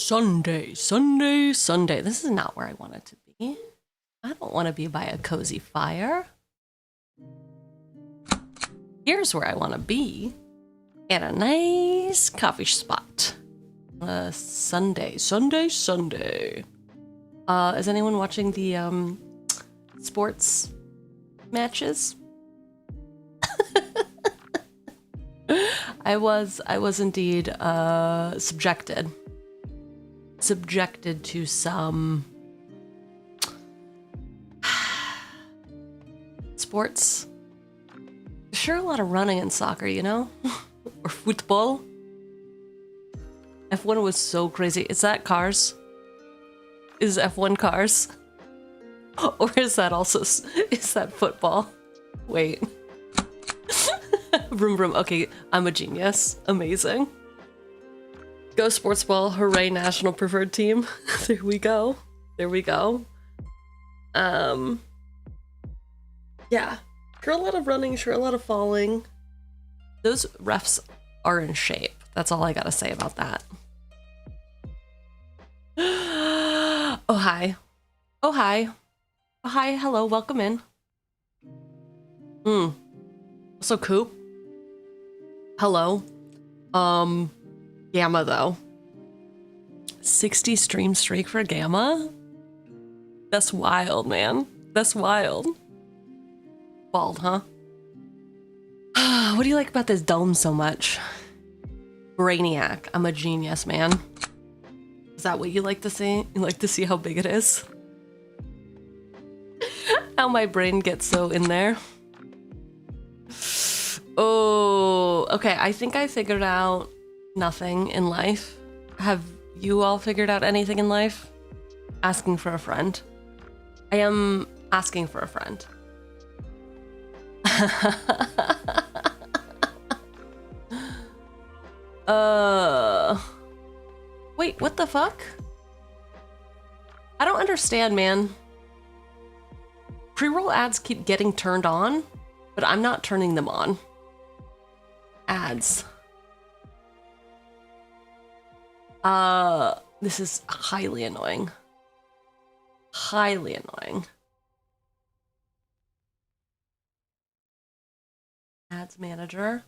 Sunday, Sunday, Sunday. This is not where I wanted to be. I don't want to be by a cozy fire. Here's where I want to be. At a nice coffee spot. Sunday, Sunday, Sunday. Is anyone watching the sports matches? I was indeed subjected to some sports. Sure, a lot of running in soccer, you know? Or football. F1 was so crazy. Is that cars? Is F1 cars? Or is that also, is that football? Wait. Vroom vroom. Okay, I'm a genius. Amazing. Go sports ball. Hooray, national preferred team. There we go. There we go. Yeah. Sure, a lot of running, sure, a lot of falling. Those refs are in shape. That's all I gotta say about that. Oh, hi. Oh, hi. Oh, hi. Hello. Welcome in. Also, Coop. Hello. Gamma, though. 60 stream streak for Gamma? That's wild, man. That's wild. Bald, huh? What do you like about this dome so much? Brainiac. I'm a genius, man. Is that what you like to see? You like to see how big it is? How my brain gets so in there. Oh, okay. I think I figured out nothing in life. Have you all figured out anything in life? Asking for a friend. I am asking for a friend. Wait, what the fuck? I don't understand, man. Pre-roll ads keep getting turned on, but I'm not turning them on. Ads. This is highly annoying. Highly annoying. Ads manager.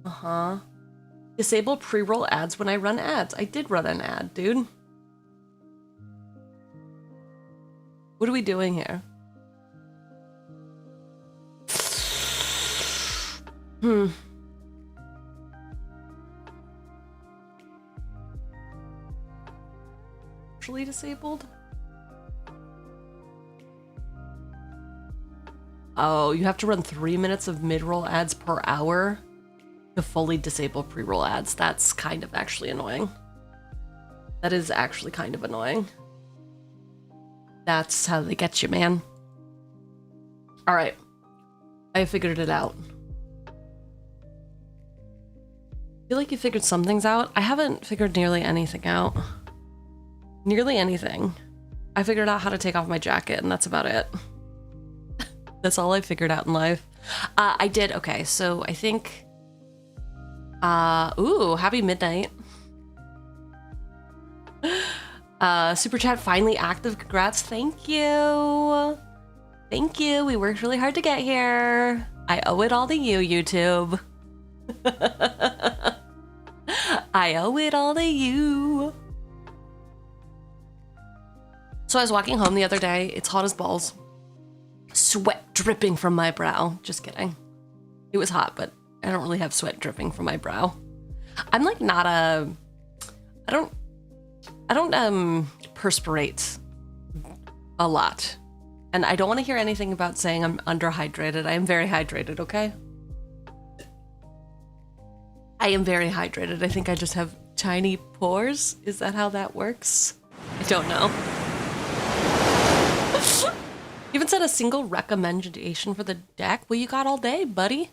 Uh-huh. Disable pre-roll ads when I run ads. I did run an ad, dude. What are we doing here? Partially disabled? Oh, you have to run 3 minutes of mid-roll ads per hour to fully disable pre-roll ads. That's kind of actually annoying. That is actually kind of annoying. That's how they get you, man. All right. I figured it out. I feel like you figured some things out. I haven't figured nearly anything out. Nearly anything. I figured out how to take off my jacket, and that's about it. That's all I figured out in life. I did. Okay, so I think... ooh, happy midnight. Super chat finally active. Congrats. Thank you. Thank you. We worked really hard to get here. I owe it all to you, YouTube. I owe it all to you. So I was walking home the other day. It's hot as balls. Sweat dripping from my brow. Just kidding. It was hot, but I don't really have sweat dripping from my brow. I'm like not a... I don't perspirate a lot. And I don't want to hear anything about saying I'm underhydrated. I am very hydrated, okay? I am very hydrated. I think I just have tiny pores. Is that how that works? I don't know. You haven't said a single recommendation for the deck? Well, you got all day, buddy.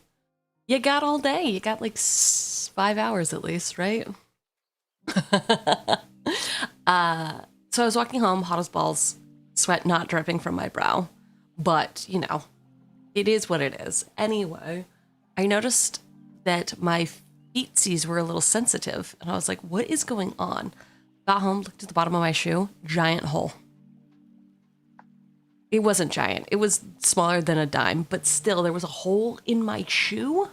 You got all day. You got like 5 hours at least, right? So I was walking home, hot as balls, sweat not dripping from my brow. But, you know, it is what it is. Anyway, I noticed that my feetsies were a little sensitive. And I was like, what is going on? Got home, looked at the bottom of my shoe, giant hole. It wasn't giant. It was smaller than a dime, but still there was a hole in my shoe.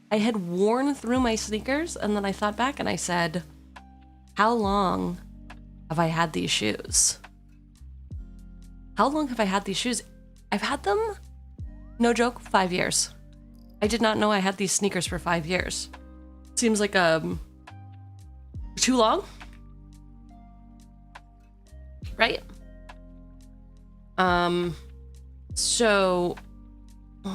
I had worn through my sneakers, and then I thought back and I said, how long have I had these shoes? How long have I had these shoes? I've had them, no joke, 5 years. I did not know I had these sneakers for 5 years. Seems like too long, right? So I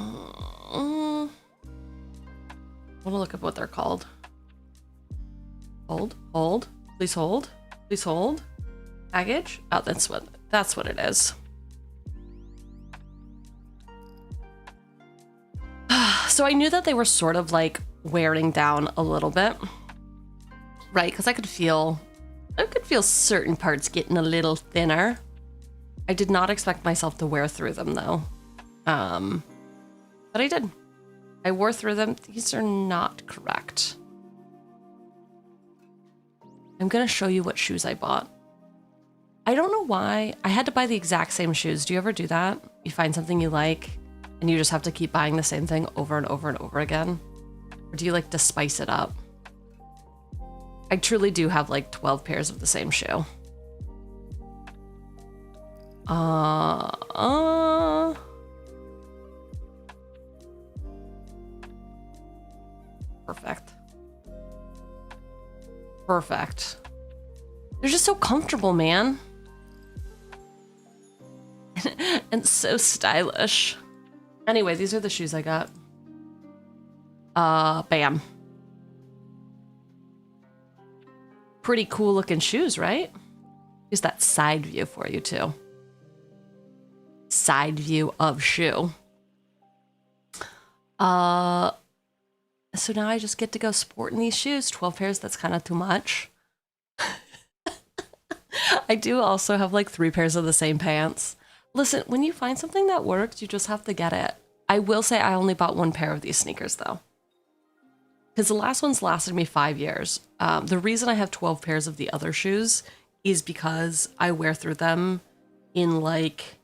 want to look up what they're called. Hold, please hold, please hold. Baggage. Oh, that's what it is. So I knew that they were sort of like wearing down a little bit, right? Because I could feel certain parts getting a little thinner. I did not expect myself to wear through them though. But I did. I wore through them. These are not correct. I'm gonna show you what shoes I bought. I don't know why. I had to buy the exact same shoes. Do you ever do that? You find something you like and you just have to keep buying the same thing over and over and over again? Or do you like to spice it up? I truly do have like 12 pairs of the same shoe. Perfect. They're just so comfortable, man. And so stylish. Anyway, these are the shoes I got. Bam. Pretty cool looking shoes, right? Here's that side view for you too. Side view of shoe. So now I just get to go sporting these shoes. 12 pairs, that's kind of too much. I do also have like 3 pairs of the same pants. Listen, when you find something that works, you just have to get it. I will say I only bought 1 pair of these sneakers though, because the last ones lasted me 5 years. The reason I have 12 pairs of the other shoes is because I wear through them in like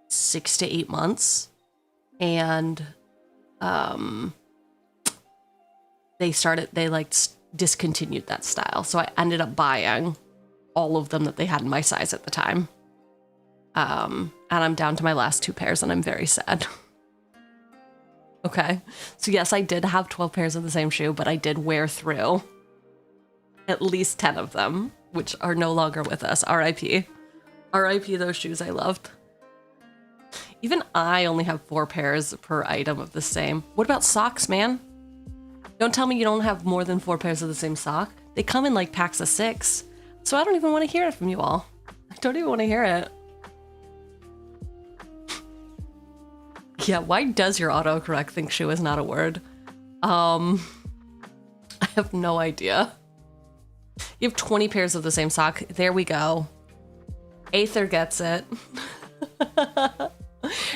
6 to 8 months. And they like discontinued that style. So I ended up buying all of them that they had in my size at the time. And I'm down to my last 2 pairs and I'm very sad. Okay. So yes, I did have 12 pairs of the same shoe, but I did wear through at least 10 of them, which are no longer with us. RIP. RIP those shoes I loved. Even I only have 4 pairs per item of the same. What about socks, man? Don't tell me you don't have more than 4 pairs of the same sock. They come in like packs of 6. So I don't even want to hear it from you all. I don't even want to hear it. Yeah, why does your autocorrect think shoe is not a word? I have no idea. You have 20 pairs of the same sock. There we go. Aether gets it.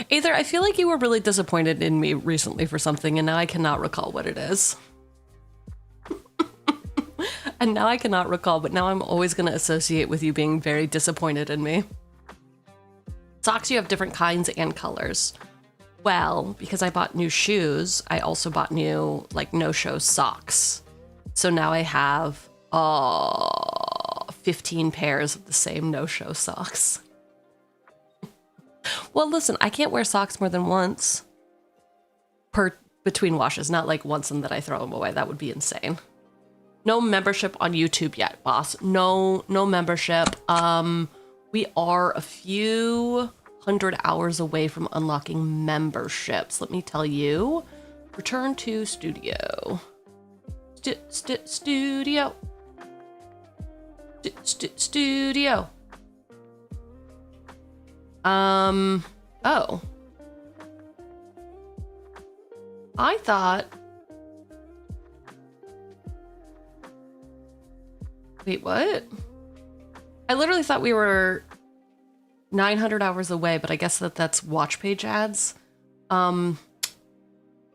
Aether, I feel like you were really disappointed in me recently for something, and now I cannot recall what it is. And now I cannot recall, but now I'm always going to associate with you being very disappointed in me. Socks, you have different kinds and colors. Well, because I bought new shoes, I also bought new, like, no-show socks. So now I have 15 pairs of the same no-show socks. Well, listen, I can't wear socks more than once between washes, not like once and then I throw them away. That would be insane. No membership on YouTube yet, boss. No membership. We are a few 100 hours away from unlocking memberships. Let me tell you. Return to studio. Studio. Studio. Oh. I thought... Wait, what? I literally thought we were 900 hours away, but I guess that's watch page ads.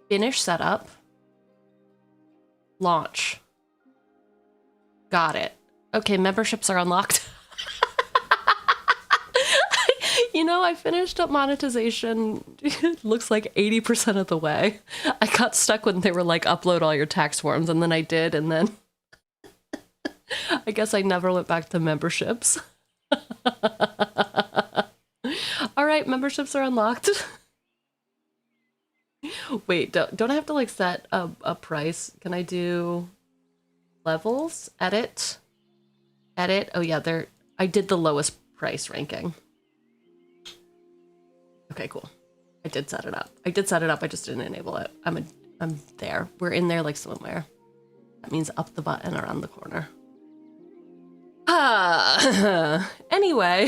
Finish setup. Launch. Got it. Okay, memberships are unlocked. You know, I finished up monetization, it looks like 80% of the way. I got stuck when they were like, upload all your tax forms, and then I did, and then I guess I never went back to memberships. All right, memberships are unlocked. Wait, don't I have to like set a price? Can I do levels? Edit? Edit? Oh yeah, I did the lowest price ranking. Okay, cool. I did set it up. I just didn't enable it. I'm there. We're in there like swimwear. That means up the button around the corner. Anyway.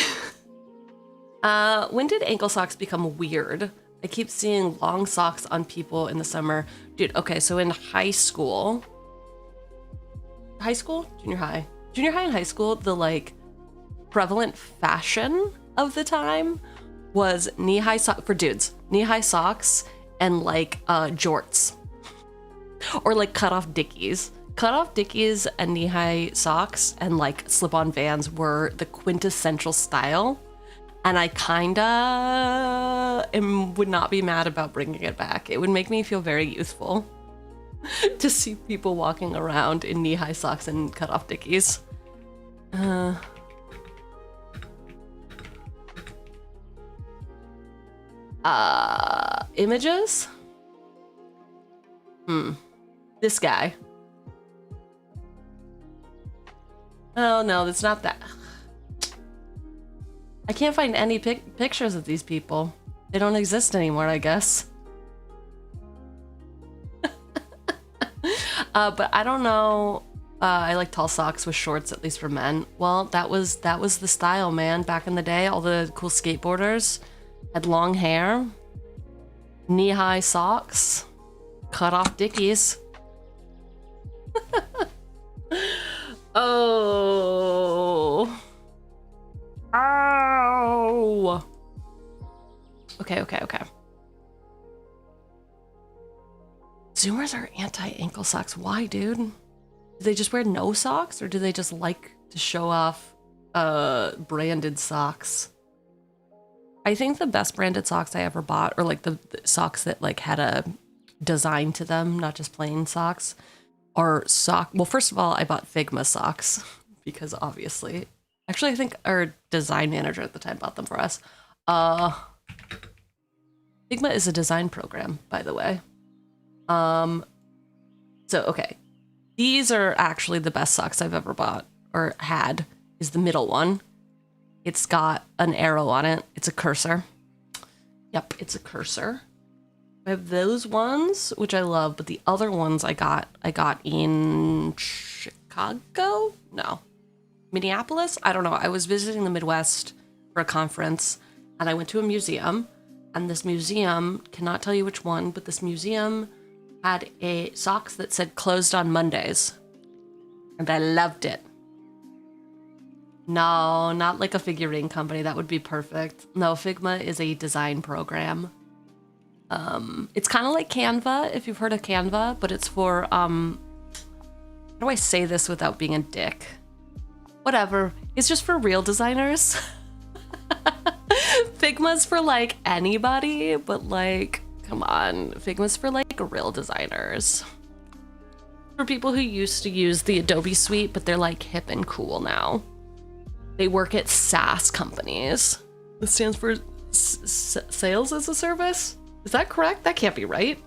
When did ankle socks become weird? I keep seeing long socks on people in the summer. Dude, okay, so in high school, junior high and high school, the like prevalent fashion of the time was knee-high socks for dudes, knee-high socks and like jorts or like cut-off dickies. Cut-off dickies and knee-high socks and like slip-on Vans were the quintessential style, and I kinda would not be mad about bringing it back. It would make me feel very youthful to see people walking around in knee-high socks and cut-off dickies. Images? This guy. Oh no, that's not that. I can't find any pictures of these people. They don't exist anymore, I guess. But I don't know. I like tall socks with shorts, at least for men. Well, that was the style, man. Back in the day, all the cool skateboarders had long hair, knee-high socks, cut-off dickies. Oh. Ow. Okay. Zoomers are anti-ankle socks. Why, dude? Do they just wear no socks, or do they just like to show off branded socks? I think the best branded socks I ever bought, or like the socks that like had a design to them, not just plain socks, are well, first of all, I bought Figma socks because obviously, actually, I think our design manager at the time bought them for us. Figma is a design program, by the way. So, okay. These are actually the best socks I've ever bought or had, is the middle one. It's got an arrow on it. It's a cursor. Yep, it's a cursor. I have those ones, which I love, but the other ones I got in Chicago? No. Minneapolis? I don't know. I was visiting the Midwest for a conference, and I went to a museum, and this museum, cannot tell you which one, but this museum had a socks that said closed on Mondays, and I loved it. No, not like a figurine company. That would be perfect. No, Figma is a design program. It's kind of like Canva, if you've heard of Canva, but it's for, how do I say this without being a dick? Whatever. It's just for real designers. Figma's for like anybody, but like, come on. Figma's for like real designers. For people who used to use the Adobe suite, but they're like hip and cool now. They work at SaaS companies. This stands for Sales as a Service? Is that correct? That can't be right.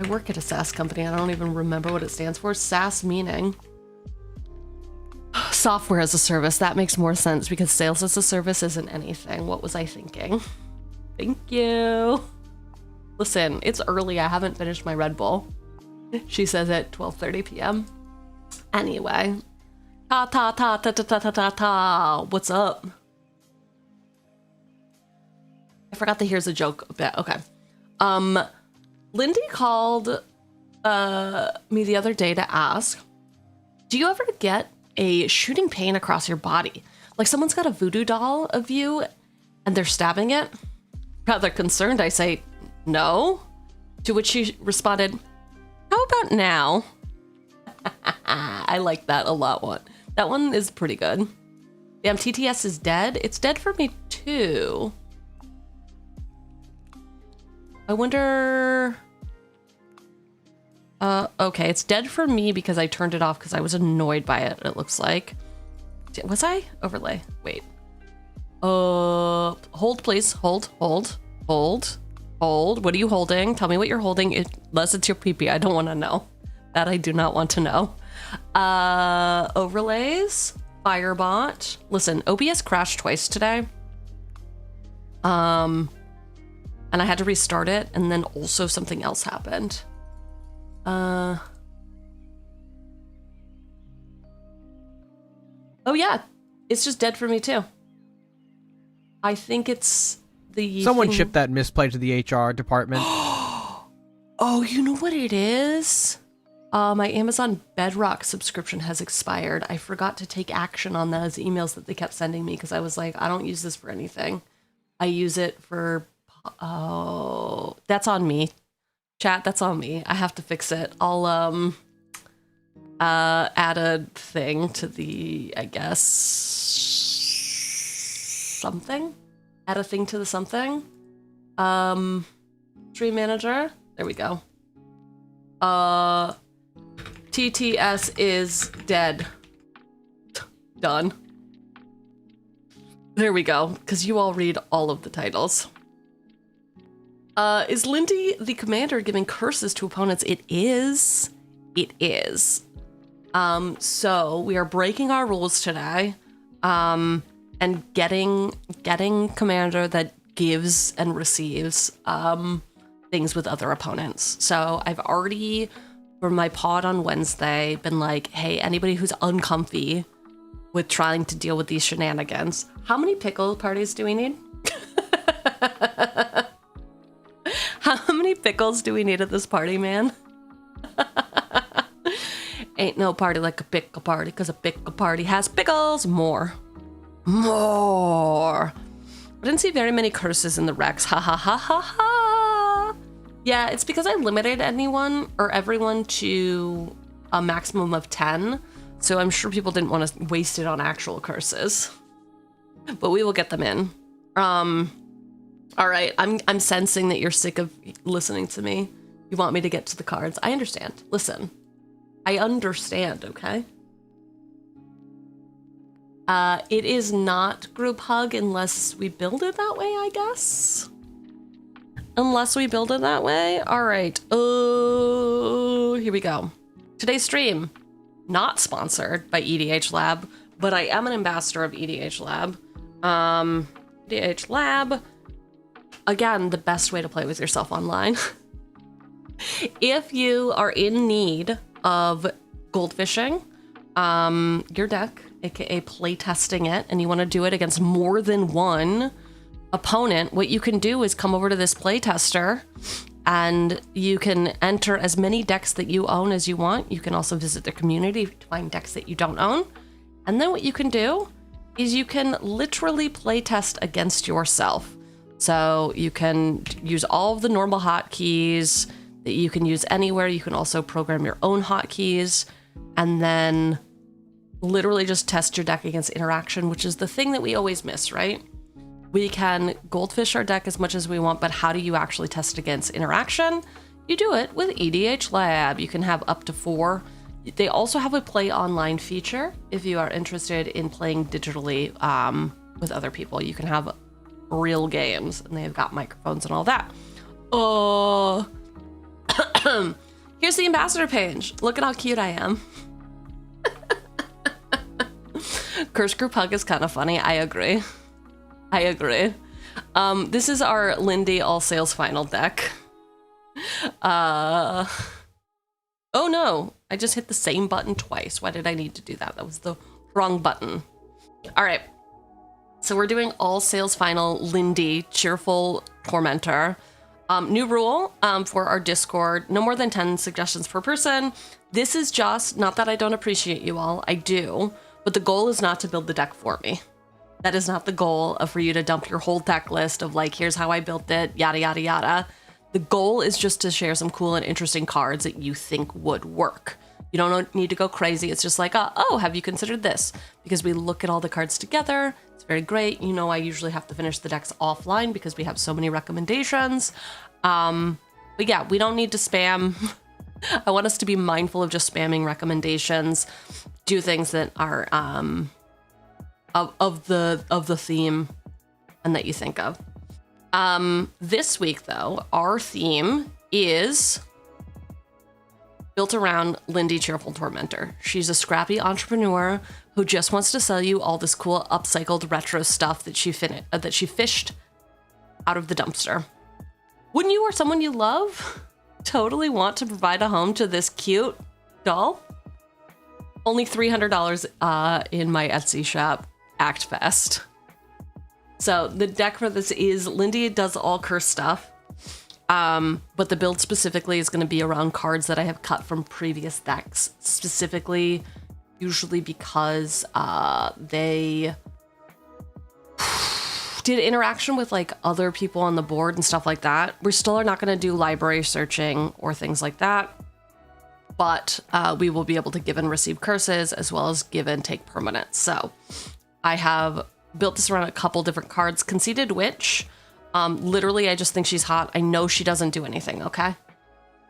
I work at a SaaS company. I don't even remember what it stands for. SaaS meaning Software as a Service. That makes more sense because Sales as a Service isn't anything. What was I thinking? Thank you. Listen, it's early. I haven't finished my Red Bull. She says at 12:30 p.m. Anyway. What's up? I forgot that here's a joke a bit. Okay. Lynde called me the other day to ask, do you ever get a shooting pain across your body? Like someone's got a voodoo doll of you and they're stabbing it? Rather concerned, I say, no. To which she responded, how about now? I like that a lot. That one is pretty good. Damn, TTS is dead? It's dead for me too. I wonder... okay, it's dead for me because I turned it off because I was annoyed by it, it looks like. Was I? Overlay. Wait. Hold, please. Hold. What are you holding? Tell me what you're holding, unless it's your PP. I don't want to know. That I do not want to know. Overlays. Firebot. Listen, OBS crashed twice today. And I had to restart it, and then also something else happened. Oh yeah, it's just dead for me too. I think it's the Someone thing... shipped that misplay to the HR department. Oh, you know what it is? My Amazon Bedrock subscription has expired. I forgot to take action on those emails that they kept sending me because I was like, I don't use this for anything. I use it for... Oh, that's on me. Chat, that's on me. I have to fix it. I'll add a thing to the, I guess, something? Add a thing to the something? Stream manager? There we go. TTS is dead. Done. There we go, because you all read all of the titles. Is Lynde the commander giving curses to opponents? It is. It is. So we are breaking our rules today, and getting commander that gives and receives things with other opponents. So I've already, for my pod on Wednesday, been like, hey, anybody who's uncomfy with trying to deal with these shenanigans, how many pickle parties do we need? How many pickles do we need at this party, man? Ain't no party like a pickle party, because a pickle party has pickles. More. I didn't see very many curses in the Rex. Ha ha ha ha ha. Yeah, it's because I limited everyone to a maximum of 10. So I'm sure people didn't want to waste it on actual curses. But we will get them in. All right, I'm sensing that you're sick of listening to me. You want me to get to the cards. I understand. Listen, I understand, okay? It is not group hug unless we build it that way, I guess. Unless we build it that way. All right. Oh, here we go. Today's stream, not sponsored by EDH Lab, but I am an ambassador of EDH Lab. EDH Lab. Again, the best way to play with yourself online. If you are in need of goldfishing your deck, aka playtesting it, and you want to do it against more than one opponent, what you can do is come over to this playtester and you can enter as many decks that you own as you want. You can also visit the community to find decks that you don't own. And then what you can do is you can literally playtest against yourself. So you can use all of the normal hotkeys that you can use anywhere. You can also program your own hotkeys and then literally just test your deck against interaction, which is the thing that we always miss, right? We can goldfish our deck as much as we want, but how do you actually test against interaction? You do it with EDH Lab. You can have up to 4. They also have a play online feature if you are interested in playing digitally with other people. You can have real games, and they've got microphones and all that. Oh, here's the ambassador page. Look at how cute I am. Curse Group Hug is kind of funny. I agree. This is our Lynde All Sales Final deck. Oh no, I just hit the same button twice. Why did I need to do that? That was the wrong button. All right. So we're doing All Sales Final Lynde Cheerful Tormentor. New rule for our Discord, no more than 10 suggestions per person. This is just, not that I don't appreciate you all, I do, but the goal is not to build the deck for me. That is not the goal for you to dump your whole deck list of like, here's how I built it, yada, yada, yada. The goal is just to share some cool and interesting cards that you think would work. You don't need to go crazy. It's just like, oh, have you considered this? Because we look at all the cards together. It's very great. You know, I usually have to finish the decks offline because we have so many recommendations. But yeah, we don't need to spam. I want us to be mindful of just spamming recommendations. Do things that are of the theme and that you think of. This week though, our theme is built around Lynde, Cheerful Tormentor. She's a scrappy entrepreneur who just wants to sell you all this cool upcycled retro stuff that she fished out of the dumpster. Wouldn't you or someone you love totally want to provide a home to this cute doll? Only $300 in my Etsy shop, Act Fest. So the deck for this is Lynde does all curse stuff. But the build specifically is going to be around cards that I have cut from previous decks, specifically, usually because they did interaction with like other people on the board and stuff like that. We still are not going to do library searching or things like that, but we will be able to give and receive curses as well as give and take permanents. So I have built this around a couple different cards. Conceited Witch. Literally, I just think she's hot. I know she doesn't do anything, okay?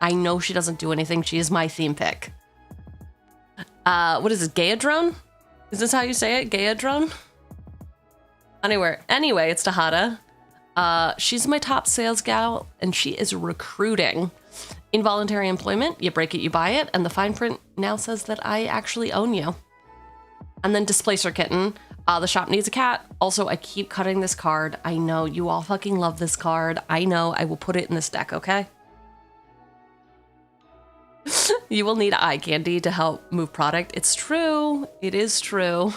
I know she doesn't do anything. She is my theme pick. What is it, Geyadrone? Is this how you say it, Geyadrone? Anyway, it's Dihada. She's my top sales gal, and she is recruiting. Involuntary Employment, you break it, you buy it, and the fine print now says that I actually own you. And then Displacer Kitten. The shop needs a cat. Also, I keep cutting this card. I know you all fucking love this card. I know. I will put it in this deck, okay? You will need eye candy to help move product. It's true. It is true.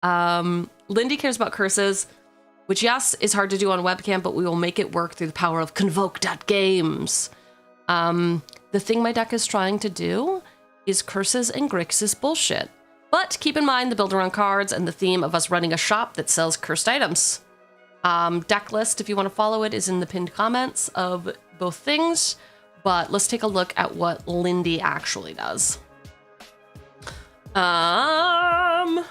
Lynde cares about curses, which, yes, is hard to do on webcam, but we will make it work through the power of Convoke.Games. The thing my deck is trying to do is curses and grixis bullshit. But keep in mind the build around cards and the theme of us running a shop that sells cursed items. Deck list, if you want to follow it, is in the pinned comments of both things. But let's take a look at what Lynde actually does. Also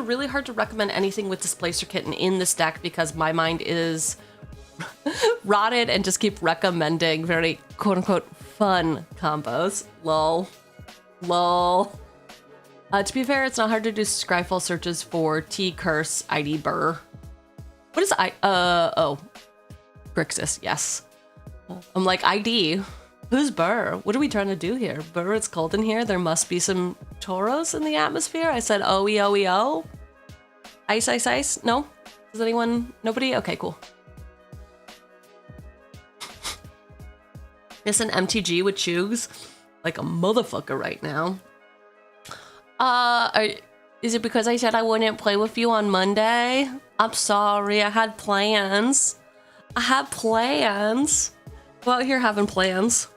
really hard to recommend anything with Displacer Kitten in this deck because my mind is rotted and just keep recommending very quote-unquote fun combos. Lol. To be fair, it's not hard to do scryfall searches for T curse ID burr. What is grixis, yes. I'm like, ID? Who's burr? What are we trying to do here? Burr, it's cold in here. There must be some toros in the atmosphere. I said OEOEO. Ice. No? Does anyone? Nobody? Okay, cool. It's an MTG with Cheugy like a motherfucker right now. Is it because I said I wouldn't play with you on Monday? I'm sorry, I had plans. Go out here having plans.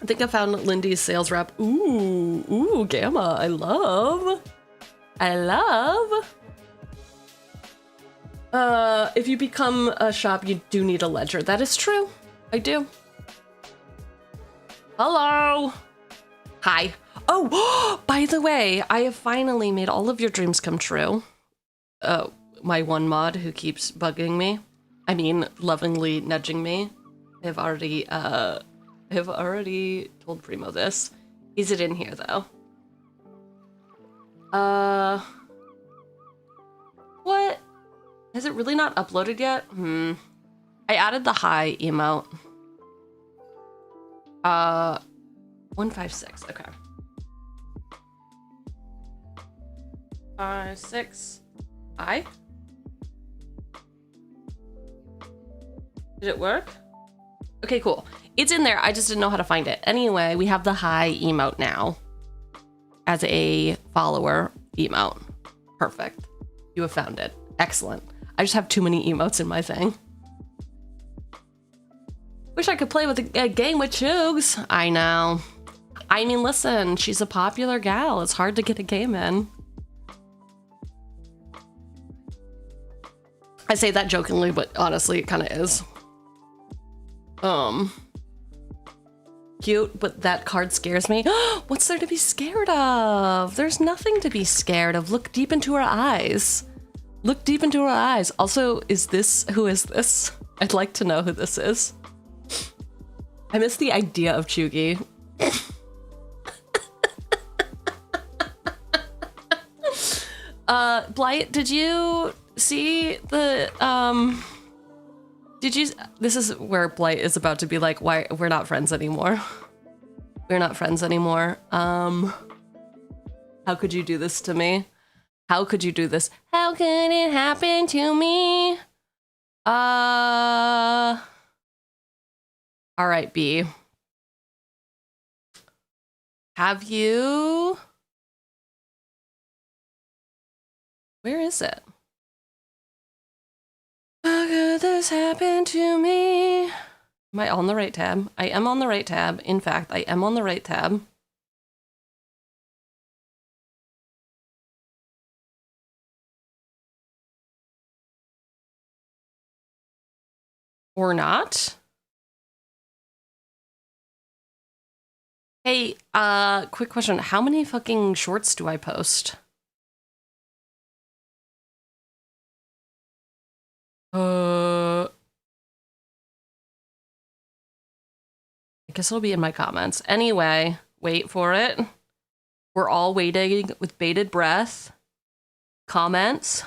I think I found Lynde's sales rep. Ooh, Gamma, I love. If you become a shop, you do need a ledger. That is true, I do. Hello. Hi. Oh, by the way, I have finally made all of your dreams come true. My one mod who keeps bugging me, I mean, lovingly nudging me, I've already told Primo this. Is it in here though? What? Has it really not uploaded yet? I added the hi emote. 156, okay. 6. I? Did it work? Okay, cool. It's in there. I just didn't know how to find it. Anyway, we have the hi emote now as a follower emote. Perfect. You have found it. Excellent. I just have too many emotes in my thing. Wish I could play with a game with Cheugy. I know. I mean, listen, she's a popular gal. It's hard to get a game in. I say that jokingly, but honestly, it kind of is. Cute, but that card scares me. What's there to be scared of? There's nothing to be scared of. Look deep into her eyes. Look deep into her eyes. Also, who is this? I'd like to know who this is. I miss the idea of Cheugy. Blight, did you see the, this is where Blight is about to be like, why, we're not friends anymore. We're not friends anymore. How could you do this to me? How could you do this? How could it happen to me? All right, B. Have you... Where is it? How could this happen to me? Am I on the right tab? I am on the right tab. In fact, I am on the right tab. Or not? Hey, quick question. How many fucking shorts do I post? I guess it'll be in my comments. Anyway, wait for it. We're all waiting with bated breath. Comments.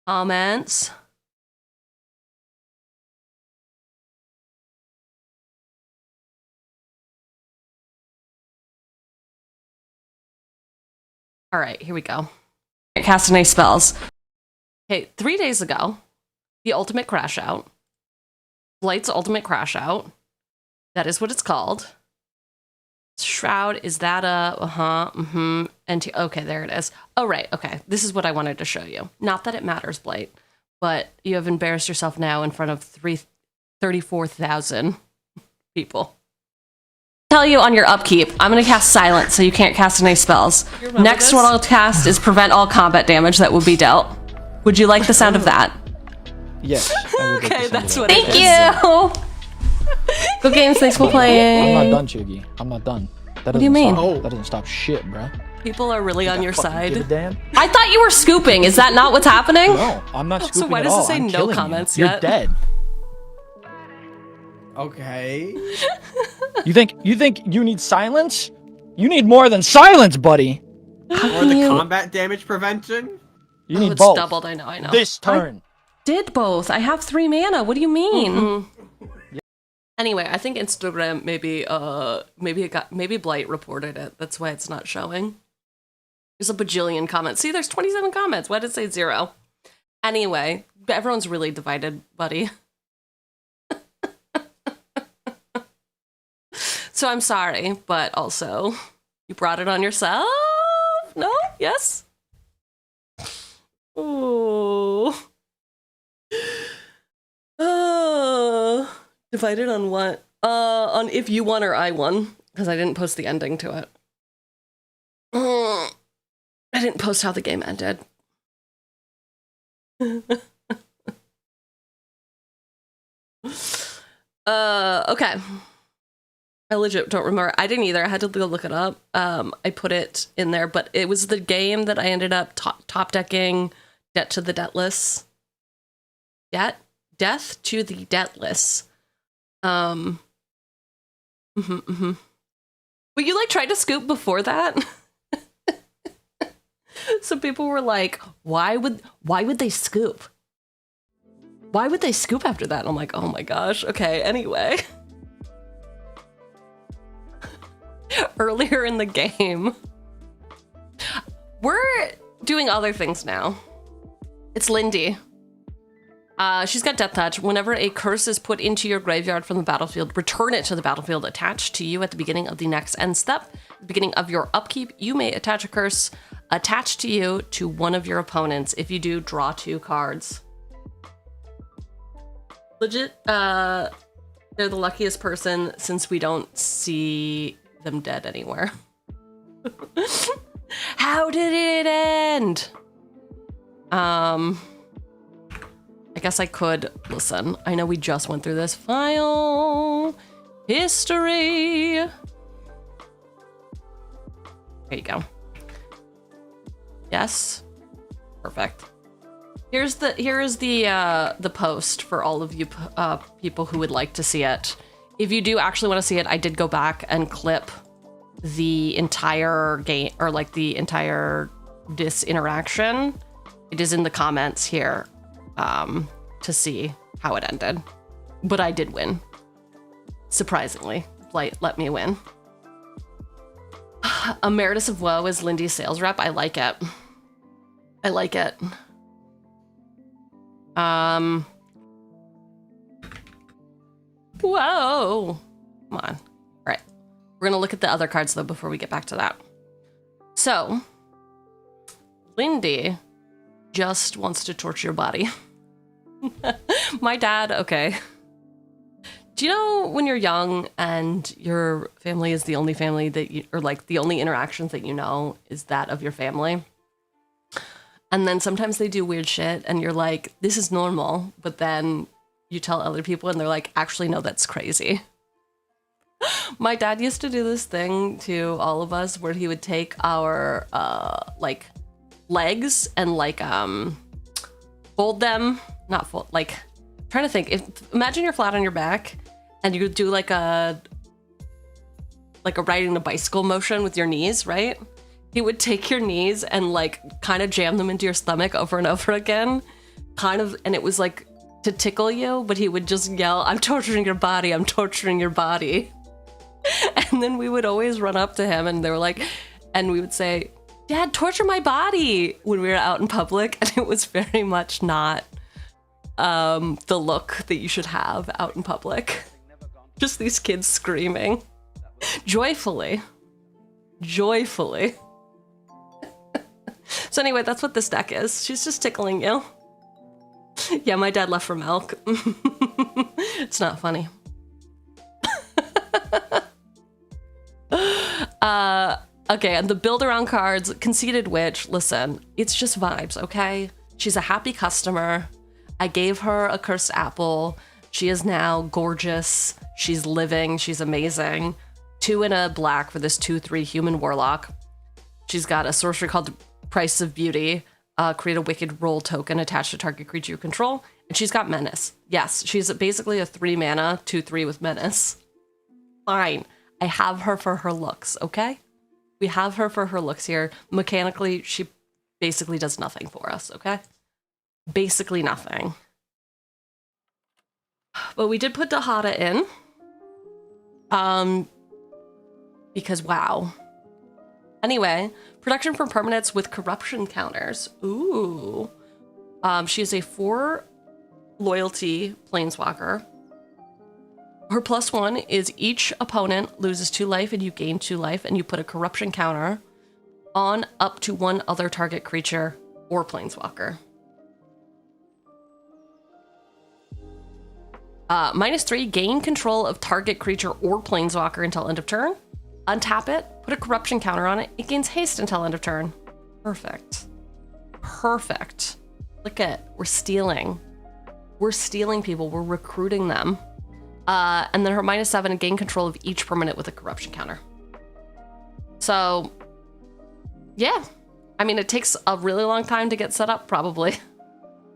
Comments. All right, here we go. Cast any spells. Okay, 3 days ago, the ultimate crash out. Blight's ultimate crash out. That is what it's called. Shroud, is that a, and okay, there it is. Oh, right, okay. This is what I wanted to show you. Not that it matters, Blight, but you have embarrassed yourself now in front of 34,000 people. Tell you on your upkeep, I'm gonna cast Silence so you can't cast any spells. Next one I'll cast is Prevent all combat damage that will be dealt. Would you like the sound of that? Yes. Okay, that's what it is. Thank you! Go Games, thanks for playing. I'm not done, Cheugy. I'm not done. What do you mean? That doesn't stop shit, bro. People are really on your side. Give a damn? I thought you were scooping. Is that not what's happening? No, I'm not scooping. So why does it say no comments yet? yet? You're dead. Okay. You think you need silence? You need more than silence, buddy. Or the combat damage prevention? You need it's both. Doubled, I know. This turn. I did both. I have 3 mana. What do you mean? Anyway, I think Instagram maybe Blight reported it. That's why it's not showing. There's a bajillion comments. See, there's 27 comments. Why did it say 0? Anyway, everyone's really divided, buddy. So I'm sorry, but also, you brought it on yourself? No? Yes? Ooh. Divided on what? On if you won or I won, because I didn't post the ending to it. I didn't post how the game ended. Okay. I legit don't remember. I didn't either. I had to go look it up. I put it in there, but it was the game that I ended up top decking Debt to the Debtless. Death to the Debtless. But you like tried to scoop before that? So people were like, why would they scoop? Why would they scoop after that? And I'm like, oh my gosh. Okay, anyway. Earlier in the game. We're doing other things now. It's Lynde. She's got Death Touch. Whenever a curse is put into your graveyard from the battlefield, return it to the battlefield attached to you at the beginning of the next end step. Beginning of your upkeep, you may attach a curse attached to you to one of your opponents. If you do, draw 2 cards. Legit, they're the luckiest person since we don't see them dead anywhere. How did it end? I guess I could, listen, I know we just went through this. File, history. There you go. Yes, perfect. Here is the post for all of you people who would like to see it. If you do actually want to see it, I did go back and clip the entire game, or like the entire this interaction. It is in the comments here to see how it ended. But I did win. Surprisingly, let me win. Emeritus of Woe is Lynde's sales rep. I like it. I like it. Whoa. Come on. All right. We're going to look at the other cards, though, before we get back to that. So, Lynde just wants to torture your body. My dad, okay. Do you know when you're young and your family is the only family that you, or like the only interactions that you know is that of your family? And then sometimes they do weird shit and you're like, this is normal. But then you tell other people and they're like, actually, no, that's crazy. My dad used to do this thing to all of us where he would take our like legs and like fold them, not fold, like I'm trying to think. Imagine you're flat on your back and you do like a riding a bicycle motion with your knees, right? He would take your knees and like kind of jam them into your stomach over and over again, kind of, and it was like to tickle you, but he would just yell, "I'm torturing your body, I'm torturing your body." And then we would always run up to him and they were like, and we would say, "Dad, torture my body," when we were out in public. And it was very much not the look that you should have out in public. Just these kids screaming joyfully. Joyfully. So anyway, that's what this deck is. She's just tickling you. Yeah, my dad left for milk. It's not funny. Okay, and the build around cards, Conceited Witch, listen, it's just vibes, okay? She's a happy customer. I gave her a cursed apple. She is now gorgeous. She's living. She's amazing. 2 and a black for this 2/3 human warlock. She's got a sorcery called Price of Beauty. Create a wicked roll token attached to target creature you control. And she's got Menace. Yes, she's basically a 3 mana, 2/3 with Menace. Fine. I have her for her looks, okay? We have her for her looks here. Mechanically, she basically does nothing for us, okay? Basically nothing. But we did put Dihada in. Because wow. Anyway, production for permanents with corruption counters. Ooh. She is a 4 loyalty planeswalker. Her +1 is each opponent loses 2 life and you gain 2 life, and you put a corruption counter on up to 1 other target creature or planeswalker. -3, gain control of target creature or planeswalker until end of turn. Untap it, put a corruption counter on it. It gains haste until end of turn. Perfect. Perfect. Look at, we're stealing. We're stealing people. We're recruiting them. And then her -7, gain control of each permanent with a corruption counter. So, yeah. I mean, it takes a really long time to get set up, probably.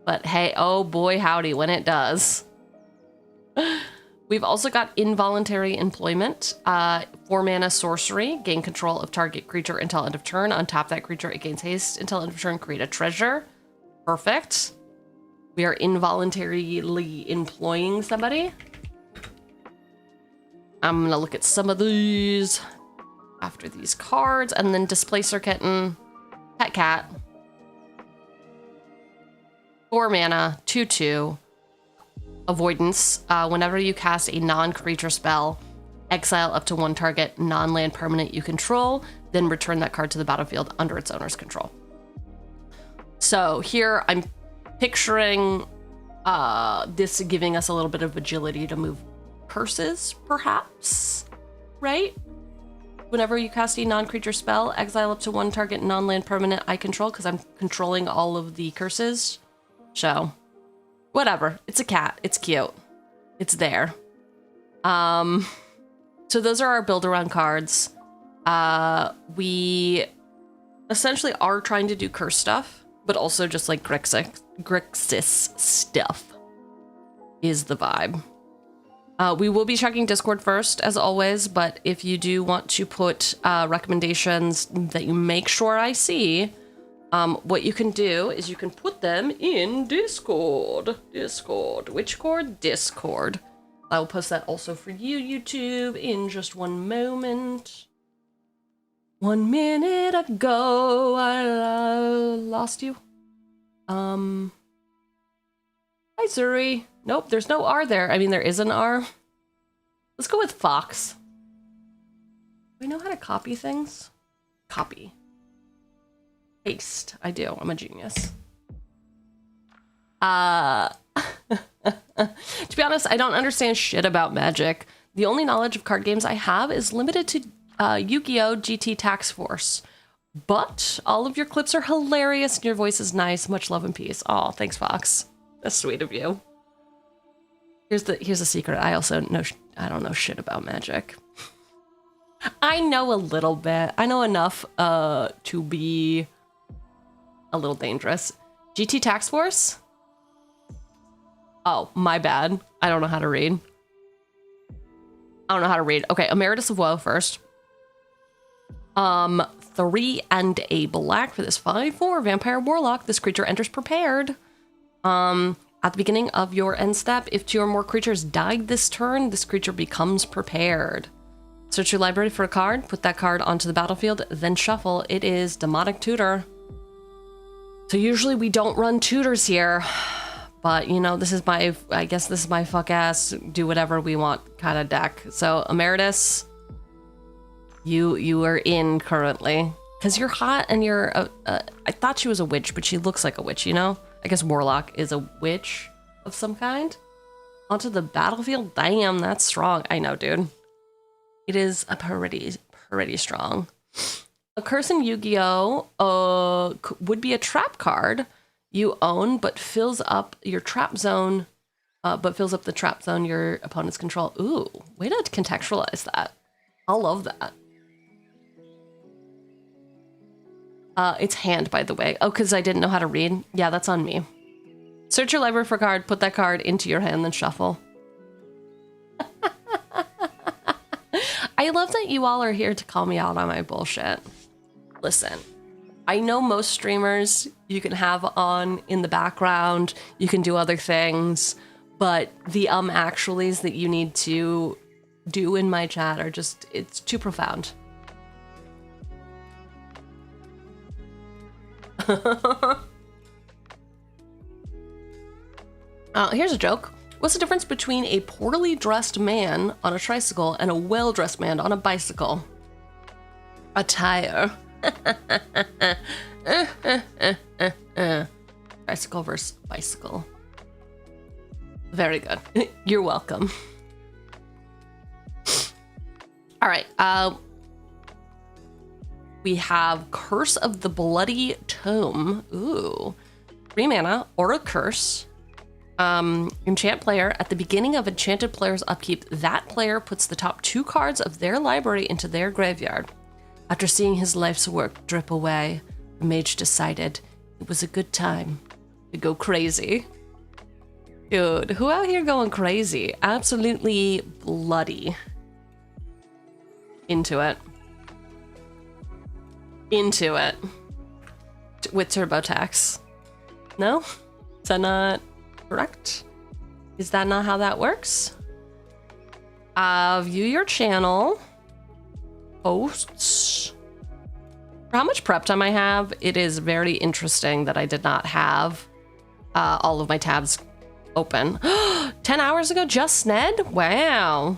But hey, oh boy, howdy, when it does. We've also got Involuntary Employment. 4 mana sorcery, gain control of target creature until end of turn. Untap that creature, it gains haste until end of turn. Create a treasure. Perfect. We are involuntarily employing somebody. I'm gonna look at some of these after these cards, and then Displacer Kitten, Pet Cat, 4 mana, 2/2, avoidance. Whenever you cast a non-creature spell, exile up to 1 target non-land permanent you control, then return that card to the battlefield under its owner's control. So here I'm picturing this giving us a little bit of agility to move curses, perhaps, right? Whenever you cast a non-creature spell, exile up to one target non-land permanent I control, because I'm controlling all of the curses. So, whatever. It's a cat. It's cute. It's there. So those are our build-around cards. We essentially are trying to do curse stuff, but also just like grixis stuff is the vibe. We will be checking Discord first, as always, but if you do want to put recommendations that you make sure I see, what you can do is you can put them in Discord. Which cord? Discord. I will post that also for you, YouTube, in just one moment. 1 minute ago, I lost you. Hi, Zuri. Nope, there's no R there. I mean, there is an R. Let's go with Fox. Do we know how to copy things? Copy. Paste. I do. I'm a genius. To be honest, I don't understand shit about Magic. The only knowledge of card games I have is limited to Yu-Gi-Oh! GT Tax Force. But all of your clips are hilarious and your voice is nice. Much love and peace. Aw, thanks, Fox. That's sweet of you. Here's a secret. I also know I don't know shit about Magic. I know a little bit. I know enough to be a little dangerous. GT Tax Force? Oh, my bad. I don't know how to read. Okay, Emeritus of Woe first. 3 and a black for this 5/4 Vampire Warlock. This creature enters prepared. At the beginning of your end step, if 2 or more creatures died this turn, this creature becomes prepared. Search your library for a card, put that card onto the battlefield, then shuffle. It is Demonic Tutor. So usually we don't run tutors here, but you know, I guess this is my fuck ass, do whatever we want kind of deck. So Emeritus, you are in currently. Because you're hot and you're, I thought she was a witch, but she looks like a witch, you know? I guess Warlock is a witch of some kind. Onto the battlefield? Damn, that's strong. I know, dude. It is a pretty strong. A curse in Yu-Gi-Oh! Would be a trap card you own, but fills up your trap zone, the trap zone your opponent's control. Ooh, way to contextualize that. I love that. It's hand, by the way. Oh, because I didn't know how to read. Yeah, that's on me. Search your library for a card, put that card into your hand, then shuffle. I love that you all are here to call me out on my bullshit. Listen, I know most streamers you can have on in the background, you can do other things, but the actuallys that you need to do in my chat are just, it's too profound. Here's a joke. What's the difference between a poorly dressed man on a tricycle and a well-dressed man on a bicycle? Attire. Tricycle versus bicycle. Very good. You're welcome. All right. We have Curse of the Bloody Tome. Ooh. 3 mana or a curse. Enchant player. At the beginning of enchanted player's upkeep, that player puts the top 2 cards of their library into their graveyard. After seeing his life's work drip away, the mage decided it was a good time to go crazy. Dude, who out here going crazy? Absolutely bloody. Into it. With TurboTax. No? Is that not correct? Is that not how that works? View your channel. Posts. For how much prep time I have, it is very interesting that I did not have all of my tabs open. 10 hours ago, just Sned? Wow.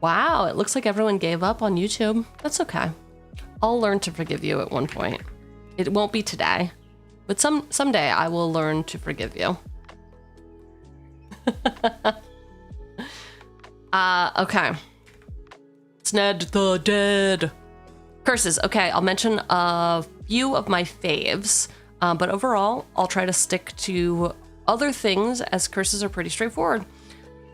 Wow, it looks like everyone gave up on YouTube. That's okay. I'll learn to forgive you at one point. It won't be today, but someday I will learn to forgive you. Okay. Sned the Dead. Curses. Okay, I'll mention a few of my faves, but overall, I'll try to stick to other things as curses are pretty straightforward.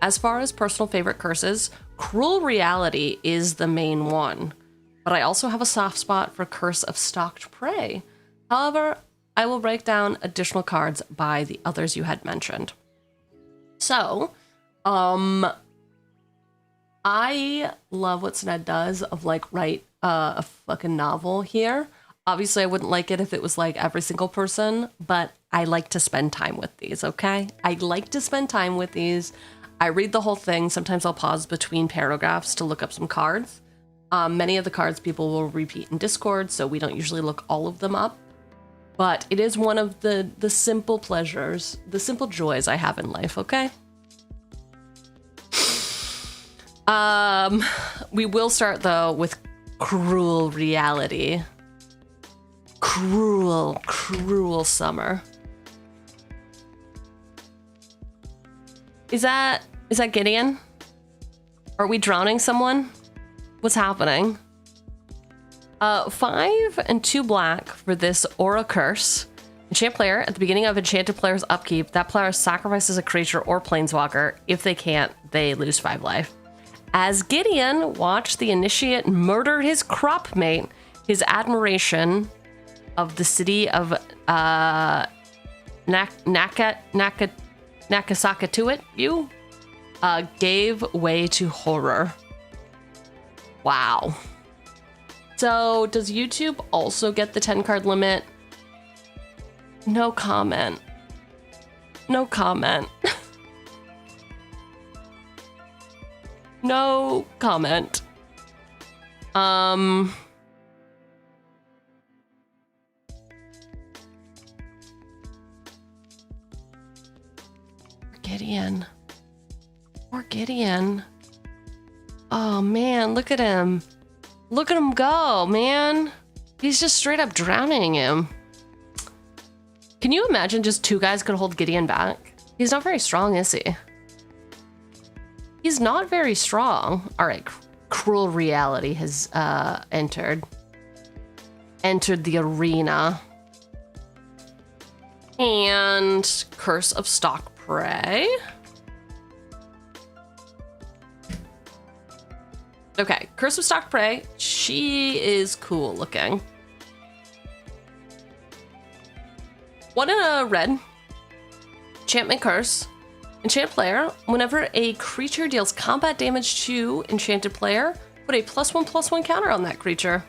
As far as personal favorite curses, Cruel Reality is the main one, but I also have a soft spot for Curse of Stalked Prey. However, I will break down additional cards by the others you had mentioned. So, I love what Sned does of like write a fucking novel here. Obviously, I wouldn't like it if it was like every single person, but I like to spend time with these, okay? I like to spend time with these. I read the whole thing. Sometimes I'll pause between paragraphs to look up some cards. Many of the cards people will repeat in Discord, so we don't usually look all of them up. But it is one of the simple pleasures, the simple joys I have in life, okay? We will start though with Cruel Reality. Cruel, cruel summer. Is that Gideon? Are we drowning someone? What's happening? 5 and 2 black for this Aura Curse. Enchant player, at the beginning of enchanted player's upkeep, that player sacrifices a creature or planeswalker. If they can't, they lose 5 life. As Gideon, watch the initiate murder his crop mate. His admiration of the city of Nakasakatuit, gave way to horror. Wow. So, does YouTube also get the 10 card limit? No comment. No comment. No comment. Gideon. Poor Gideon. Oh man, look at him. Look at him go, man. He's just straight up drowning him. Can you imagine just 2 guys could hold Gideon back? He's not very strong, is he? He's not very strong. All right, Cruel Reality has entered the arena. And Curse of Stalked Prey. Okay, Curse of Stalked Prey. She is cool looking. 1 in a red. Enchantment Curse. Enchant player, whenever a creature deals combat damage to enchanted player, put a +1/+1 counter on that creature.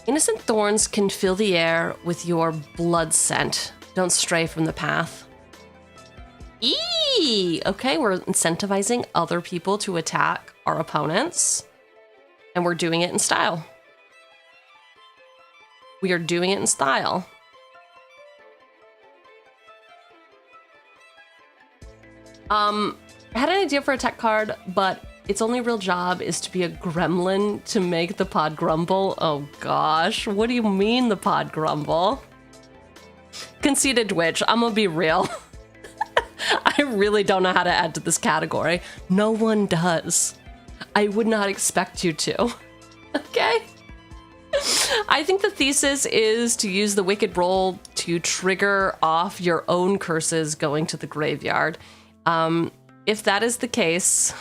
Innocent thorns can fill the air with your blood scent. Don't stray from the path. Eee! Okay, we're incentivizing other people to attack our opponents. And we're doing it in style. We are doing it in style. I had an idea for a tech card, but its only real job is to be a gremlin to make the pod grumble. Oh gosh, what do you mean the pod grumble? Conceited Witch, I'm gonna be real. I really don't know how to add to this category. No one does. I would not expect you to. Okay? I think the thesis is to use the Wicked Roll to trigger off your own curses going to the graveyard. If that is the case,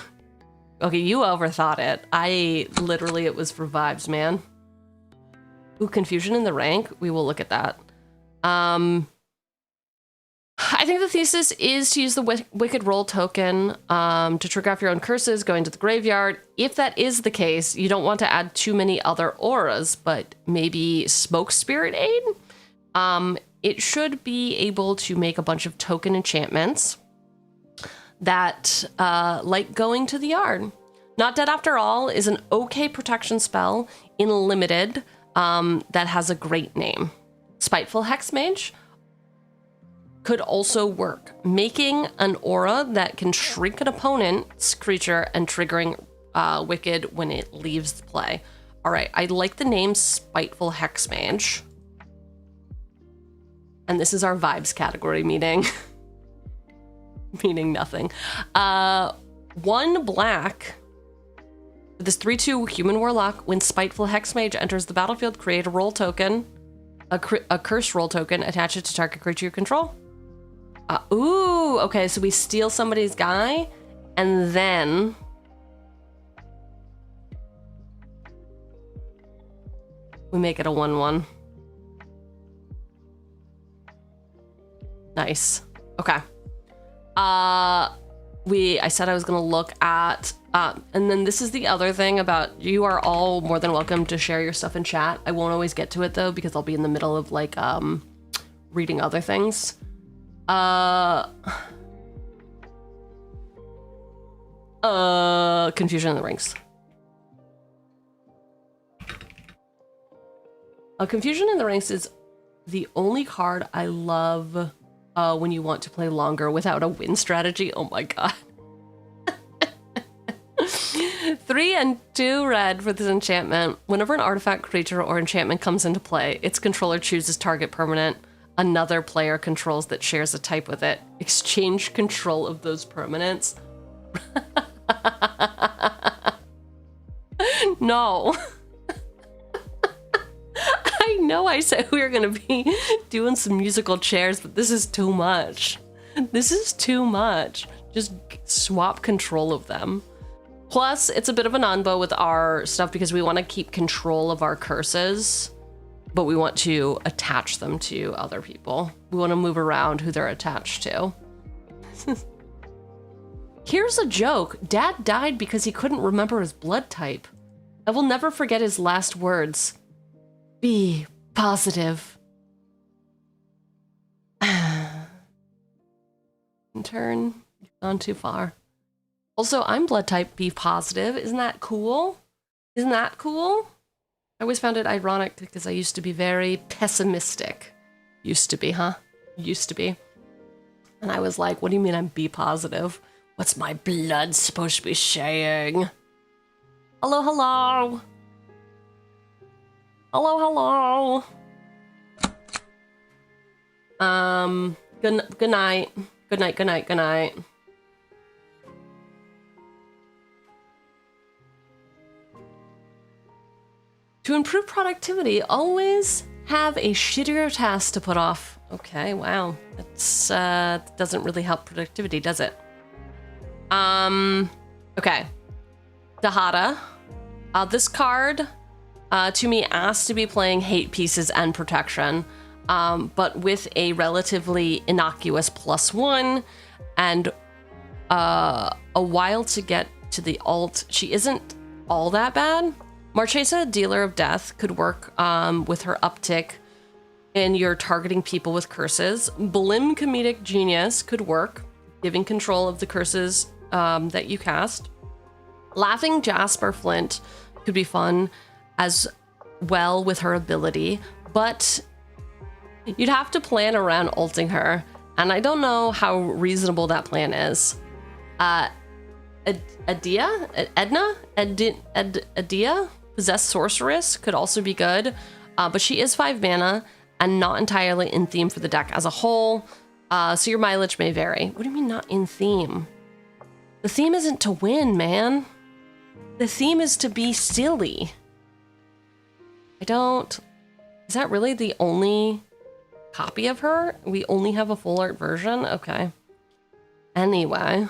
okay, you overthought it. It was for vibes, man. Ooh, confusion in the rank. We will look at that. I think the thesis is to use the Wicked Roll token to trigger off your own curses going to the graveyard. If that is the case, you don't want to add too many other auras, but maybe Smoke Spirit Aid? It should be able to make a bunch of token enchantments that like going to the yard. Not Dead After All is an okay protection spell in limited that has a great name. Spiteful Hexmage could also work, making an aura that can shrink an opponent's creature and triggering Wicked when it leaves play. All right, I like the name Spiteful Hexmage. And this is our vibes category, meaning meaning nothing. 1 black. With this 3/2 human warlock, when Spiteful Hexmage enters the battlefield, create a roll token, a curse roll token, attach it to target creature you control. Ooh, okay, so we steal somebody's guy, and then we make it a 1/1. Nice. Okay. I said I was gonna look at, and then this is the other thing about, you are all more than welcome to share your stuff in chat. I won't always get to it though, because I'll be in the middle of like, reading other things. Confusion in the Ranks. Confusion in the Ranks is the only card I love when you want to play longer without a win strategy. Oh my god. 3 and 2 red for this enchantment. Whenever an artifact, creature, or enchantment comes into play, its controller chooses target permanent another player controls that shares a type with it. Exchange control of those permanents. No. I know I said we were gonna be doing some musical chairs, but this is too much. This is too much. Just swap control of them. Plus, it's a bit of an unbow with our stuff because we want to keep control of our curses, but we want to attach them to other people. We want to move around who they're attached to. Here's a joke. Dad died because he couldn't remember his blood type. I will never forget his last words. Be positive. In turn, you've gone too far. Also, I'm blood type B positive. Isn't that cool? Isn't that cool? I always found it ironic because I used to be very pessimistic. Used to be, huh? Used to be. And I was like, what do you mean I'm B positive? What's my blood supposed to be saying? Hello, hello. Hello, hello. Good night. Good night, good night, good night. To improve productivity, always have a shittier task to put off. Okay, wow. That's doesn't really help productivity, does it? Okay. Dihada. This card, to me, asks to be playing hate pieces and protection, but with a relatively innocuous +1 and a while to get to the alt. She isn't all that bad. Marchesa, Dealer of Death, could work with her uptick in your targeting people with curses. Blim, Comedic Genius, could work, giving control of the curses that you cast. Laughing Jasper Flint could be fun as well with her ability, but you'd have to plan around ulting her, and I don't know how reasonable that plan is. Edea? Possessed Sorceress could also be good, but she is 5 mana and not entirely in theme for the deck as a whole, so your mileage may vary. What do you mean not in theme? The theme isn't to win, man. The theme is to be silly. Is that really the only copy of her? We only have a full art version? Okay. Anyway.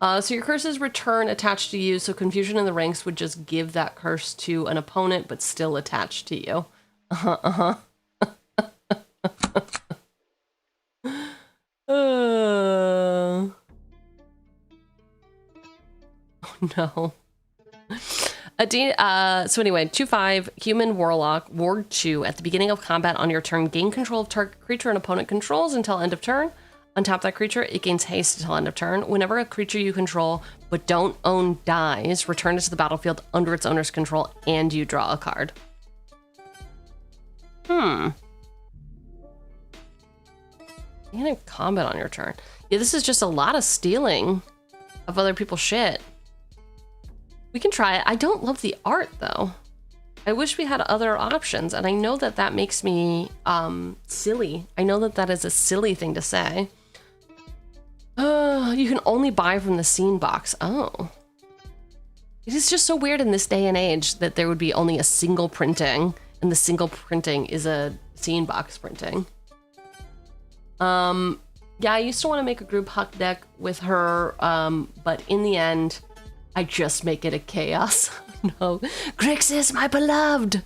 So your curses return attached to you, so Confusion in the Ranks would just give that curse to an opponent, but still attached to you. Oh no. So anyway, 2/5, Human Warlock, Ward 2. At the beginning of combat on your turn, gain control of target creature an opponent controls until end of turn. Untap that creature, it gains haste until end of turn. Whenever a creature you control but don't own dies, return it to the battlefield under its owner's control and you draw a card. Beginning of combat on your turn. Yeah, this is just a lot of stealing of other people's shit. We can try it. I don't love the art though. I wish we had other options, and I know that that makes me silly. I know that that is a silly thing to say. You can only buy from the scene box. Oh. It is just so weird in this day and age that there would be only a single printing, and the single printing is a scene box printing. Yeah, I used to want to make a group Huck deck with her, but in the end, I just make it a chaos. No. Grixis, my beloved!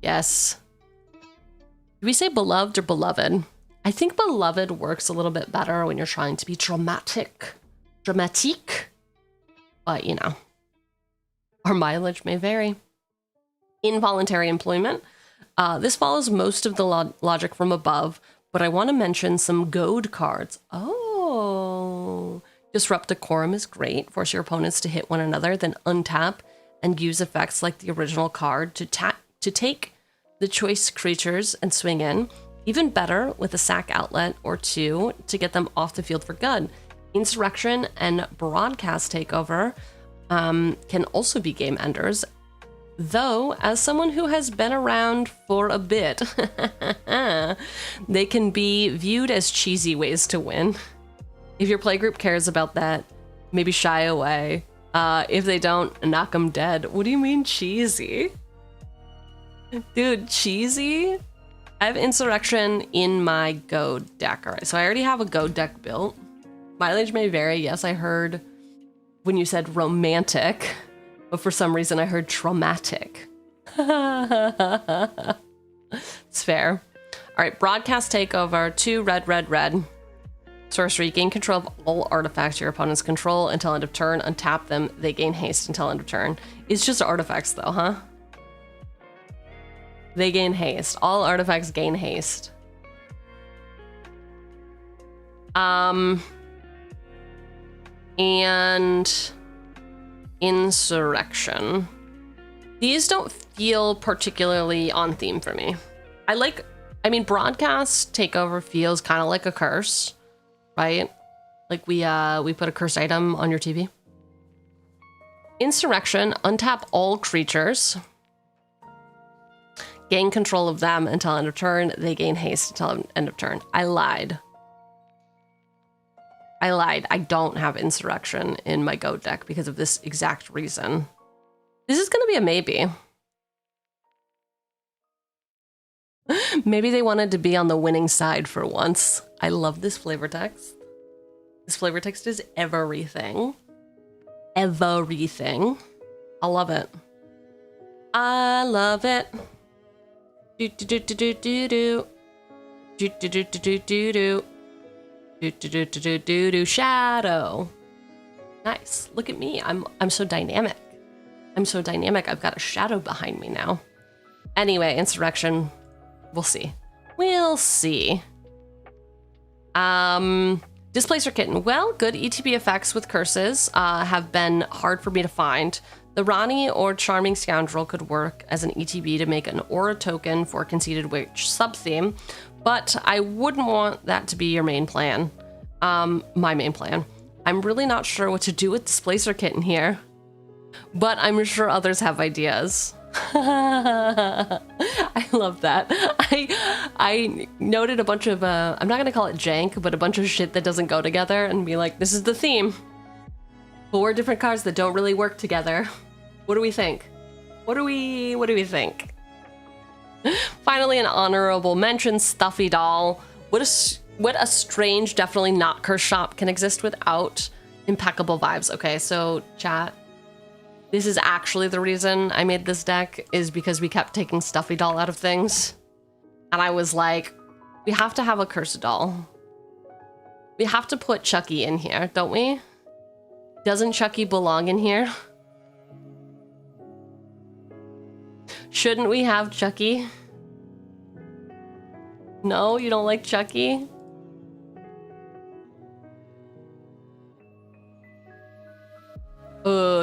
Yes. Do we say beloved or beloved? I think beloved works a little bit better when you're trying to be dramatic. Dramatique. But, you know, our mileage may vary. Involuntary employment. This follows most of the logic from above, but I want to mention some goad cards. Oh. Disrupt Decorum is great. Force your opponents to hit one another, then untap and use effects like the original card to take the choice creatures and swing in. Even better with a sack outlet or two to get them off the field for good. Insurrection and Broadcast Takeover can also be game enders, though as someone who has been around for a bit, they can be viewed as cheesy ways to win. If your playgroup cares about that, maybe shy away. If they don't, knock them dead. What do you mean cheesy? Dude, cheesy? I have Insurrection in my Goad deck. All right, so I already have a Goad deck built. Mileage may vary. Yes, I heard when you said romantic, but for some reason I heard traumatic. It's fair. All right, Broadcast Takeover, 2 red, red, red. Sorcery, gain control of all artifacts your opponents control until end of turn. Untap them, they gain haste until end of turn. It's just artifacts though, huh? They gain haste. All artifacts gain haste. And Insurrection. These don't feel particularly on theme for me. I mean, Broadcast Takeover feels kind of like a curse, right? Like we put a cursed item on your TV. Insurrection, untap all creatures. Gain control of them until end of turn. They gain haste until end of turn. I lied. I don't have Insurrection in my Go deck because of this exact reason. This is going to be a maybe. Maybe they wanted to be on the winning side for once. I love this flavor text. This flavor text is everything. Everything. I love it. I love it. Do do do do do do do do do do do do do do. Shadow. Nice. Look at me. I'm so dynamic. I'm so dynamic. I've got a shadow behind me now. Anyway, Insurrection. We'll see. We'll see. Displacer Kitten. Well, good ETB effects with curses have been hard for me to find. The Rani or Charming Scoundrel could work as an ETB to make an aura token for Conceited Witch sub-theme, but I wouldn't want that to be your main plan. My main plan. I'm really not sure what to do with Displacer Kitten here, but I'm sure others have ideas. I love that. I noted a bunch of, I'm not going to call it jank, but a bunch of shit that doesn't go together and be like, this is the theme. 4 different cards that don't really work together. What do we think? What do we think? Finally, an honorable mention, Stuffy Doll. What a strange, definitely not cursed shop can exist without impeccable vibes. Okay, so chat. This is actually the reason I made this deck, is because we kept taking Stuffy Doll out of things. And I was like, we have to have a cursed doll. We have to put Chucky in here, don't we? Doesn't Chucky belong in here? Shouldn't we have Chucky? No, you don't like Chucky?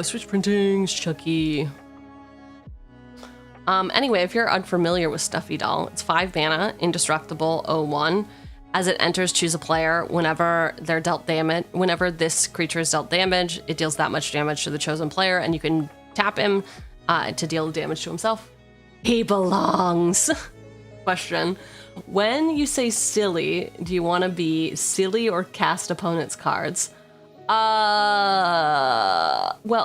Switch printings, Chucky. Anyway, if you're unfamiliar with Stuffy Doll, it's 5 mana, indestructible, 0/1. As it enters, choose a player. Whenever they're dealt damage, whenever this creature is dealt damage, it deals that much damage to the chosen player, and you can tap him to deal damage to himself. He belongs. Question. When you say silly, do you want to be silly or cast opponent's cards? Well,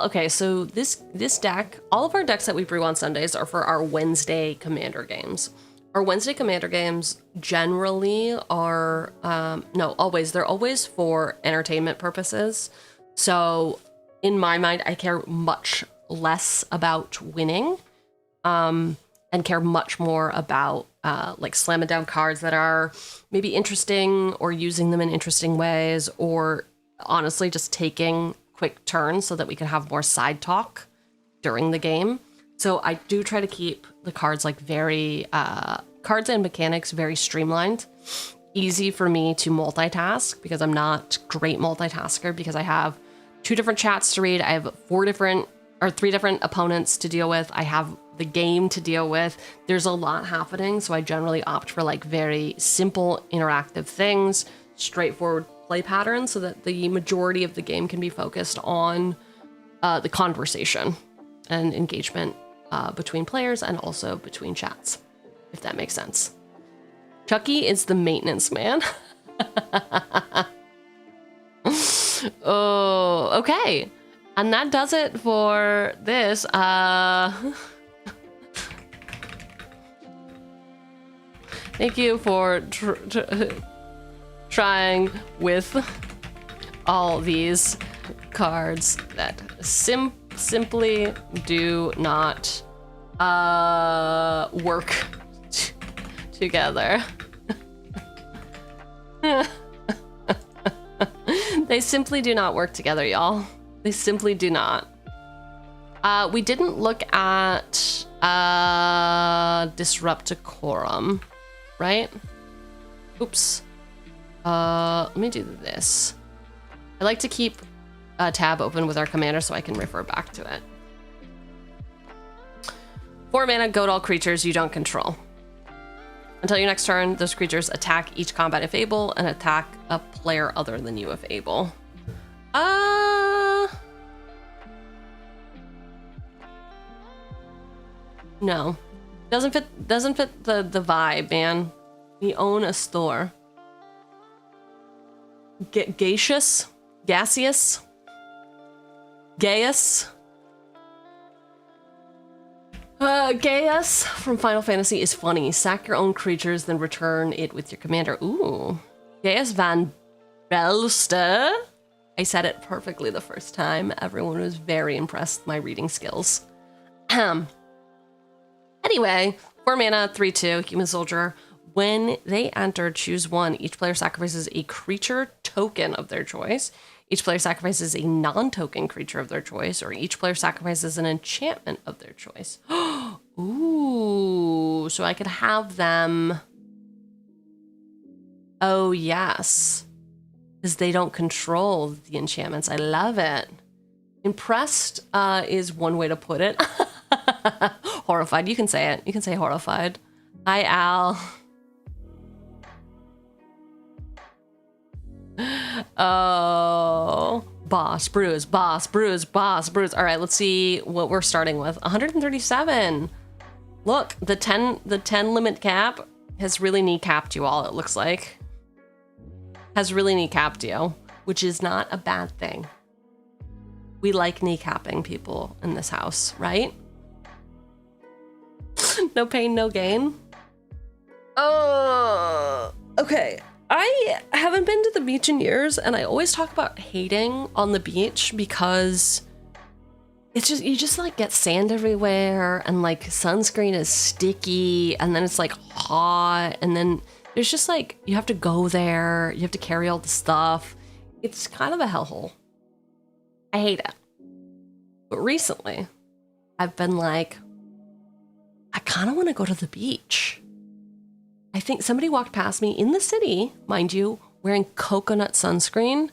okay, so this deck, all of our decks that we brew on Sundays are for our Wednesday Commander games. Our Wednesday Commander games generally are, no, always, they're always for entertainment purposes. So in my mind, I care much less about winning, and care much more about like slamming down cards that are maybe interesting or using them in interesting ways, or honestly just taking quick turns so that we can have more side talk during the game. So I do try to keep the cards like very, cards and mechanics very streamlined. Easy for me to multitask because I'm not great multitasker because I have 2 different chats to read. I have 3 different opponents to deal with. I have the game to deal with. There's a lot happening. So I generally opt for like very simple interactive things, straightforward play patterns so that the majority of the game can be focused on the conversation and engagement between players and also between chats, if that makes sense. Chucky is the maintenance man. Oh, okay. And that does it for this. Thank you for trying with all these cards that simply do not work together. They simply do not work together, y'all. They simply do not. We didn't look at Disrupticorum, right? Oops. Let me do this. I like to keep a tab open with our commander so I can refer back to it. 4 mana, goat all creatures you don't control. Until your next turn, those creatures attack each combat if able and attack a player other than you if able. No. Doesn't fit the vibe, man. We own a store. Gaseous? Gaseous? Gaius? Gaius from Final Fantasy is funny. Sack your own creatures, then return it with your commander. Ooh. Gaius Van Belster. I said it perfectly the first time. Everyone was very impressed with my reading skills. Anyway, 4 mana, 3/2, human soldier. When they enter, choose 1. Each player sacrifices a creature token of their choice. Each player sacrifices a non-token creature of their choice, or each player sacrifices an enchantment of their choice. Ooh, so I could have them. Oh, yes. Because they don't control the enchantments. I love it. Impressed is one way to put it. Horrified. You can say it. You can say horrified. Hi, Al. Oh, boss brews, boss brews, boss brews. All right, let's see what we're starting with. 137. Look, the 10 limit cap has really kneecapped you all, it looks like. Has really kneecapped you, which is not a bad thing. We like kneecapping people in this house, right? No pain, no gain. Oh, okay. I haven't been to the beach in years, and I always talk about hating on the beach because it's just, you just like get sand everywhere, and like sunscreen is sticky, and then it's like hot, and then there's just like, you have to go there, you have to carry all the stuff. It's kind of a hellhole. I hate it. But recently, I've been like, I kind of want to go to the beach. I think somebody walked past me in the city, mind you, wearing coconut sunscreen.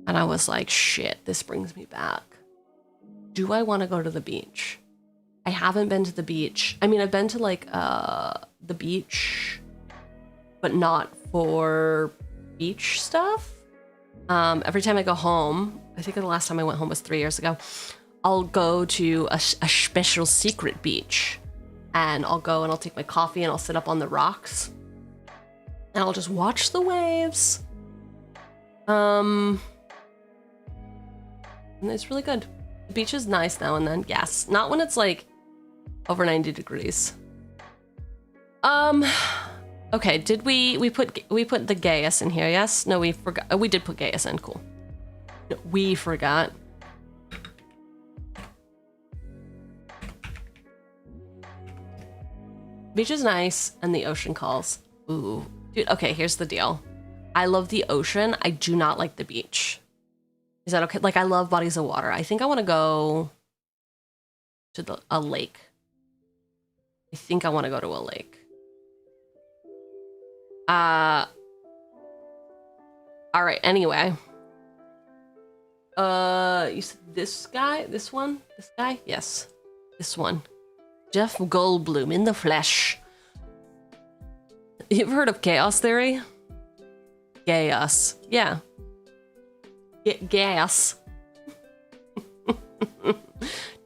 And I was like, shit, this brings me back. Do I want to go to the beach? I haven't been to the beach. I mean, I've been to like the beach, but not for beach stuff. Every time I go home, I think the last time I went home was 3 years ago, I'll go to a special secret beach. And I'll go and I'll take my coffee and I'll sit up on the rocks. And I'll just watch the waves. And it's really good. The beach is nice now and then. Yes. Not when it's like over 90 degrees. Okay, did we put the Gaius in here? Yes? No, we forgot. Oh, we did put Gaius in. Cool. No, we forgot. Beach is nice and the ocean calls. Ooh. Dude, okay, here's the deal. I love the ocean. I do not like the beach. Is that okay? Like, I love bodies of water. I think I want to go to a lake. I think I want to go to a lake. All right, anyway. You said this guy? This one? This guy? Yes. This one. Jeff Goldblum in the flesh. You've heard of chaos theory? Chaos. Yeah. Gas.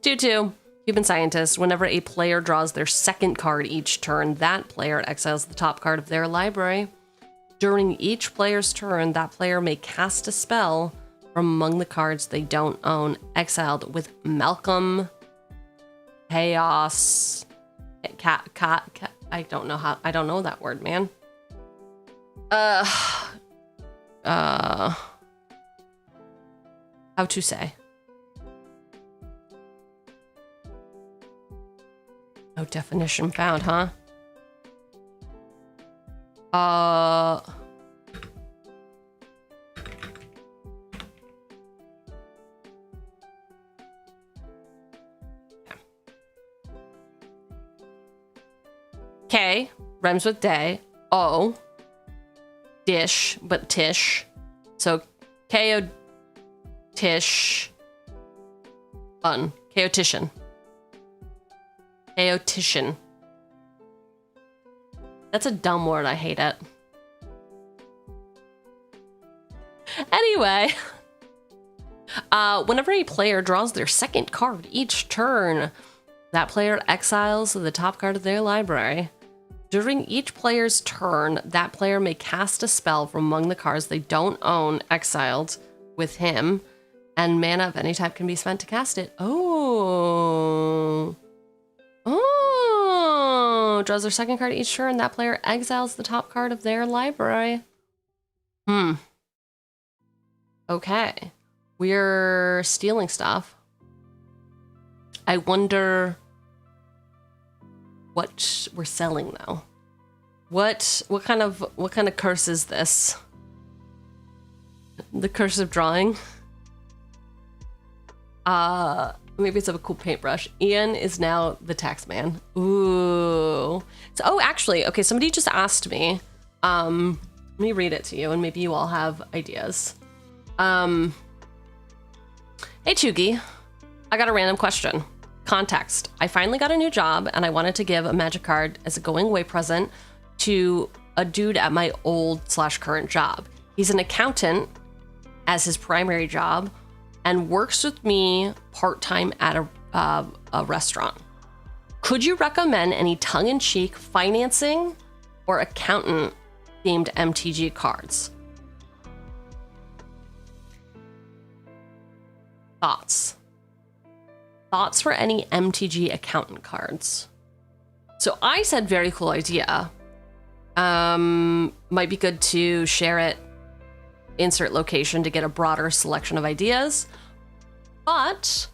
2/2. Human scientist. Whenever a player draws their second card each turn, that player exiles the top card of their library. During each player's turn, that player may cast a spell from among the cards they don't own, exiled with Malcolm. Chaos. I don't know how. I don't know that word, man. How to say? No definition found, huh? K rhymes with day. O dish, but tish. So Ko tish un. Chaotician. Chaotician. That's a dumb word. I hate it. Anyway, whenever a player draws their second card each turn, that player exiles the top card of their library. During each player's turn, that player may cast a spell from among the cards they don't own, exiled with him, and mana of any type can be spent to cast it. Oh. Oh. Draws their second card each turn, that player exiles the top card of their library. Okay. We're stealing stuff. I wonder what we're selling though. What kind of curse is this? The curse of drawing? Maybe it's of a cool paintbrush. Ian is now the tax man. Ooh. So, oh, actually, okay, somebody just asked me. Let me read it to you and maybe you all have ideas. Hey Cheugy, I got a random question. Context. I finally got a new job and I wanted to give a magic card as a going away present to a dude at my old/current job. He's an accountant as his primary job and works with me part-time at a restaurant. Could you recommend any tongue-in-cheek financing or accountant themed MTG cards? Thoughts for any MTG accountant cards? So I said very cool idea. Might be good to share it, insert location to get a broader selection of ideas. But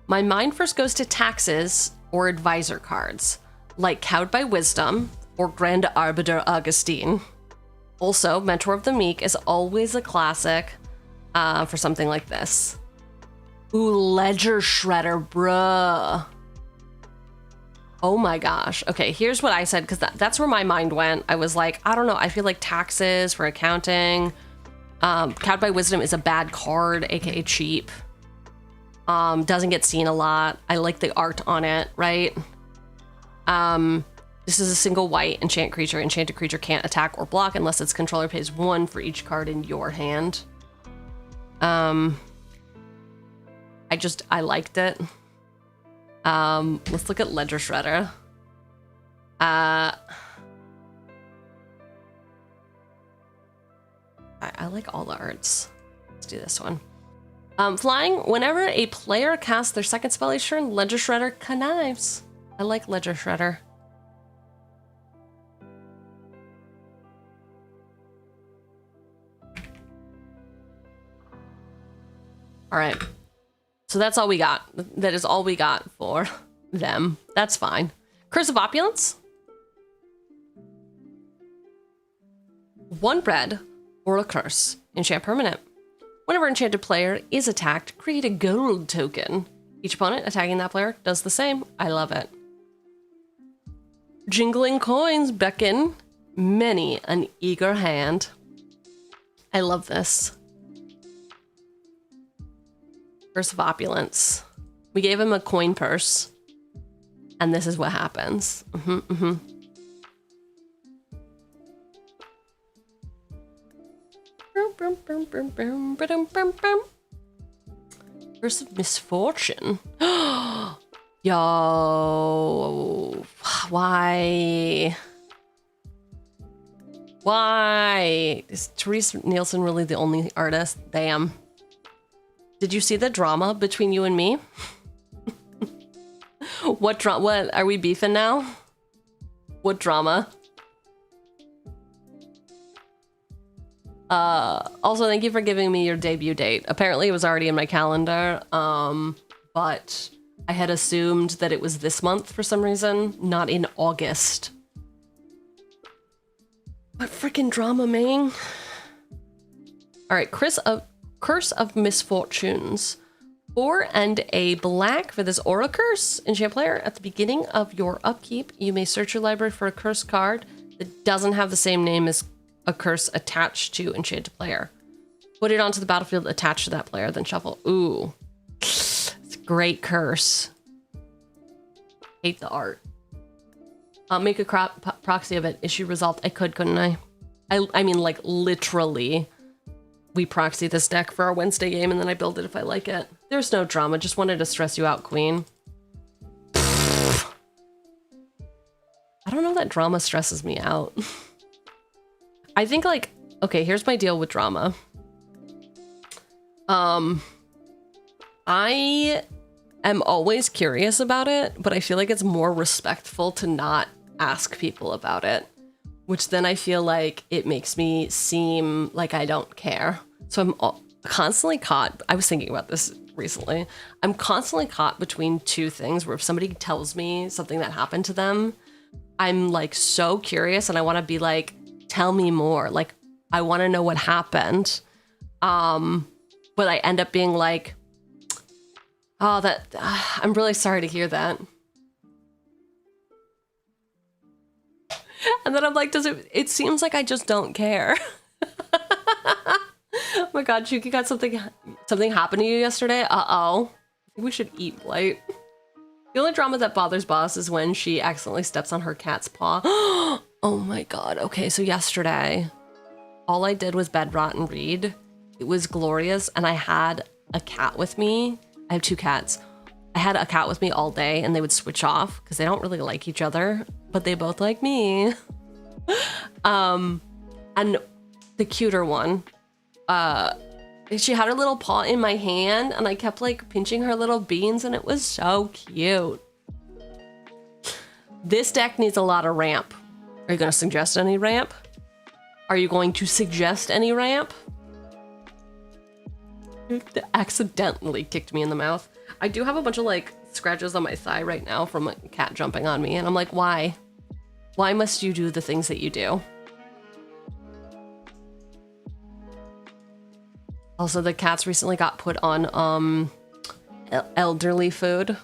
my mind first goes to taxes or advisor cards, like Cowed by Wisdom or Grand Arbiter Augustine. Also, Mentor of the Meek is always a classic for something like this. Ooh, Ledger Shredder, bruh. Oh my gosh. Okay, here's what I said, because that's where my mind went. I was like, I don't know, I feel like taxes for accounting. Cowed by Wisdom is a bad card, aka cheap. Doesn't get seen a lot. I like the art on it, right? This is a single white enchant creature. Enchanted creature can't attack or block unless its controller pays 1 for each card in your hand. I liked it. Let's look at Ledger Shredder. I like all the arts. Let's do this one. Flying, whenever a player casts their second spell each turn, Ledger Shredder connives. I like Ledger Shredder. All right. So that's all we got. That is all we got for them. That's fine. Curse of Opulence. 1 red or a curse. Enchant permanent. Whenever enchanted player is attacked, create a gold token. Each opponent attacking that player does the same. I love it. Jingling coins beckon many an eager hand. I love this. Curse of Opulence. We gave him a coin purse. And this is what happens. Curse of Misfortune. Yo. Why? Why? Is Therese Nielsen really the only artist? Damn. Did you see the drama between you and me? What are we beefing now? What drama? Also, thank you for giving me your debut date. Apparently, it was already in my calendar, but I had assumed that it was this month for some reason, not in August. What freaking drama, man? All right, Curse of Misfortunes. 4 and a black for this Aura Curse. Enchant player, at the beginning of your upkeep, you may search your library for a curse card that doesn't have the same name as a curse attached to enchanted player. Put it onto the battlefield attached to that player, then shuffle. Ooh. It's a great curse. Hate the art. Make a proxy of it. Issue resolved. I could, couldn't I? I mean, like, literally. We proxy this deck for our Wednesday game, and then I build it if I like it. There's no drama. Just wanted to stress you out, Queen. I don't know that drama stresses me out. I think, like, okay, here's my deal with drama. I am always curious about it, but I feel like it's more respectful to not ask people about it, which then I feel like it makes me seem like I don't care. So I'm constantly caught. I was thinking about this recently. I'm constantly caught between two things where if somebody tells me something that happened to them, I'm like so curious and I want to be like, tell me more. Like, I want to know what happened. But I end up being like, oh, I'm really sorry to hear that. And then I'm like, it seems like I just don't care. Oh my God, Cheugy, got something happened to you yesterday? Uh-oh. We should eat Blight. The only drama that bothers Boss is when she accidentally steps on her cat's paw. Oh my God. Okay, so yesterday, all I did was bed rot and read. It was glorious, and I had a cat with me. I have 2 cats. I had a cat with me all day, and they would switch off because they don't really like each other, but they both like me. And the cuter one, she had her little paw in my hand, and I kept like pinching her little beans, and it was so cute. This deck needs a lot of ramp. Are you going to suggest any ramp? Are you going to suggest any ramp? Accidentally kicked me in the mouth. I do have a bunch of like scratches on my thigh right now from a cat jumping on me, and I'm like, why? Why must you do the things that you do? Also, the cats recently got put on elderly food.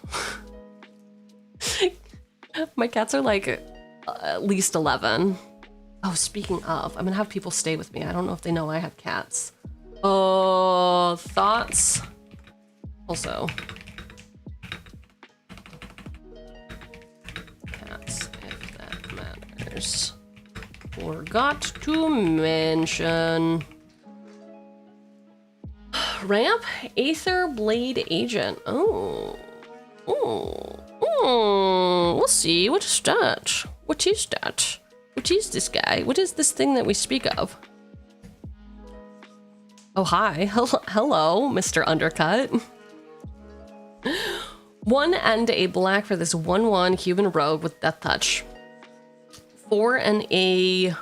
My cats are like at least 11. Oh, speaking of, I'm gonna have people stay with me. I don't know if they know I have cats. Oh, thoughts? Also, cats, if that matters. Forgot to mention. Ramp Aether Blade Agent. Oh. We'll see. What is that? What is that? What is this guy? What is this thing that we speak of? Oh, hi. Hello, Mr. Undercut. 1 and a black for this 1/1 human rogue with Death Touch. 4 and a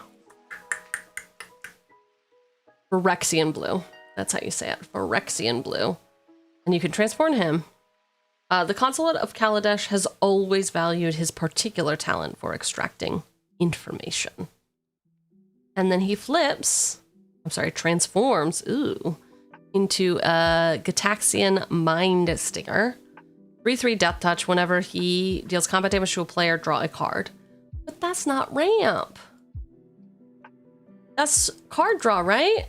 Phyrexian blue. That's how you say it. Phyrexian blue. And you can transform him. The Consulate of Kaladesh has always valued his particular talent for extracting information. And then he transforms, into a Gitaxian Mind Stinger. 3/3 Death Touch. Whenever he deals combat damage to a player, draw a card. But that's not ramp. That's card draw, right?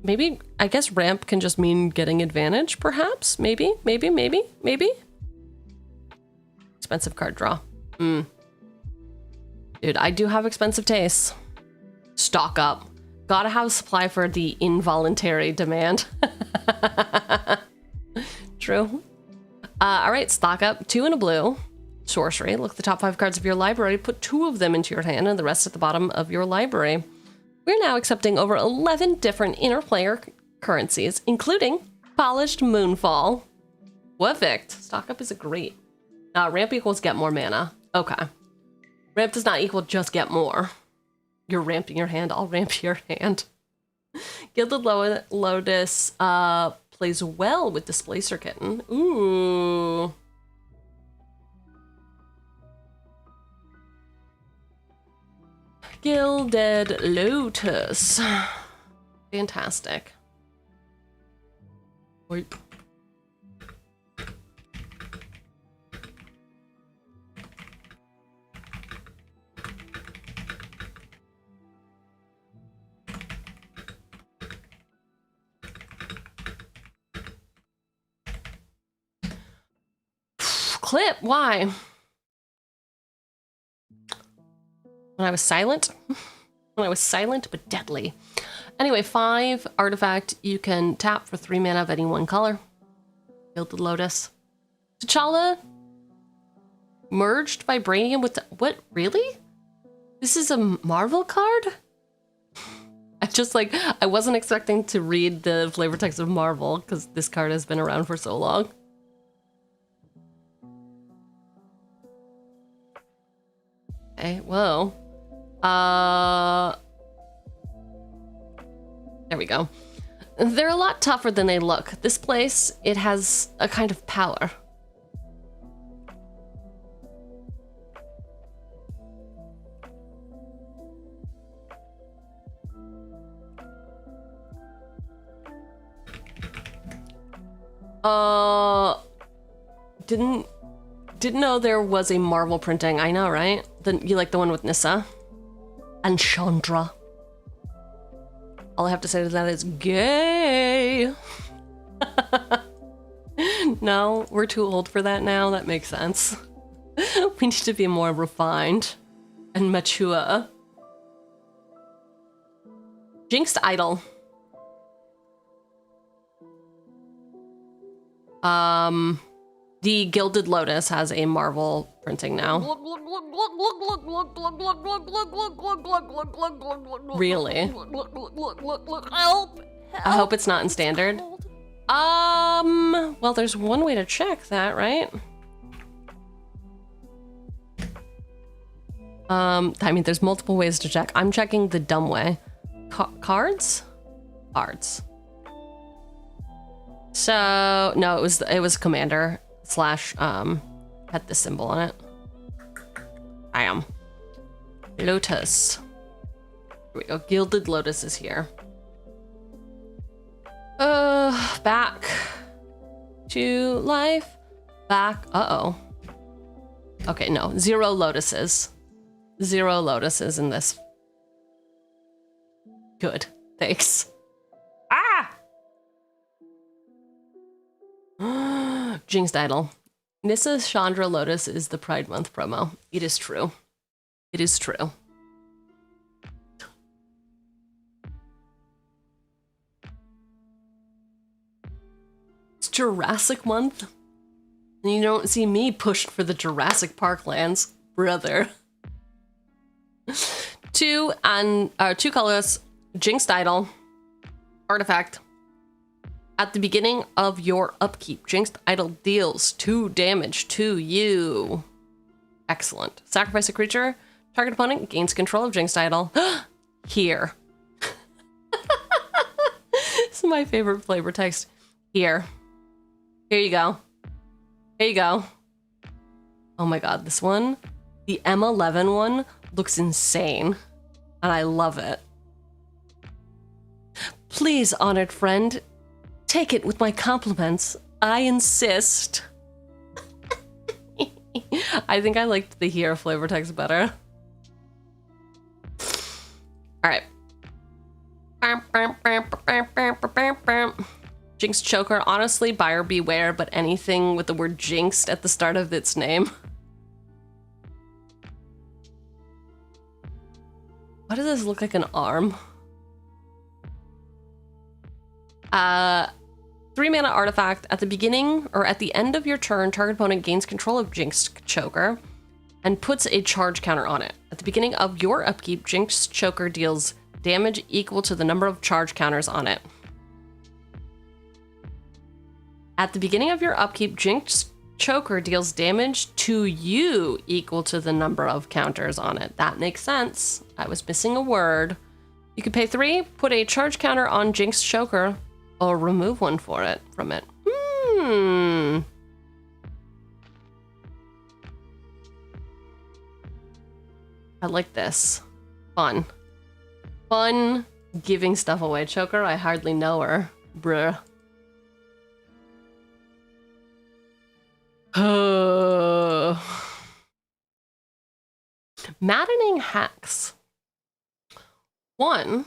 Maybe, I guess ramp can just mean getting advantage, perhaps? Maybe. Expensive card draw. Dude, I do have expensive tastes. Stock up. Gotta have supply for the involuntary demand. True. All right, stock up. 2 and a blue. Sorcery. Look at the top 5 cards of your library. Put 2 of them into your hand and the rest at the bottom of your library. We're now accepting over 11 different inter-player currencies, including Polished Moonfall. Perfect. Stock up is a great. Ramp equals get more mana. Okay. Ramp does not equal just get more. You're ramping your hand, I'll ramp your hand. Gilded Lotus plays well with Displacer Kitten. Ooh. Gilded Lotus. Fantastic. Wait. Clip, why? When I was silent? When I was silent but deadly. Anyway, 5 artifact. You can tap for 3 mana of any one color. Gilded Lotus. T'Challa merged Vibranium with what? Really? This is a Marvel card? I wasn't expecting to read the flavor text of Marvel because this card has been around for so long. Okay, well. There we go. They're a lot tougher than they look. This place, it has a kind of power. Didn't know there was a Marvel printing. I know, right? You like the one with Nissa? And Chandra. All I have to say to that is gay. No, we're too old for that now. That makes sense. We need to be more refined and mature. Jinxed Idol. The Gilded Lotus has a Marvel printing now. Really? I hope it's not in standard. Well, there's one way to check that, right? I mean, there's multiple ways to check. I'm checking the dumb way. Cards? Cards. So, no, it was Commander / had the symbol on it. I am. Lotus. Here we go. Gilded Lotus is here. Back to life. Back. Uh-oh. Okay, no. 0 lotuses. 0 lotuses in this. Good. Thanks. Jinxed Idol. Nissa Chandra Lotus is the Pride Month promo. It is true. It is true. It's Jurassic Month. And you don't see me pushed for the Jurassic Park lands, brother. 2 colors, Jinxed Idol, artifact. At the beginning of your upkeep, Jinxed Idol deals 2 damage to you. Excellent. Sacrifice a creature. Target opponent gains control of Jinxed Idol. Here. This is my favorite flavor text. Here. Here you go. Here you go. Oh my god, this one, the M11 one, looks insane. And I love it. Please, honored friend, take it with my compliments. I insist. I think I liked the here flavor text better. All right. Jinx Choker. Honestly, buyer beware, but anything with the word jinxed at the start of its name. Why does this look like an arm? 3-mana artifact. At the beginning or at the end of your turn, target opponent gains control of Jinx Choker and puts a charge counter on it. At the beginning of your upkeep, Jinx Choker deals damage equal to the number of charge counters on it. At the beginning of your upkeep, Jinx Choker deals damage to you equal to the number of counters on it. That makes sense. I was missing a word. You could pay 3, put a charge counter on Jinx Choker, or remove one from it. I like this. Fun. Fun giving stuff away. Choker, I hardly know her. Bruh. Maddening Hex. 1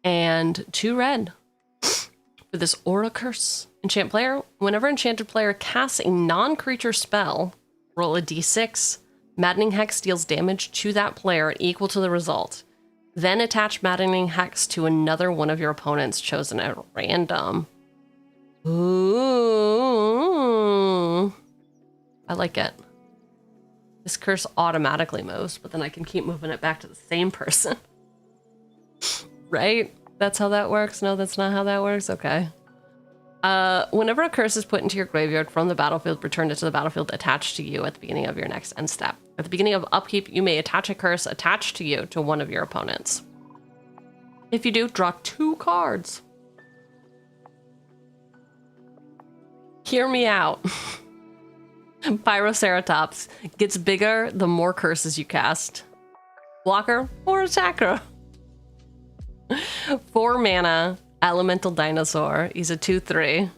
and 2 red. For this Aura Curse. Enchant player. Whenever enchanted player casts a non-creature spell, roll a d6. Maddening Hex deals damage to that player equal to the result. Then attach Maddening Hex to another one of your opponents chosen at random. Ooh. I like it. This curse automatically moves, but then I can keep moving it back to the same person. Right? That's how that works? No, that's not how that works? Okay. Whenever a curse is put into your graveyard from the battlefield, return it to the battlefield attached to you at the beginning of your next end step. At the beginning of upkeep, you may attach a curse attached to you to one of your opponents. If you do, draw 2 cards. Hear me out. Pyroceratops gets bigger the more curses you cast. Blocker or attacker. 4 mana, elemental dinosaur. He's a 2/3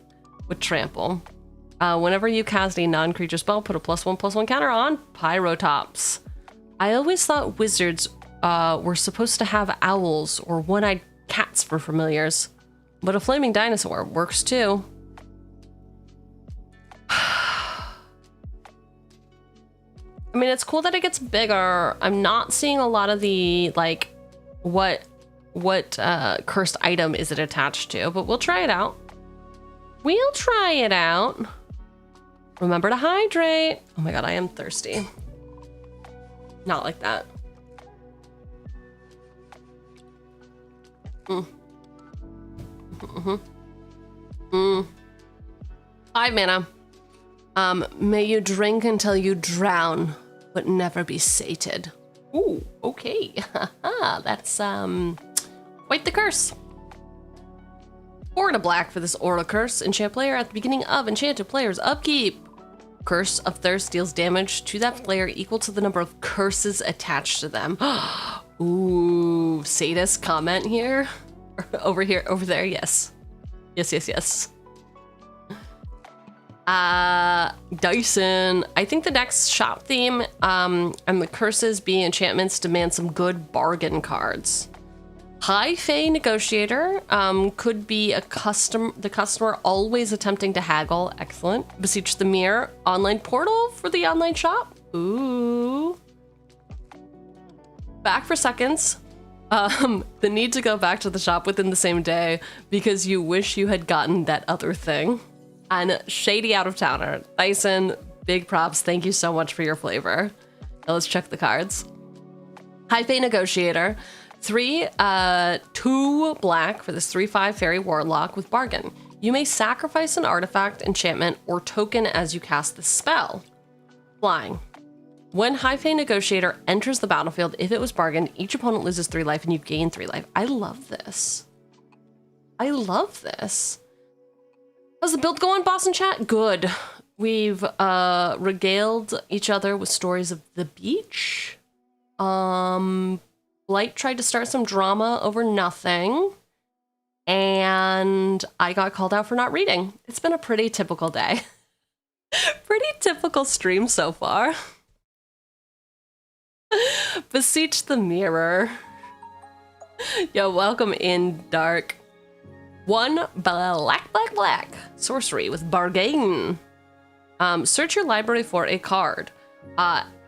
with trample. Whenever you cast a non-creature spell, put a +1/+1 counter on Pyrotops. I always thought wizards were supposed to have owls or one-eyed cats for familiars, but a flaming dinosaur works too. I mean, it's cool that it gets bigger. I'm not seeing a lot of the, like, what cursed item is it attached to, but we'll try it out. We'll try it out. Remember to hydrate. Oh my god, I am thirsty. Not like that. Mm. 5 mana. May you drink until you drown, but never be sated. Ooh, okay. That's, quite the curse. 4 to black for this Aura Curse. Enchant player at the beginning of enchanted player's upkeep. Curse of Thirst deals damage to that player equal to the number of curses attached to them. Ooh, sadist comment here. Over here, over there, yes. Yes. Dyson. I think the next shop theme, and the curses being enchantments demand some good bargain cards. High Fae Negotiator could be the customer always attempting to haggle. Excellent. Beseech the Mirror. Online portal for the online shop. Ooh. Back for seconds. The need to go back to the shop within the same day because you wish you had gotten that other thing. And Shady Out of Towner. Dyson, big props. Thank you so much for your flavor. Now let's check the cards. High-Fey Negotiator. 3, 2 black for this 3/5 Fairy Warlock with Bargain. You may sacrifice an artifact, enchantment, or token as you cast the spell. Flying. When High-Fey Negotiator enters the battlefield, if it was bargained, each opponent loses 3 life and you gain 3 life. I love this. I love this. How's the build going, boss in chat? Good. We've regaled each other with stories of the beach. Blight tried to start some drama over nothing. And I got called out for not reading. It's been a pretty typical day. Pretty typical stream so far. Beseech the Mirror. Yo, welcome in, Dark. 1 black sorcery with Bargain. Search your library for a card.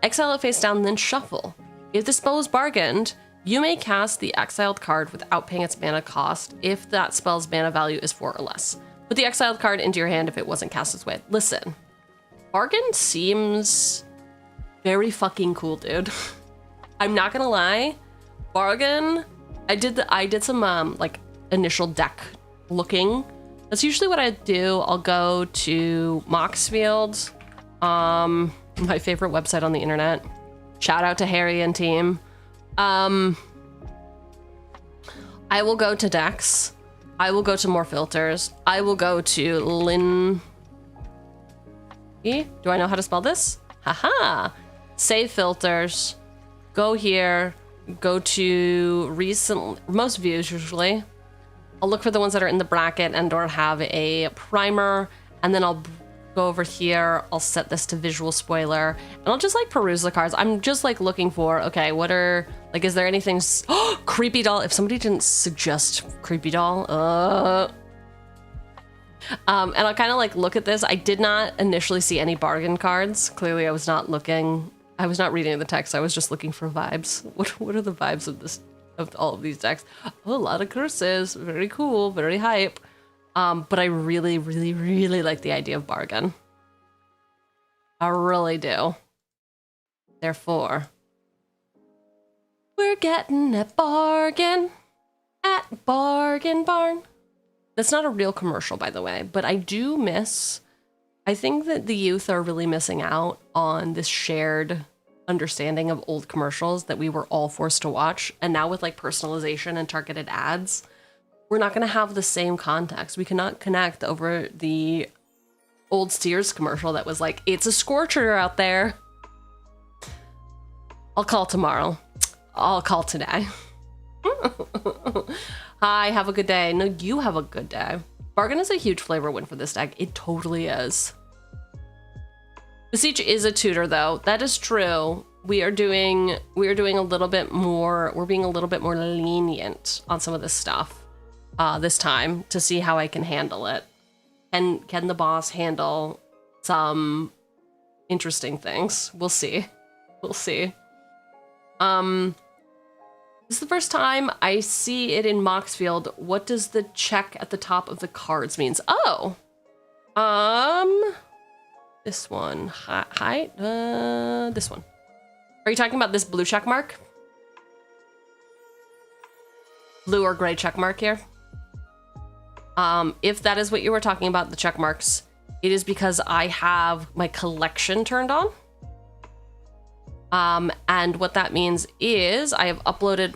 Exile it face down, then shuffle. If the spell is bargained, you may cast the exiled card without paying its mana cost if that spell's mana value is 4 or less. Put the exiled card into your hand if it wasn't cast this way. Listen, Bargain seems very fucking cool, dude. I'm not gonna lie. Bargain, I did some like initial deck looking. That's usually what I do. I'll go to Moxfield, my favorite website on the internet. Shout out to Harry and team. I will go to decks. I will go to more filters. I will go to Lynde. Do I know how to spell this? Haha. Save filters. Go here. Go to most views usually. I'll look for the ones that are in the bracket and or have a primer, and then I'll go over here. I'll set this to visual spoiler, and I'll just like peruse the cards. I'm just like looking for, okay, what are, like, is there anything? Creepy doll. If somebody didn't suggest creepy doll, and I'll kind of like look at this. I did not initially see any bargain cards. Clearly I was not looking. I was not reading the text. I was just looking for vibes. What are the vibes of this, of all of these decks? Oh, a lot of curses. Very cool. Very hype. But I really, really, really like the idea of bargain. I really do. Therefore, we're getting a bargain at Bargain Barn. That's not a real commercial, by the way, but I do miss, I think that the youth are really missing out on this shared understanding of old commercials that we were all forced to watch. And now with like personalization and targeted ads, we're not going to have the same context. We cannot connect over the old Sears commercial that was like, it's a scorcher out there. I'll call tomorrow. I'll call today. Hi, have a good day. No, you have a good day. Bargain is a huge flavor win for this deck. It totally is. Beseech is a tutor though. That is true. We are doing a little bit more, we're being a little bit more lenient on some of this stuff this time to see how I can handle it. And can the boss handle some interesting things? We'll see. We'll see. This is the first time I see it in Moxfield. What does the check at the top of the cards means? Oh, this one. This one. Are you talking about this blue check mark? Blue or gray check mark here? If that is what you were talking about, the check marks, it is because I have my collection turned on. And what that means is I have uploaded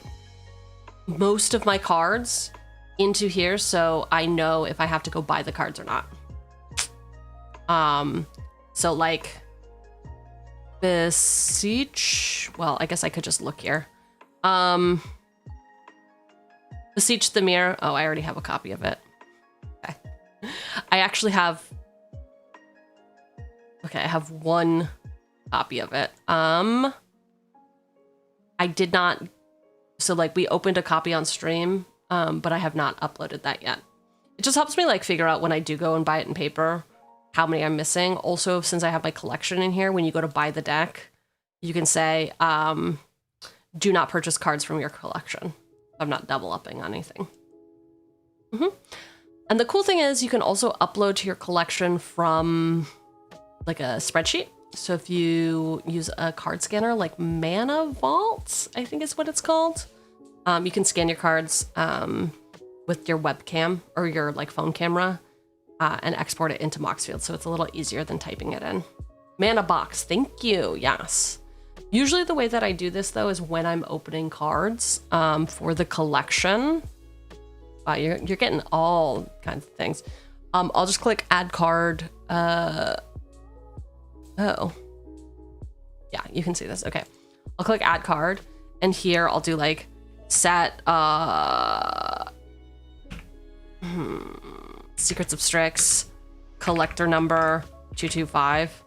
most of my cards into here, so I know if I have to go buy the cards or not. So like Beseech, well, I guess I could just look here. Beseech the Mirror. Oh, I already have a copy of it. Okay. I actually have, okay, I have one copy of it. I did not, so like we opened a copy on stream, but I have not uploaded that yet. It just helps me like figure out when I do go and buy it in paper, how many I'm missing. Also, since I have my collection in here, when you go to buy the deck, you can say, do not purchase cards from your collection. I'm not double upping on anything. And the cool thing is you can also upload to your collection from like a spreadsheet. So if you use a card scanner like Mana Vault, I think is what it's called, you can scan your cards with your webcam or your like phone camera and export it into Moxfield. So it's a little easier than typing it in. Mana Box, thank you. Yes. Usually the way that I do this though is when I'm opening cards for the collection. Wow, you're getting all kinds of things. I'll just click add card. Oh, yeah, you can see this. Okay, I'll click add card, and here I'll do like set Secrets of Strix collector number 225.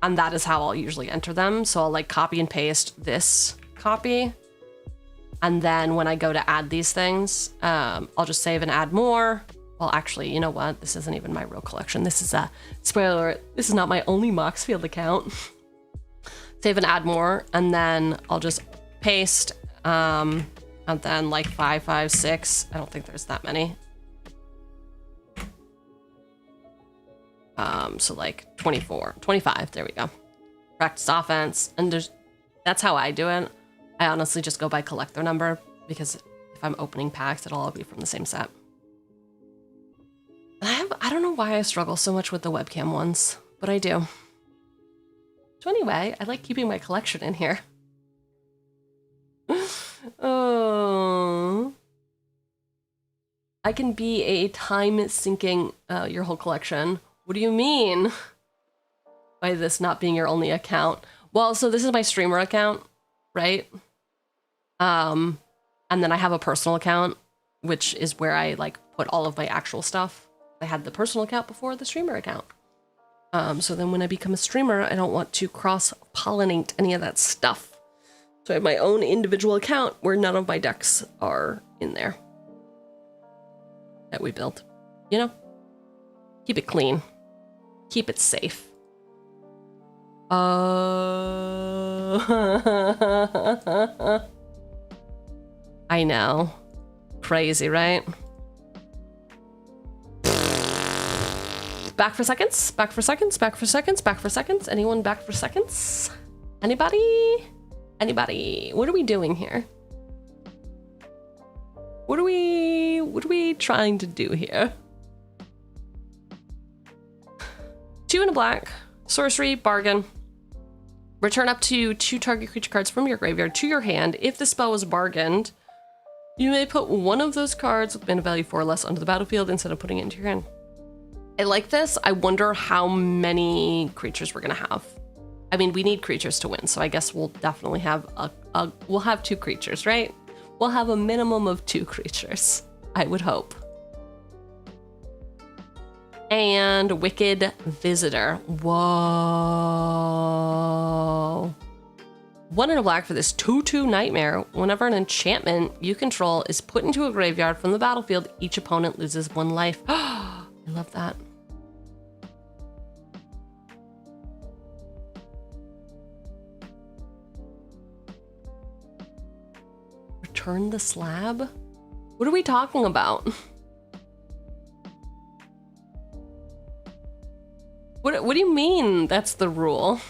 And that is how I'll usually enter them. So I'll like copy and paste this copy. And then when I go to add these things, I'll just save and add more. Well, actually, you know what? This isn't even my real collection. This is a spoiler. This is not my only Moxfield account. Save and add more. And then I'll just paste. And then like 5, 5, 6. I don't think there's that many. So like 24, 25, there we go. Practice offense, and that's how I do it. I honestly just go by collector number, because if I'm opening packs, it'll all be from the same set. I don't know why I struggle so much with the webcam ones, but I do. So anyway, I like keeping my collection in here. Oh. I can be a time syncing your whole collection. What do you mean by this not being your only account? Well, so this is my streamer account, right? And then I have a personal account, which is where I like put all of my actual stuff. I had the personal account before the streamer account. So then when I become a streamer, I don't want to cross-pollinate any of that stuff. So I have my own individual account where none of my decks are in there that we built. You know? Keep it clean. Keep it safe. I know. Crazy, right? Back for seconds? Back for seconds? Back for seconds? Back for seconds? Anyone back for seconds? Anybody? Anybody? What are we doing here? What are we trying to do here? 2 and a black. Sorcery, bargain. Return up to 2 target creature cards from your graveyard to your hand. If the spell was bargained, you may put one of those cards with mana value 4 or less onto the battlefield instead of putting it into your hand. I like this. I wonder how many creatures we're gonna have. I mean, we need creatures to win, so I guess we'll definitely have we'll have 2 creatures, right? We'll have a minimum of 2 creatures, I would hope. And Wicked Visitor. Whoa. 1 and a black for this 2/2 nightmare. Whenever an enchantment you control is put into a graveyard from the battlefield, each opponent loses 1 life. I love that. Return the slab? What are we talking about? What do you mean that's the rule?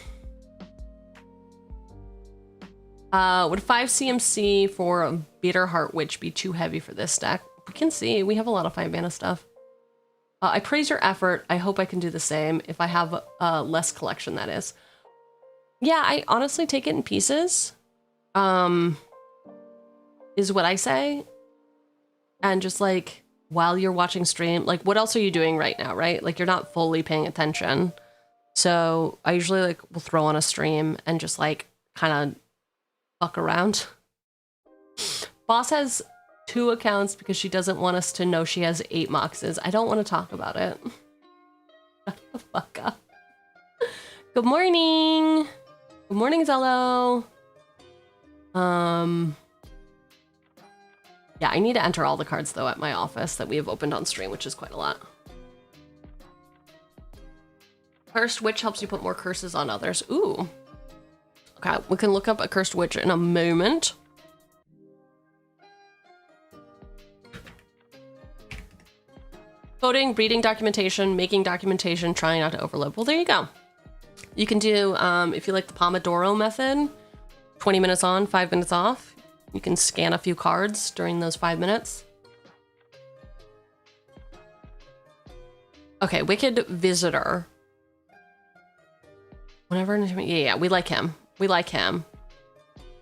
Would 5 CMC for a Bitterheart Witch be too heavy for this deck? We can see. We have a lot of 5 mana stuff. I praise your effort. I hope I can do the same if I have less collection, that is. Yeah, I honestly take it in pieces. Is what I say. And just like, while you're watching stream, like what else are you doing right now, right? Like you're not fully paying attention. So I usually like will throw on a stream and just like kind of fuck around. Boss has 2 accounts because she doesn't want us to know she has 8 moxes. I don't want to talk about it. Shut the fuck up. Good morning. Good morning, Zello. Yeah, I need to enter all the cards, though, at my office that we have opened on stream, which is quite a lot. Cursed Witch helps you put more curses on others. Ooh. Okay, we can look up a Cursed Witch in a moment. Coding, reading documentation, making documentation, trying not to overload. Well, there you go. You can do, if you like the Pomodoro method, 20 minutes on, 5 minutes off. You can scan a few cards during those 5 minutes. Okay, Wicked Visitor. Whenever, yeah, we like him. We like him.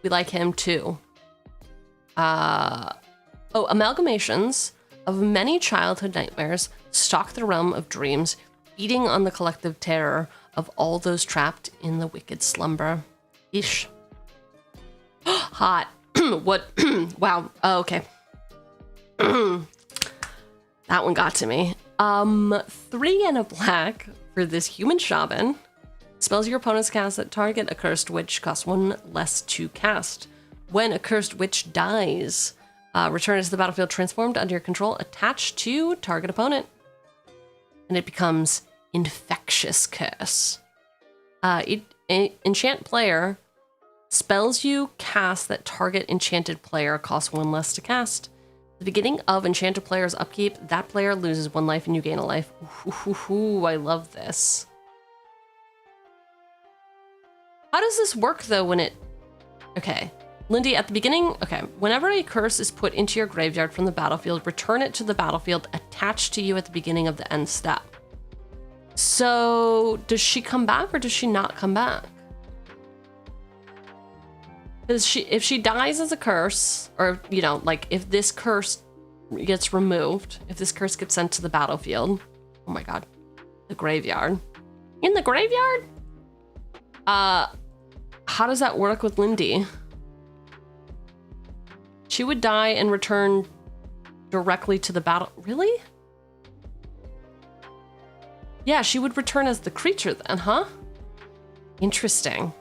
We like him too. Oh, amalgamations of many childhood nightmares stalk the realm of dreams, feeding on the collective terror of all those trapped in the wicked slumber. Ish. Hot. What? Wow. Oh, okay. That one got to me. 3 and a black for this human shaman. Spells your opponents cast that target a cursed witch cost 1 less to cast. When a cursed witch dies, return it to the battlefield transformed under your control, attached to target opponent. And it becomes Infectious Curse. Enchant player. Spells you cast that target enchanted player cost 1 less to cast. At the beginning of enchanted player's upkeep, that player loses 1 life and you gain a life. Ooh, I love this. How does this work though when it... Okay. Lynde, at the beginning... Okay. Whenever a curse is put into your graveyard from the battlefield, return it to the battlefield attached to you at the beginning of the end step. So, does she come back or does she not come back? Because if she dies as a curse, or, you know, like, if this curse gets removed, if this curse gets sent to the battlefield... Oh my god. The graveyard. In the graveyard? How does that work with Lynde? She would die and return directly to the battle. Really? Yeah, she would return as the creature then, huh? Interesting.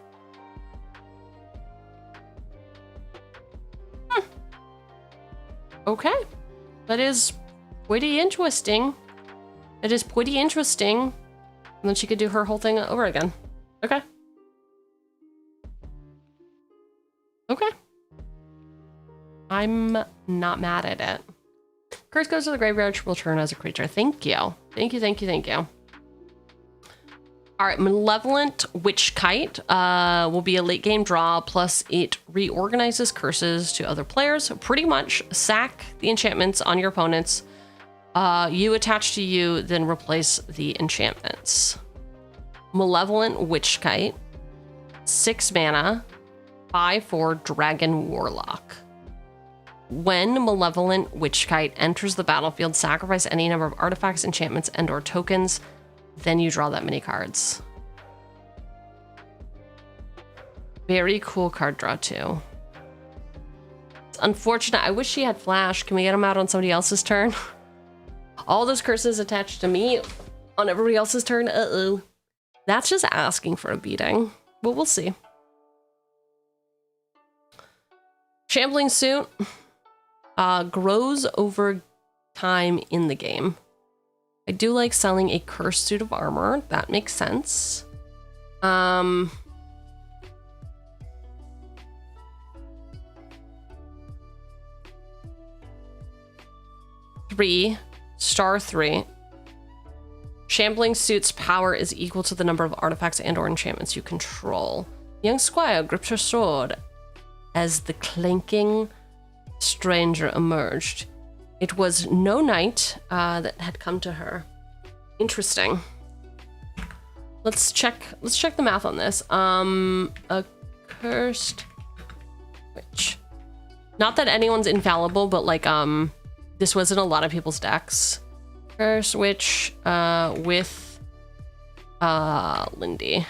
Okay. That is pretty interesting. It is pretty interesting. And then she could do her whole thing over again. Okay. Okay. I'm not mad at it. Curse goes to the graveyard, will return as a creature. Thank you. Thank you, thank you, thank you. All right, Malevolent Witch Kite will be a late game draw, plus it reorganizes curses to other players. So pretty much sack the enchantments on your opponents. You attach to you, then replace the enchantments. Malevolent Witch Kite, 6 mana, 5/4 Dragon Warlock. When Malevolent Witch Kite enters the battlefield, sacrifice any number of artifacts, enchantments, and/or tokens. Then you draw that many cards. Very cool card draw too. It's unfortunate. I wish she had flash. Can we get him out on somebody else's turn? All those curses attached to me on everybody else's turn. Uh-oh. That's just asking for a beating. But we'll see. Shambling Suit grows over time in the game. I do like selling a cursed suit of armor. That makes sense. 3, star 3. Shambling Suit's power is equal to the number of artifacts and or enchantments you control. Young Squire grips her sword as the clanking stranger emerged. It was no knight that had come to her. Interesting. Let's check the math on this. A cursed witch. Not that anyone's infallible, but like this was in a lot of people's decks. Cursed witch with Lynde.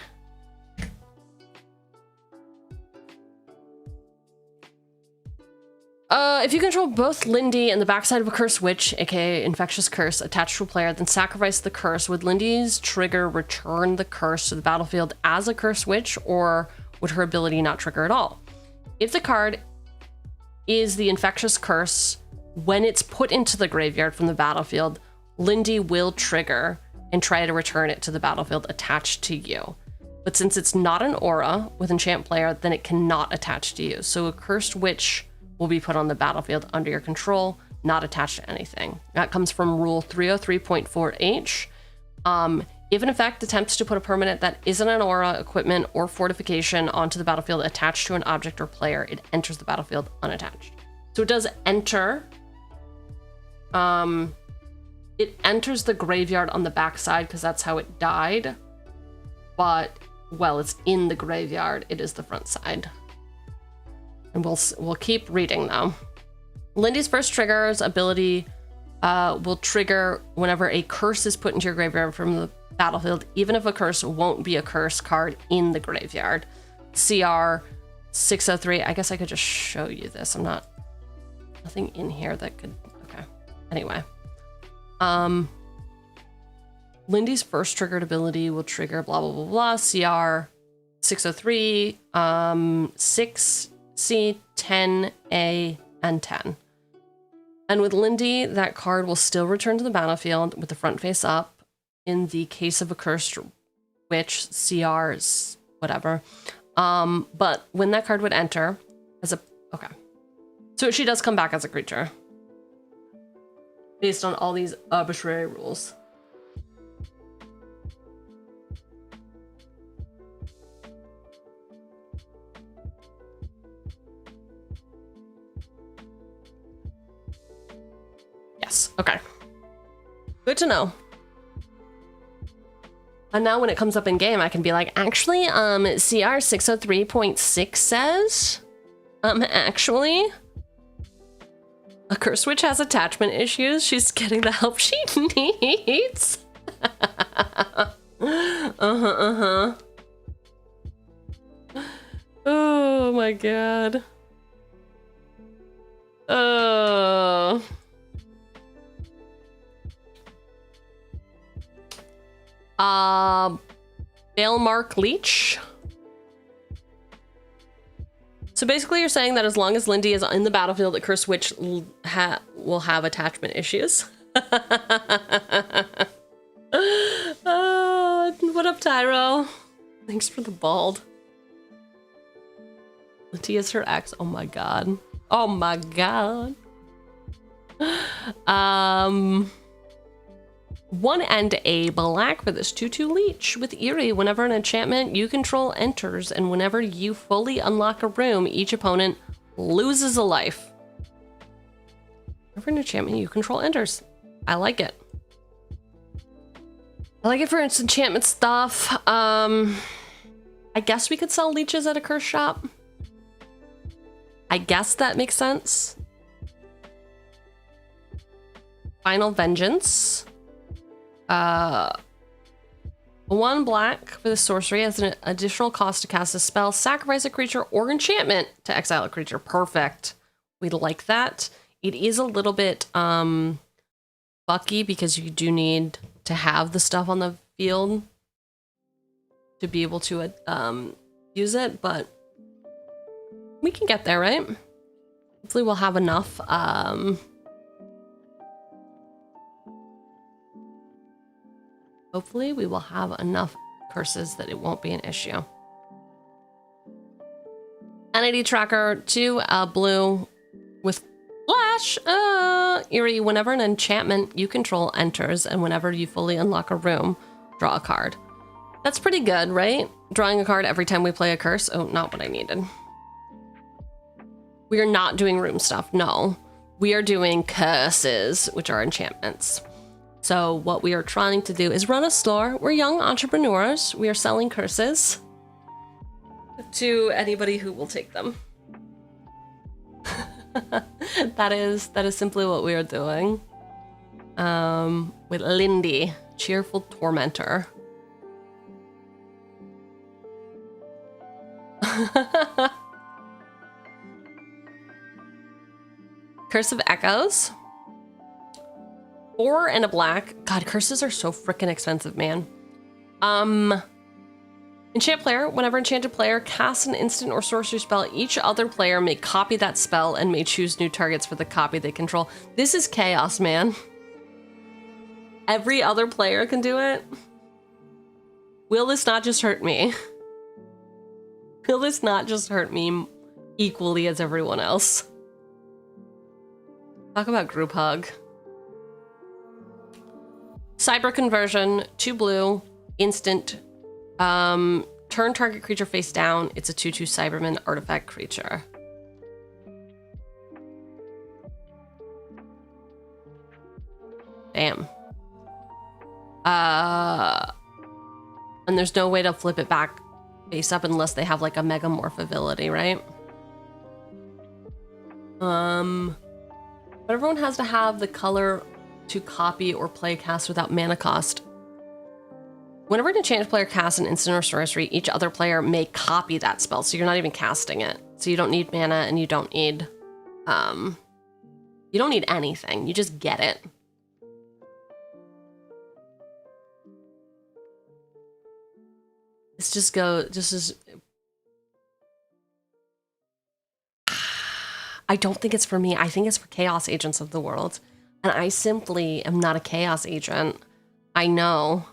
If you control both Lynde and the backside of a cursed witch, aka infectious curse, attached to a player, then sacrifice the curse. Would Lynde's trigger return the curse to the battlefield as a cursed witch, or would her ability not trigger at all? If the card is the infectious curse, when it's put into the graveyard from the battlefield, Lynde will trigger and try to return it to the battlefield attached to you. But since it's not an aura with enchant player, then it cannot attach to you. So a cursed witch will be put on the battlefield under your control, not attached to anything. That comes from Rule 303.4H. If an effect attempts to put a permanent that isn't an aura, equipment, or fortification onto the battlefield attached to an object or player, it enters the battlefield unattached. So it does enter. It enters the graveyard on the backside because that's how it died. But while it's in the graveyard, it is the front side. And we'll keep reading though. Lynde's first trigger's ability will trigger whenever a curse is put into your graveyard from the battlefield, even if a curse won't be a curse card in the graveyard. CR 603. I guess I could just show you this. Nothing in here that could. Okay. Anyway. Lynde's first triggered ability will trigger blah blah blah blah. CR 603, 6C, 10A, and 10. And with Lynde, that card will still return to the battlefield with the front face up. In the case of a cursed witch, CRs, whatever. But when that card would enter as a, okay. So she does come back as a creature. Based on all these arbitrary rules. Yes, okay. Good to know. And now when it comes up in game, I can be like, actually, CR 603.6 says, actually, a cursed witch has attachment issues. She's getting the help she needs. Oh my god. Oh. Balemark Leech. So basically you're saying that as long as Lynde is in the battlefield, the cursed witch will have attachment issues. What up, Tyro? Thanks for the bald. Lynde is her ex. Oh my god. Oh my god. 1 and a black for this 2/2 leech with Eerie. Whenever an enchantment you control enters, and whenever you fully unlock a room, each opponent loses a life. Whenever an enchantment you control enters. I like it. I like it for its enchantment stuff. I guess we could sell leeches at a curse shop. I guess that makes sense. Final Vengeance. 1 black for the sorcery has an additional cost to cast a spell, sacrifice a creature or enchantment to exile a creature. Perfect. We like that. It is a little bit bucky because you do need to have the stuff on the field to be able to use it, but we can get there, right? Hopefully we'll have enough hopefully we will have enough curses that it won't be an issue. Entity Tracker 2, blue with flash. Eerie, whenever an enchantment you control enters, and whenever you fully unlock a room, draw a card. That's pretty good, right? Drawing a card every time we play a curse. Oh, not what I needed. We are not doing room stuff, no. We are doing curses, which are enchantments. So what we are trying to do is run a store. We're young entrepreneurs. We are selling curses to anybody who will take them. That is simply what we are doing. With Lynde, Cheerful Tormentor. Curse of Echoes. 4 and a black. God, curses are so freaking expensive, man. Enchant player. Whenever enchanted player casts an instant or sorcery spell, each other player may copy that spell and may choose new targets for the copy they control. This is chaos, man. Every other player can do it. Will this not just hurt me? Will this not just hurt me equally as everyone else? Talk about group hug. Cyber conversion, 2 blue, instant. Turn target creature face down. It's a 2/2 Cyberman artifact creature. Damn. And there's no way to flip it back face up unless they have like a megamorph ability, right? But everyone has to have the color to copy or play cast without mana cost. Whenever an enchanted player casts an instant or sorcery, each other player may copy that spell, so you're not even casting it. So you don't need mana and you don't need anything. You just get it. Let's just go, just as... I don't think it's for me. I think it's for Chaos Agents of the world. And I simply am not a Chaos Agent. I know.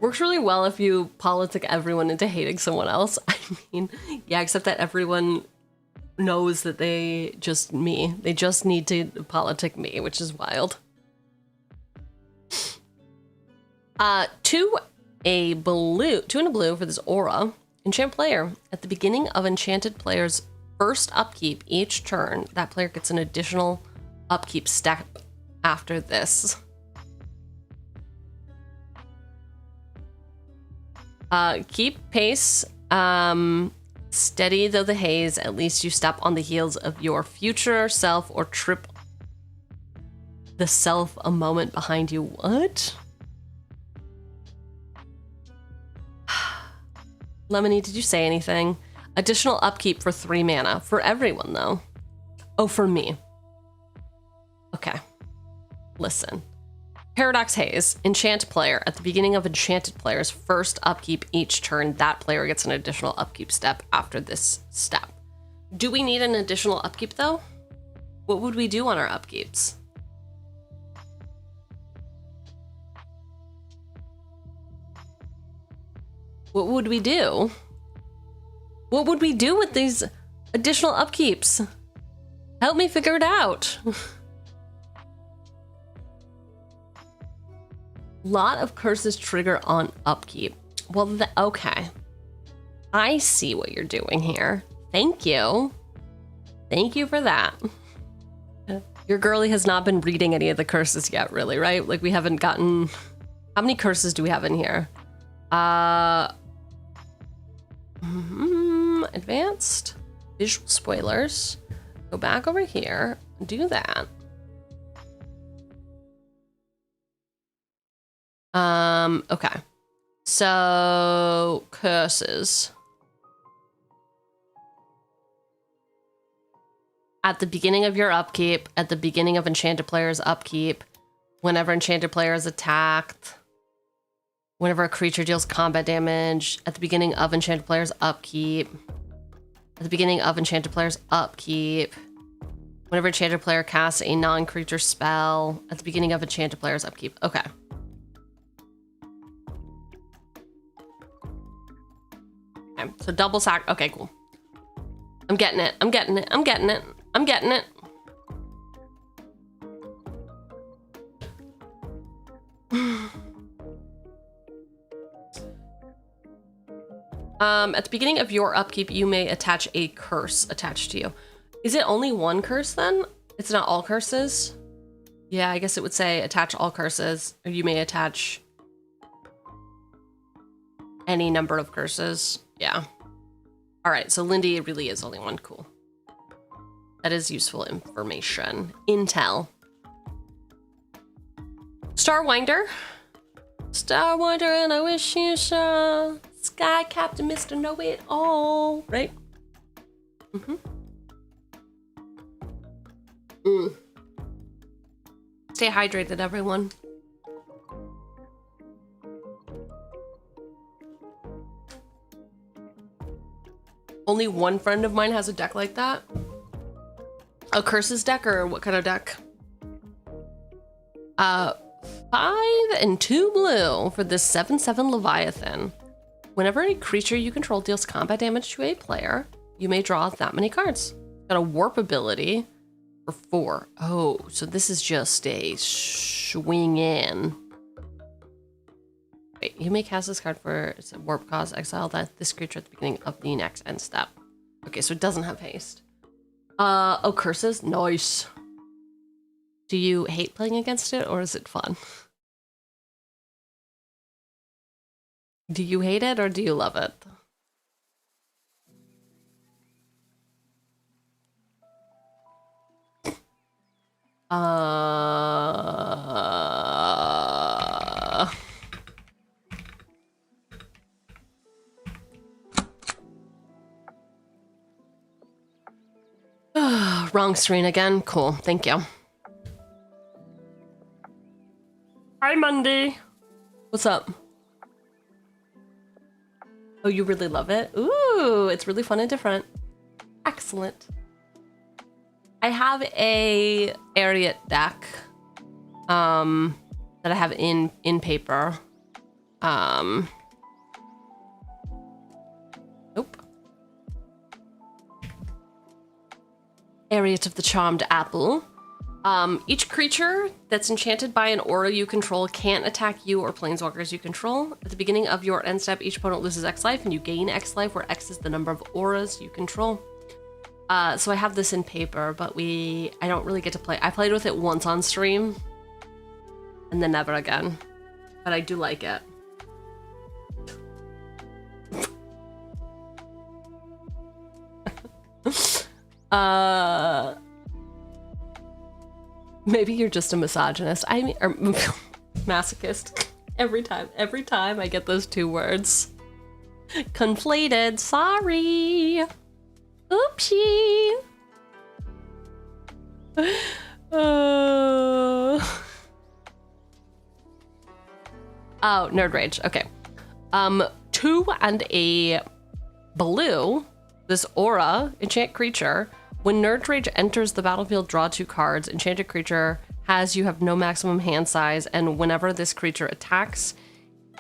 Works really well if you politic everyone into hating someone else. I mean, yeah, except that everyone knows that they just need to politic me, which is wild. 2 and a blue for this aura. Enchant player. At the beginning of enchanted player's first upkeep each turn, that player gets an additional upkeep step after this. Keep pace. Steady though the haze, at least you step on the heels of your future self or trip the self a moment behind you. What? Lemony, did you say anything? Additional upkeep for 3 mana. For everyone, though. Oh, for me. Okay. Listen. Paradox Haze. Enchant player. At the beginning of enchanted player's first upkeep each turn, that player gets an additional upkeep step after this step. Do we need an additional upkeep, though? What would we do on our upkeeps? What would we do? What would we do with these additional upkeeps? Help me figure it out. Lot of curses trigger on upkeep. Well, okay. I see what you're doing here. Thank you. Thank you for that. Your girly has not been reading any of the curses yet, really, right? Like, we haven't gotten... How many curses do we have in here? Advanced. Visual spoilers. Go back over here. Do that. Okay. So, curses. At the beginning of your upkeep, at the beginning of enchanted player's upkeep, whenever enchanted player is attacked, whenever a creature deals combat damage, at the beginning of enchanted player's upkeep, at the beginning of enchanted player's upkeep, whenever enchanted player casts a non-creature spell, at the beginning of enchanted player's upkeep. Okay. Okay, so double sack. Okay, cool. I'm getting it. I'm getting it. I'm getting it. I'm getting it. At the beginning of your upkeep, you may attach a curse attached to you. Is it only one curse then? It's not all curses? Yeah, I guess it would say attach all curses, or you may attach any number of curses. Yeah. All right, so Lynde, it really is only one. Cool. That is useful information. Intel. Starwinder. Starwinder, and I wish you shall. Sky Captain Mr. Know-It-All. Right? Stay hydrated, everyone. Only one friend of mine has a deck like that. A curses deck, or what kind of deck? 5 and 2 blue for this 7/7 Leviathan. Whenever a creature you control deals combat damage to a player, you may draw that many cards. Got a warp ability for 4. Oh, so this is just a swing in. Wait, you may cast this card for it's a warp cause, exile this creature at the beginning of the next end step. Okay, so it doesn't have haste. Oh, curses? Nice. Do you hate playing against it, or is it fun? Do you hate it, or do you love it? Wrong screen again. Cool. Thank you. Hi, Monday. What's up? Oh, you really love it? Ooh, it's really fun and different. Excellent. I have a Ariat deck that I have in paper. Nope. Ariat of the Charmed Apple. Each creature that's enchanted by an aura you control can't attack you or planeswalkers you control. At the beginning of your end step, each opponent loses X life and you gain X life, where X is the number of auras you control. So I have this in paper, but I don't really get to play. I played with it once on stream and then never again, but I do like it. Maybe you're just a misogynist. I mean, or masochist. Every time I get those two words conflated. Sorry. Oopsie. Oh, nerd rage. Okay. 2 and a blue. This aura, enchant creature. When Nerd Rage enters the battlefield, draw 2 cards. Enchanted creature you have no maximum hand size, and whenever this creature attacks,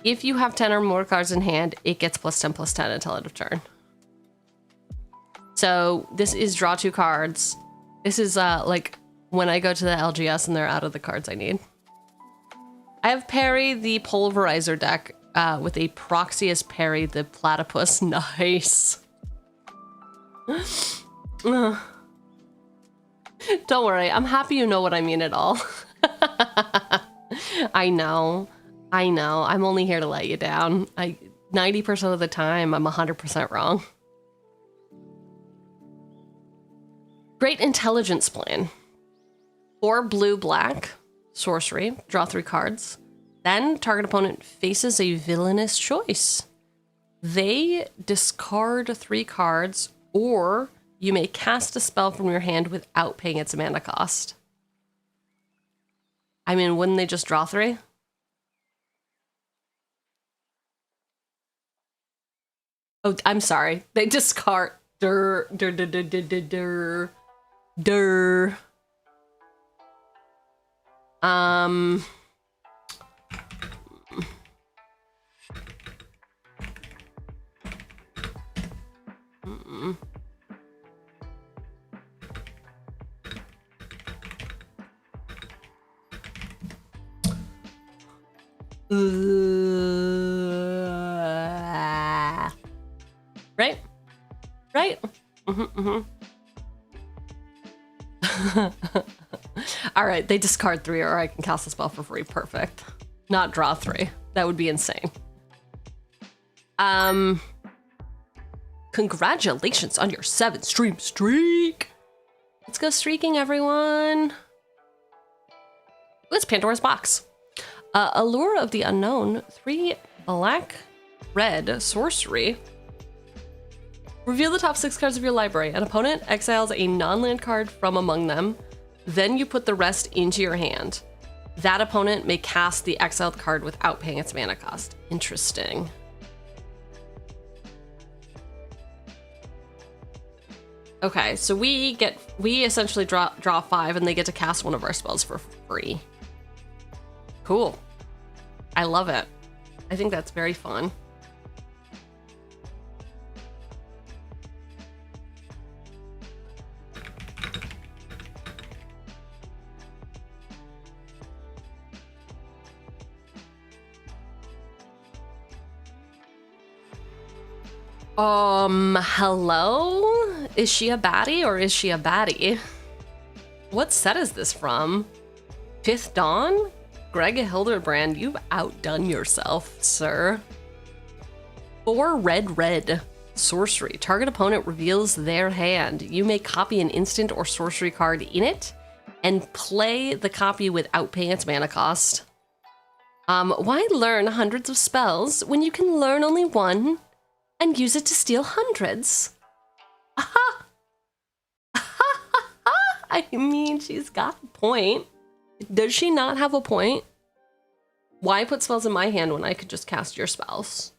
if you have 10 or more cards in hand, it gets +10/+10 until end of turn. So this is draw 2 cards. This is like when I go to the LGS and they're out of the cards I need. I have Perry, the Pulverizer deck, with a Proxius Perry, the Platypus. Nice. Don't worry, I'm happy you know what I mean at all. I know. I'm only here to let you down. 90% of the time, I'm 100% wrong. Great Intelligence Plan. 4 blue-black, sorcery, draw 3 cards. Then target opponent faces a villainous choice. They discard 3 cards, or you may cast a spell from your hand without paying its mana cost. I mean, wouldn't they just draw 3? Oh, I'm sorry. They discard. Durr. Right? All right, they discard 3, or I can cast a spell for free. Perfect. Not draw 3. That would be insane. Congratulations on your 7-stream streak. Let's go streaking, everyone. It's Pandora's Box. Allure of the Unknown, 3 black, red, sorcery. Reveal the top 6 cards of your library. An opponent exiles a non-land card from among them. Then you put the rest into your hand. That opponent may cast the exiled card without paying its mana cost. Interesting. Okay, so we essentially draw 5, and they get to cast one of our spells for free. Cool. I love it. I think that's very fun. Hello? Is she a baddie or is she a baddie? What set is this from? Fifth Dawn? Greg Hildebrand, you've outdone yourself, sir. 4 red. Sorcery. Target opponent reveals their hand. You may copy an instant or sorcery card in it and play the copy without paying its mana cost. Why learn hundreds of spells when you can learn only one and use it to steal hundreds? Aha! I mean, she's got a point. Does she not have a point? Why put spells in my hand when I could just cast your spells?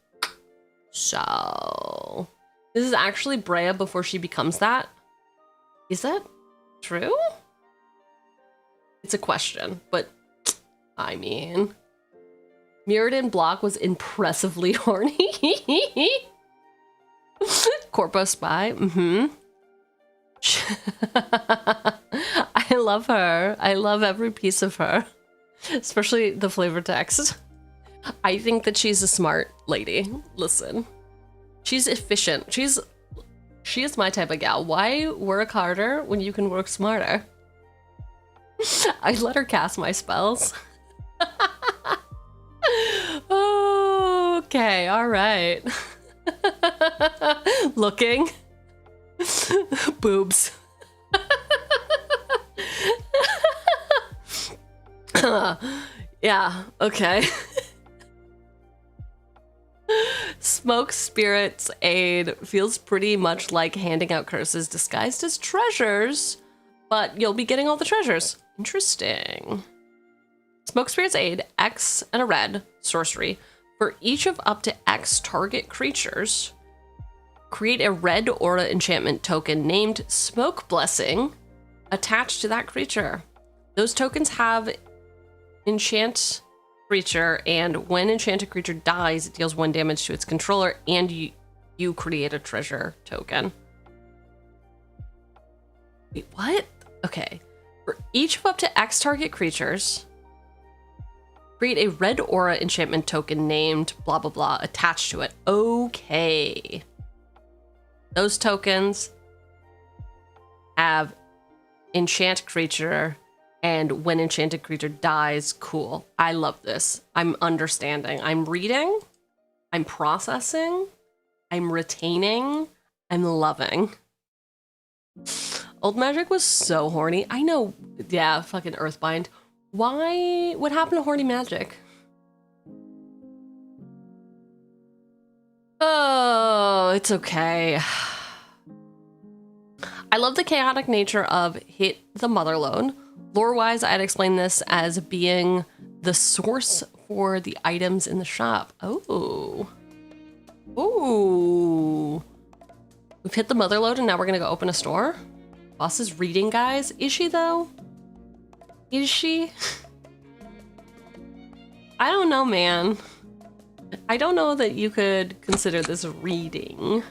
So, this is actually Brea before she becomes that. Is that true? It's a question, but I mean, Mirrodin Block was impressively horny. Corpo Spy, I love her. I love every piece of her, especially the flavor text. I think that she's a smart lady. Listen, she's efficient. She is my type of gal. Why work harder when you can work smarter? I let her cast my spells. Okay, all right. Looking. Boobs. Yeah, okay. Smoke Spirit's Aid feels pretty much like handing out curses disguised as treasures, but you'll be getting all the treasures. Interesting. Smoke Spirit's Aid, X and a red, sorcery. For each of up to X target creatures, create a red aura enchantment token named Smoke Blessing attached to that creature. Those tokens have enchant creature, and when enchanted creature dies, it deals 1 damage to its controller, and you create a treasure token. Wait, what? Okay. For each of up to X target creatures, create a red aura enchantment token named blah blah blah attached to it. Okay. Those tokens have enchant creature, and when enchanted creature dies, cool. I love this. I'm understanding. I'm reading. I'm processing. I'm retaining. I'm loving. Old Magic was so horny. I know. Yeah, fucking Earthbind. Why? What happened to horny Magic? Oh, it's okay. I love the chaotic nature of Hit the Motherlode. Lore-wise, I'd explain this as being the source for the items in the shop. Oh. Ooh. We've hit the Motherlode and now we're gonna go open a store? Boss is reading, guys. Is she, though? Is she? I don't know, man. I don't know that you could consider this reading.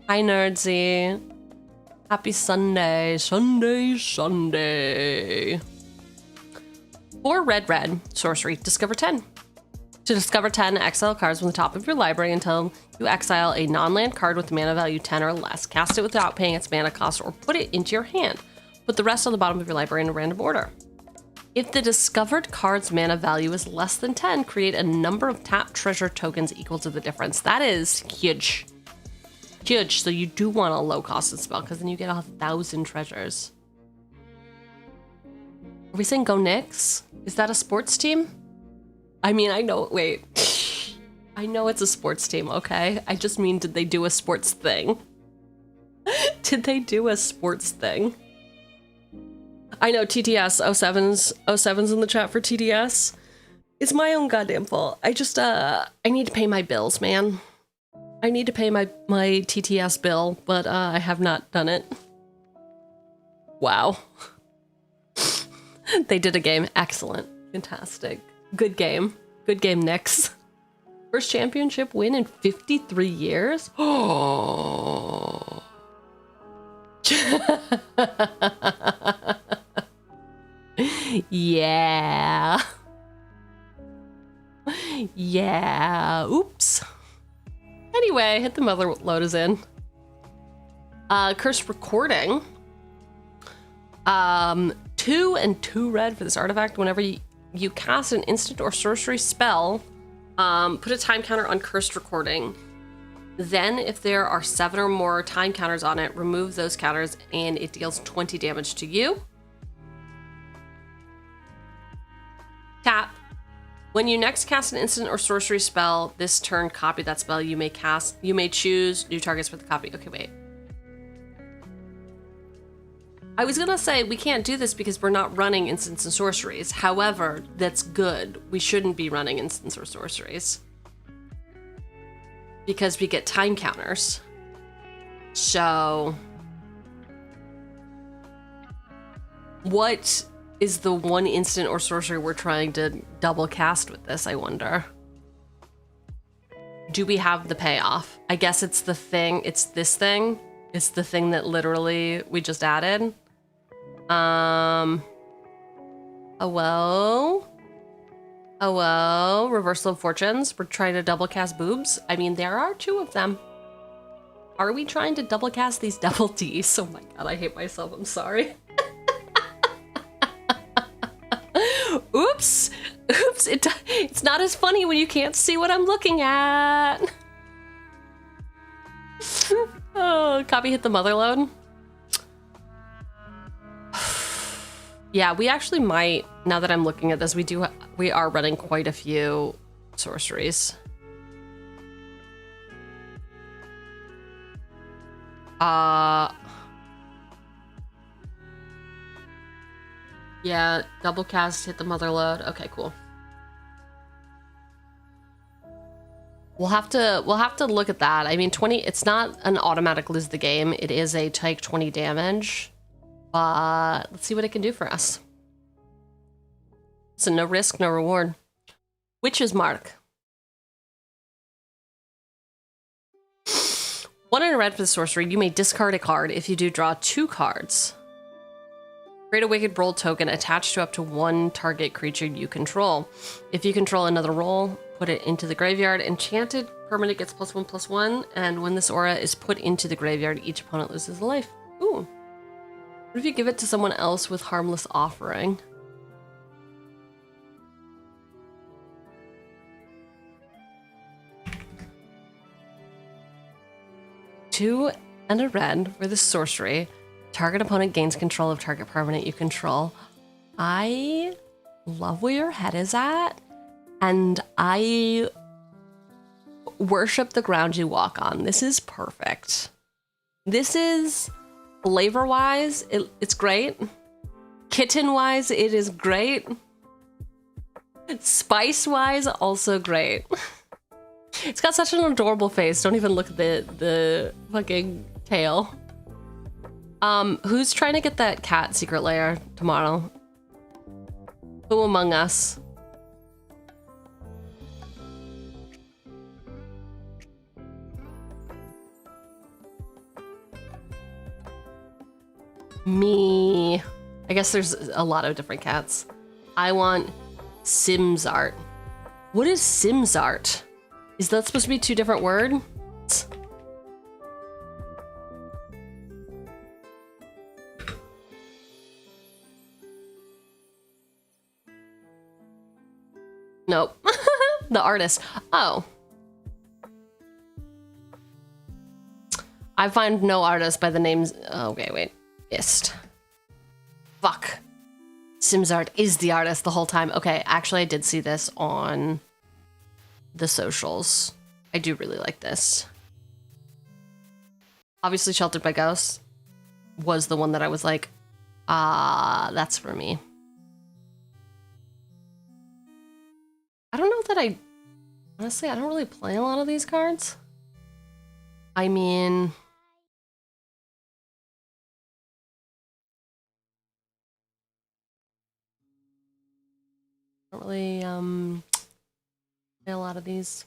Hi, Nerdsy. Happy Sunday. Sunday. 4 red. Sorcery. Discover 10. To discover 10, exile cards from the top of your library until you exile a non-land card with mana value 10 or less. Cast it without paying its mana cost or put it into your hand. Put the rest on the bottom of your library in a random order. If the discovered card's mana value is less than 10, create a number of tapped treasure tokens equal to the difference. That is huge. Huge. So you do want a low-costed spell because then you get 1,000 treasures. Are we saying go Knicks? Is that a sports team? I mean, I know, wait. I know it's a sports team, okay? I just mean, did they do a sports thing? Did they do a sports thing? I know TTS 07's in the chat for TTS. It's my own goddamn fault. I just I need to pay my bills, man. I need to pay my TTS bill, but I have not done it. Wow. They did a game. Excellent. Fantastic. Good game. Good game, Knicks. First championship win in 53 years? Oh. Yeah. Oops. Anyway, Hit the Mother Load is in. Cursed Recording. 2 and 2 red for this artifact. Whenever you cast an instant or sorcery spell, put a time counter on Cursed Recording. Then, if there are 7 or more time counters on it, remove those counters and it deals 20 damage to you. Tap. When you next cast an instant or sorcery spell, this turn copy that spell. You may choose new targets for the copy. Okay, wait. I was gonna say we can't do this because we're not running instants and sorceries. However, that's good. We shouldn't be running instants or sorceries because we get time counters. So what is the one instant or sorcery we're trying to double cast with this, I wonder? Do we have the payoff? I guess it's the thing. It's this thing. It's the thing that literally we just added. Oh, well. Reversal of Fortunes. We're trying to double cast boobs. I mean, there are 2 of them. Are we trying to double cast these double Ds? Oh my god, I hate myself. I'm sorry. Oops. Oops. It's not as funny when you can't see what I'm looking at. Oh, copy Hit the Mother Load. Yeah, we actually might, now that I'm looking at this, we are running quite a few sorceries. Yeah, double cast, Hit the Mother Load. Okay, cool. We'll have to look at that. I mean, 20, it's not an automatic lose the game. It is a take 20 damage. But let's see what it can do for us. So no risk, no reward. Witch's Mark. 1 and a red for the sorcery. You may discard a card. If you do, draw 2 cards. Create a Wicked Roll token attached to up to 1 target creature you control. If you control another role, put it into the graveyard. Enchanted permanent gets +1/+1, and when this aura is put into the graveyard, each opponent loses a life. Ooh. What if you give it to someone else with Harmless Offering? Two and a red for the sorcery. Target opponent gains control of target permanent you control. I love where your head is at, and I worship the ground you walk on. This is perfect. This is... Flavor-wise, it's great. Kitten-wise, it is great. Spice-wise, also great. It's got such an adorable face. Don't even look at the fucking tail. Who's trying to get that cat secret lair tomorrow? Who among us? Me. I guess there's a lot of different cats. I want Sims art. What is Sims art? Is that supposed to be 2 different words? Nope. The artist. Oh. I find no artist by the names. Okay, wait. Ist. Fuck. Simsart is the artist the whole time. Okay, actually I did see this on the socials. I do really like this. Obviously Sheltered by Ghosts was the one that I was like, that's for me. I don't know that honestly, I don't really play a lot of these cards. I mean... I don't really play a lot of these.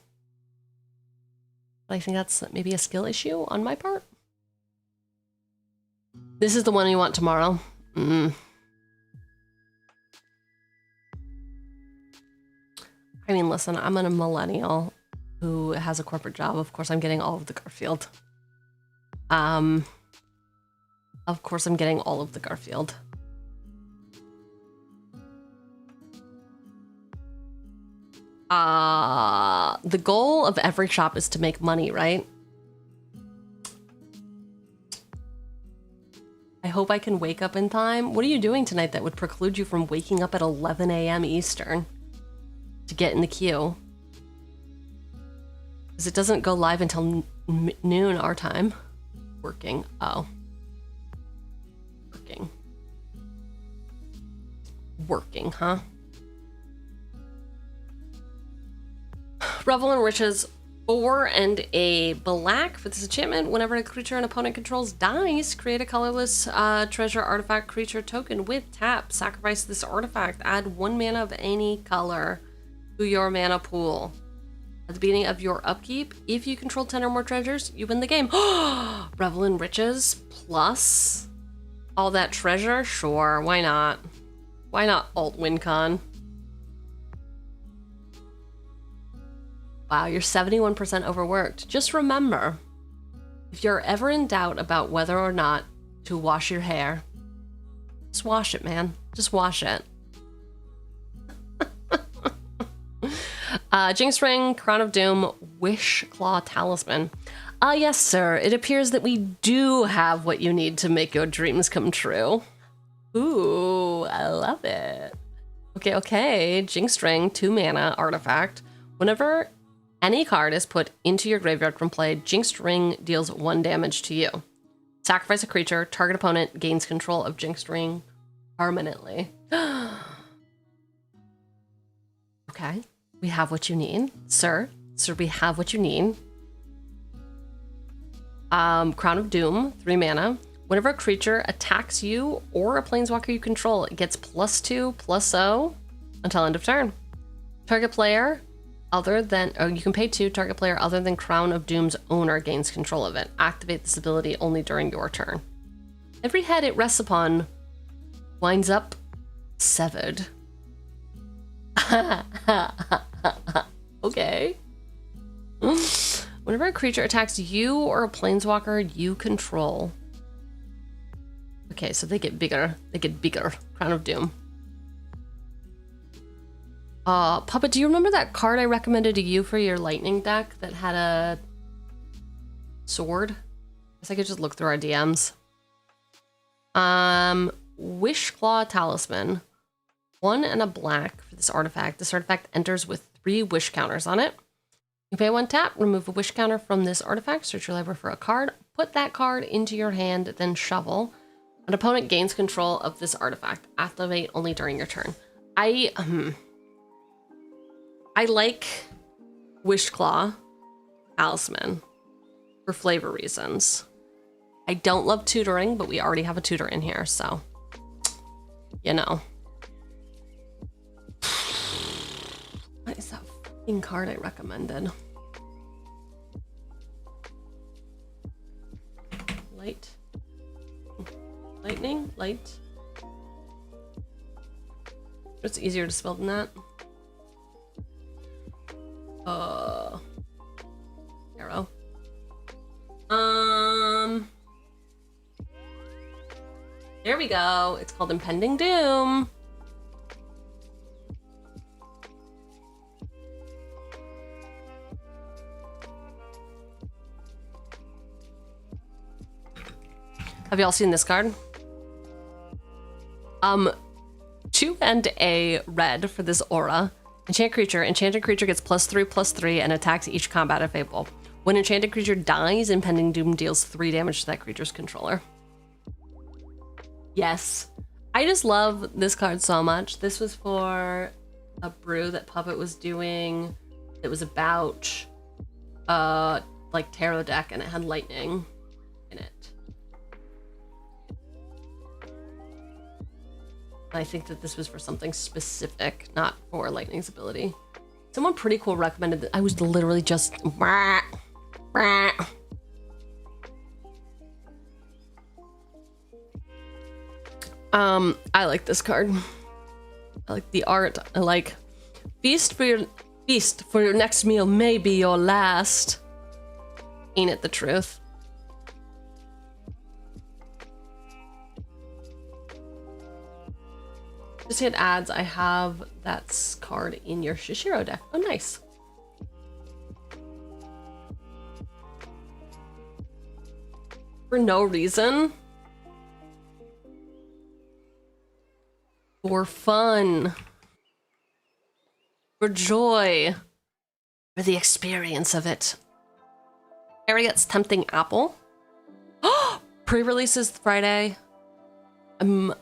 But I think that's maybe a skill issue on my part. This is the one you want tomorrow. I mean, listen, I'm a millennial who has a corporate job. Of course, I'm getting all of the Garfield. Of course, I'm getting all of the Garfield. The goal of every shop is to make money, right? I hope I can wake up in time. What are you doing tonight that would preclude you from waking up at 11 a.m. Eastern to get in the queue? Because it doesn't go live until noon our time. Working. Oh. Working. Working, huh? Revel in Riches 4 and a black for this enchantment. Whenever a creature an opponent controls dies, create a colorless treasure artifact creature token with tap. Sacrifice this artifact. Add 1 mana of any color to your mana pool. At the beginning of your upkeep, if you control 10 or more treasures, you win the game. Revel in Riches plus all that treasure? Sure, why not? Why not alt WinCon? Wow, you're 71% overworked. Just remember, if you're ever in doubt about whether or not to wash your hair, just wash it, man. Just wash it. Jinx Ring, Crown of Doom, Wish Claw Talisman. Yes, sir. It appears that we do have what you need to make your dreams come true. Ooh, I love it. Okay. Jinx Ring, 2 mana artifact. Whenever any card is put into your graveyard from play, Jinxed Ring deals 1 damage to you. Sacrifice a creature. Target opponent gains control of Jinxed Ring permanently. Okay. We have what you need. Sir, we have what you need. Crown of Doom, 3 mana. Whenever a creature attacks you or a planeswalker you control, it gets +2/+0 until end of turn. Target player other than, you can pay 2, target player other than Crown of Doom's owner gains control of it. Activate this ability only during your turn. Every head it rests upon winds up severed. Okay. Whenever a creature attacks you or a planeswalker you control. Okay, so they get bigger. They get bigger. Crown of Doom. Puppet, do you remember that card I recommended to you for your lightning deck that had a sword? I guess I could just look through our DMs. Wish Claw Talisman. 1 and a black for this artifact. This artifact enters with 3 wish counters on it. You pay 1 tap, remove a wish counter from this artifact, search your library for a card, put that card into your hand, then shuffle. An opponent gains control of this artifact. Activate only during your turn. I like Wish Claw Talisman for flavor reasons. I don't love tutoring, but we already have a tutor in here, so you know. What is that fucking card I recommended? Lightning? Light? It's easier to spell than that. Arrow. There we go. It's called Impending Doom. Have y'all seen this card? 2 and a red for this aura. Enchant creature. Enchanted creature gets +3/+3 and attacks each combat if able. When enchanted creature dies, Impending Doom deals 3 damage to that creature's controller. Yes. I just love this card so much. This was for a brew that Puppet was doing. It was about like tarot deck, and it had lightning in it. I think that this was for something specific, not for lightning's ability. Someone pretty cool recommended that. I was literally just I like this card. I like the art. I like feast for your Feast, for your next meal may be your last. Ain't it the truth? Just hit ads. I have that card in your Shishiro deck. Oh, nice. For no reason. For fun. For joy. For the experience of it. Harriet's Tempting Apple. Pre-release is Friday. I'm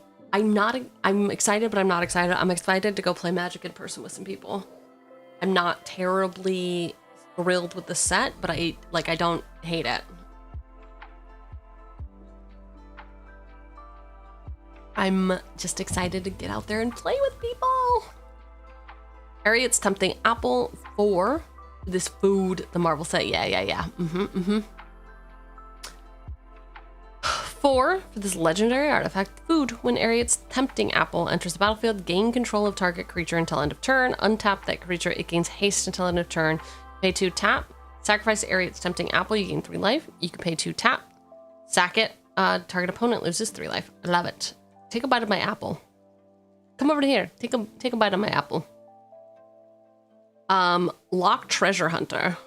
excited, but I'm not excited. I'm excited to go play Magic in person with some people. I'm not terribly thrilled with the set, but I don't hate it. I'm just excited to get out there and play with people. Harriet's Tempting Apple 4. This food, the Marvel set. Yeah. 4 for this legendary artifact, food. When Harriet's Tempting Apple enters the battlefield, gain control of target creature until end of turn. Untap that creature, it gains haste until end of turn. Pay 2, tap. Sacrifice Harriet's Tempting Apple, you gain 3 life. You can pay 2, tap. Sack it, target opponent loses 3 life. I love it. Take a bite of my apple. Come over to here. Take a bite of my apple. Lock Treasure Hunter.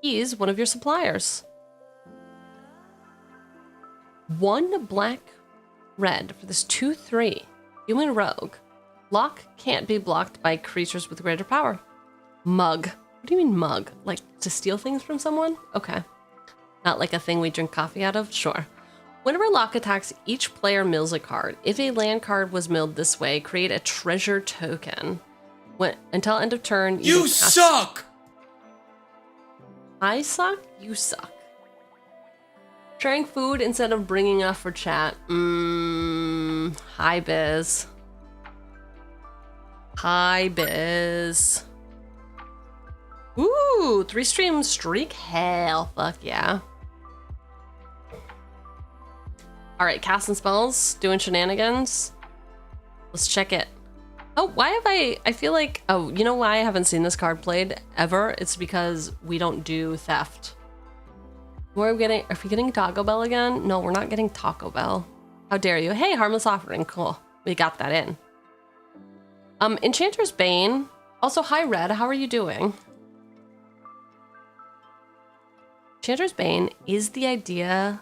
He is one of your suppliers. 1 black red for this 2/3 human rogue. Lock can't be blocked by creatures with greater power. Mug. What do you mean mug? Like to steal things from someone? Okay. Not like a thing we drink coffee out of? Sure. Whenever Lock attacks, each player mills a card. If a land card was milled this way, create a treasure token. Until end of turn, you suck! I suck? You suck. Sharing food instead of bringing up for chat. Hi, Biz. Hi, Biz. Ooh, 3 stream streak? Hell, fuck yeah. All right, casting spells, doing shenanigans. Let's check it. Oh, why have I feel like, oh, you know why I haven't seen this card played ever? It's because we don't do theft. Are we getting Taco Bell again? No, we're not getting Taco Bell. How dare you? Hey, Harmless Offering, cool. We got that in. Enchanter's Bane. Also, hi, Red, how are you doing? Enchanter's Bane is the idea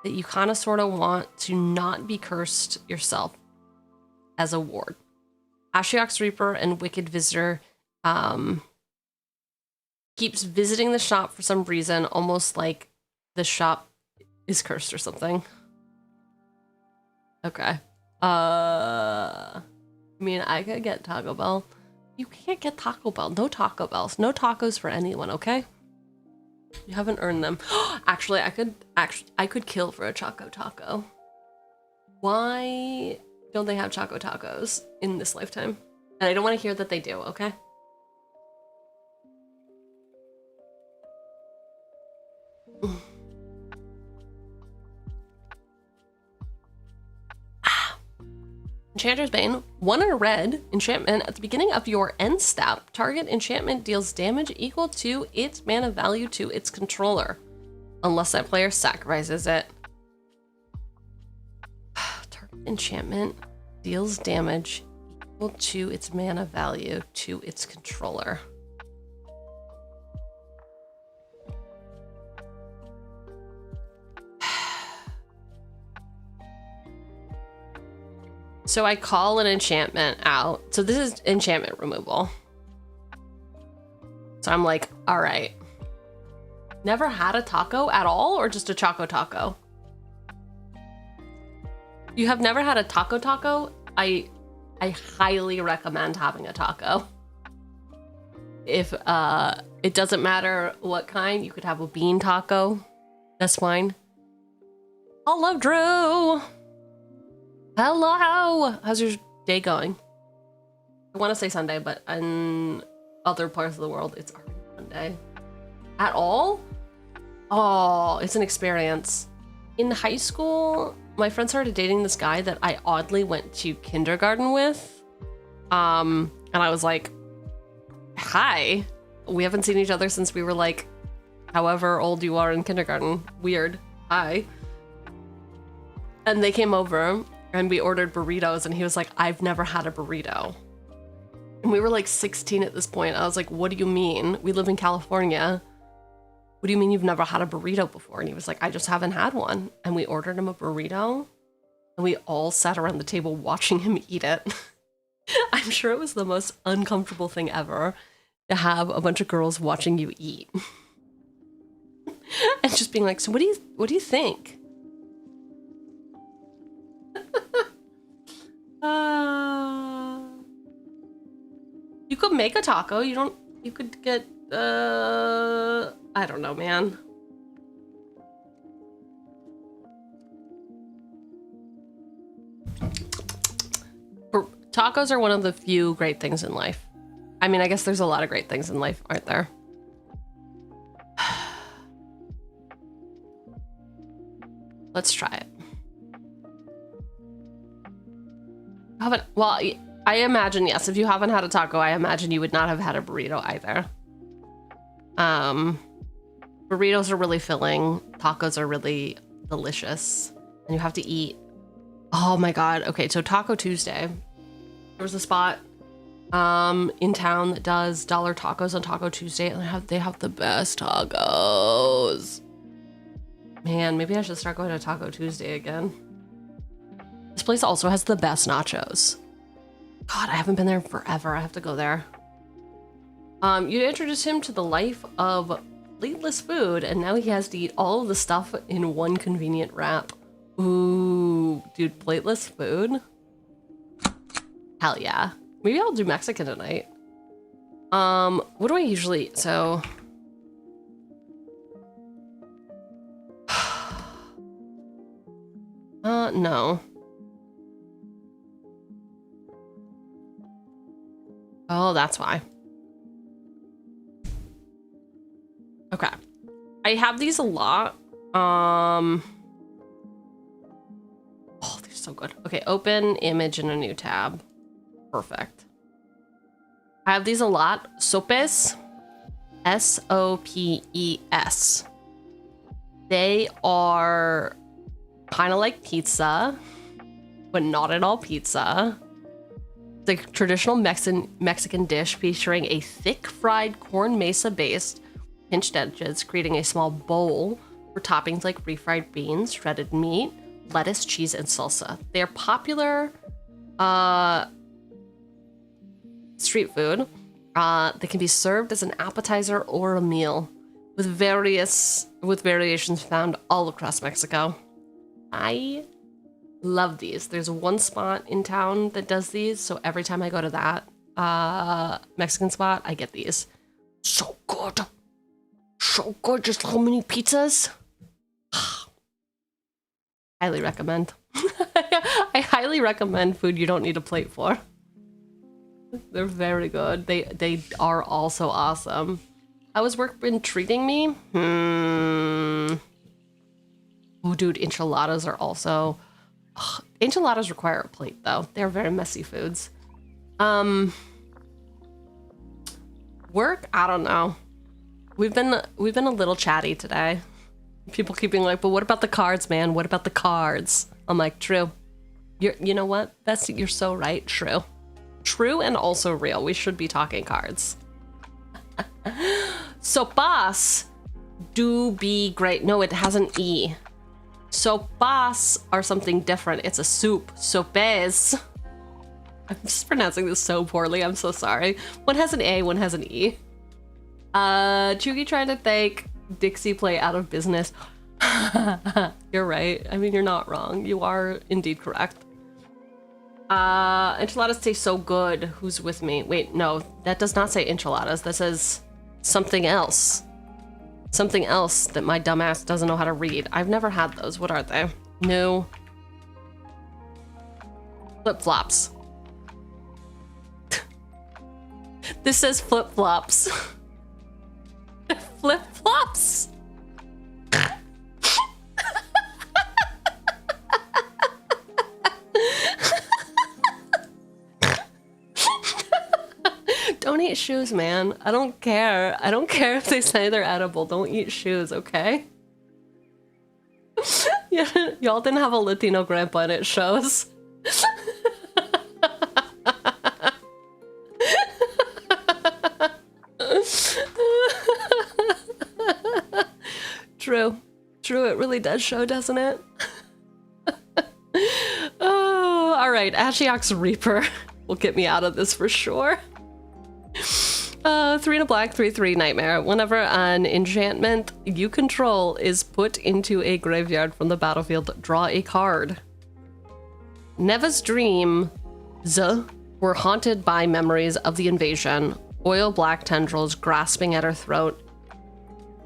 that you kind of sort of want to not be cursed yourself as a ward. Ashiok's Reaper and Wicked Visitor keeps visiting the shop for some reason, almost like the shop is cursed or something. Okay. I mean, I could get Taco Bell. You can't get Taco Bell. No Taco Bells. No tacos for anyone, okay? You haven't earned them. Actually, I could kill for a Choco Taco. Why don't they have Choco Tacos in this lifetime? And I don't want to hear that they do, okay? Enchanter's Bane, 1 in a red enchantment. At the beginning of your end step, target enchantment deals damage equal to its mana value to its controller, unless that player sacrifices it. Target enchantment deals damage equal to its mana value to its controller. So I call an enchantment out. So this is enchantment removal. So I'm like, all right. Never had a taco at all, or just a Choco Taco? You have never had a Taco Taco? I highly recommend having a taco. If it doesn't matter what kind, you could have a bean taco. That's fine. Hello, Drew. Hello! How's your day going? I want to say Sunday, but in other parts of the world, it's already Monday. At all? Oh, it's an experience. In high school, my friend started dating this guy that I oddly went to kindergarten with. And I was like, hi. We haven't seen each other since we were like, however old you are in kindergarten. Weird. Hi. And they came over and we ordered burritos and he was like, I've never had a burrito. And we were like 16 at this point. I was like, what do you mean? We live in California. What do you mean you've never had a burrito before? And he was like, I just haven't had one. And we ordered him a burrito and we all sat around the table watching him eat it. I'm sure it was the most uncomfortable thing ever to have a bunch of girls watching you eat. And just being like, so what do you think? You could make a taco. You could get, I don't know, man. Tacos are one of the few great things in life. I mean, I guess there's a lot of great things in life, aren't there? Let's try it. Well, I imagine, yes, if you haven't had a taco, I imagine you would not have had a burrito either. Burritos are really filling. Tacos are really delicious. And you have to eat. Oh my God. Okay, so Taco Tuesday. There was a spot in town that does dollar tacos on Taco Tuesday, and they have the best tacos. Man, maybe I should start going to Taco Tuesday again. This place also has the best nachos. God, I haven't been there forever. I have to go there. You introduced him to the life of plateless food, and now he has to eat all of the stuff in one convenient wrap. Ooh, dude, plateless food? Hell yeah. Maybe I'll do Mexican tonight. What do I usually eat? So... no. Oh, that's why. Okay. I have these a lot. Oh, they're so good. Okay, open image in a new tab. Perfect. I have these a lot. Sopes. S-O-P-E-S. They are kind of like pizza, but not at all pizza. The traditional Mexican dish featuring a thick fried corn mesa based pinched edges, creating a small bowl for toppings like refried beans, shredded meat, lettuce, cheese, and salsa. They are popular street food that can be served as an appetizer or a meal, with variations found all across Mexico. I love these. There's one spot in town that does these, so every time I go to that Mexican spot, I get these. So good. So good. Just little mini pizzas. Highly recommend. I highly recommend food you don't need a plate for. They're very good. They are also awesome. How has work been treating me? Oh, dude, enchiladas are also... Ugh, enchiladas require a plate, though. They're very messy foods. Work? I don't know. We've been a little chatty today. People keep being like, but what about the cards, man? What about the cards? I'm like, true. You know what? You're so right. True. True and also real. We should be talking cards. Sopas do be great. No, it has an E. Sopas are something different. It's a soup. Sopes. I'm just pronouncing this so poorly. I'm so sorry. One has an A, one has an E. Cheugy trying to thank Dixie Play out of business. You're right. I mean, you're not wrong. You are indeed correct. Enchiladas taste so good. Who's with me? Wait, no, that does not say enchiladas. That says something else. Something else that my dumbass doesn't know how to read. I've never had those. What are they? No. Flip-flops. This says flip-flops. Flip-flops. Don't eat shoes, man. I don't care. I don't care if they say they're edible. Don't eat shoes, okay? Yeah, y'all didn't have a Latino grandpa and it shows. True. True, it really does show, doesn't it? Oh, all right. Ashiok's Reaper will get me out of this for sure. 3 and a black, 3/3 Nightmare. Whenever an enchantment you control is put into a graveyard from the battlefield, draw a card. Neva's dreams were haunted by memories of the invasion. Oil black tendrils grasping at her throat,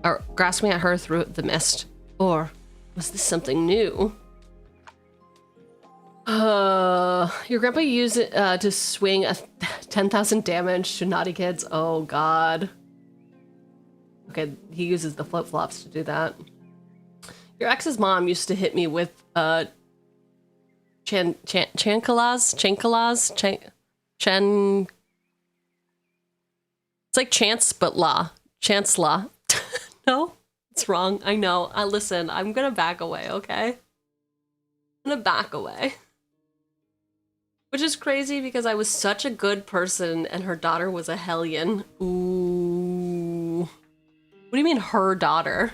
or grasping at her through the mist. Or was this something new? Your grandpa used it to swing a 10,000 damage to naughty kids. Oh god. Okay, he uses the flip-flops to do that. Your ex's mom used to hit me with chankalas. It's like chance but la. Chancellor. No, it's wrong. I know. Listen, I'm gonna back away, okay? I'm gonna back away. Which is crazy because I was such a good person and her daughter was a hellion. Ooh. What do you mean her daughter?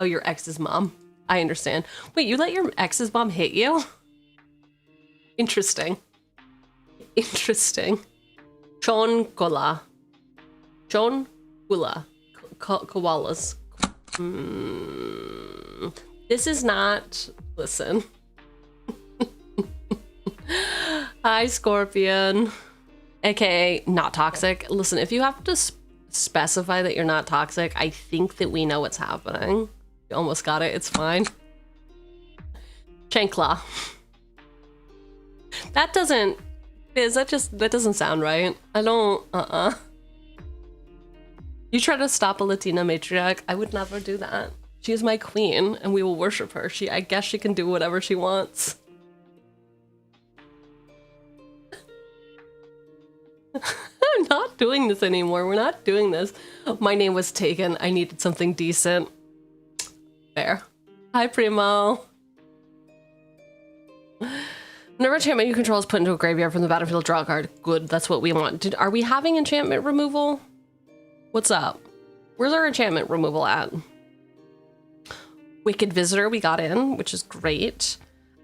Oh, your ex's mom. I understand. Wait, you let your ex's mom hit you? Interesting. Interesting. Chonkola. Chonkula. Koalas. This is not... Listen. Hi, Scorpion. AKA not toxic. Listen, if you have to specify that you're not toxic, I think that we know what's happening. You almost got it. It's fine. Chankla. That doesn't... that doesn't sound right. I don't... You try to stop a Latina matriarch, I would never do that. She is my queen, and we will worship her. I guess she can do whatever she wants. I'm not doing this anymore. We're not doing this. My name was taken. I needed something decent. Fair. Hi, Primo. Whenever enchantment you control is put into a graveyard from the battlefield, draw a card. Good, that's what we want. Are we having enchantment removal? What's up? Where's our enchantment removal at? Wicked Visitor we got in, which is great.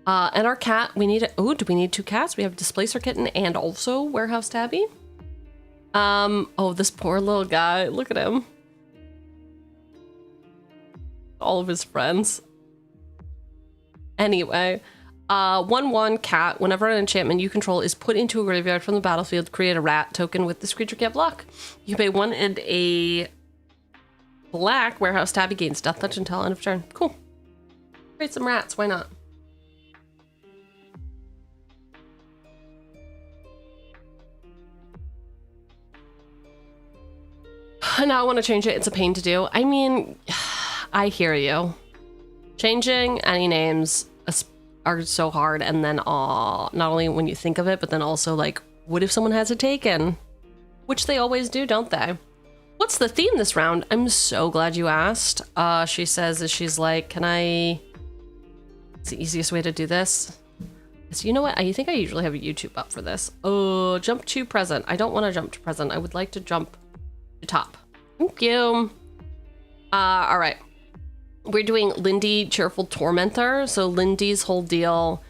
And our cat, we need... Oh, do we need 2 cats? We have Displacer Kitten and also Warehouse Tabby. Oh, this poor little guy. Look at him. All of his friends. Anyway, 1/1 cat. Whenever an enchantment you control is put into a graveyard from the battlefield, create a rat token with this creature can't block. You pay 1 and a black. Warehouse Tabby gains death touch until end of turn. Cool. Create some rats. Why not? Now I want to change it. It's a pain to do. I mean, I hear you. Changing any names are so hard, and then not only when you think of it, but then also like, what if someone has it taken? Which they always do, don't they? What's the theme this round? I'm so glad you asked. She says, she's like, can I... It's the easiest way to do this. So you know what? I think I usually have a YouTube up for this. Oh, jump to present. I don't want to jump to present. I would like to jump to top. Thank you. All right. We're doing Lynde, Cheerful Tormentor. So Lynde's whole deal,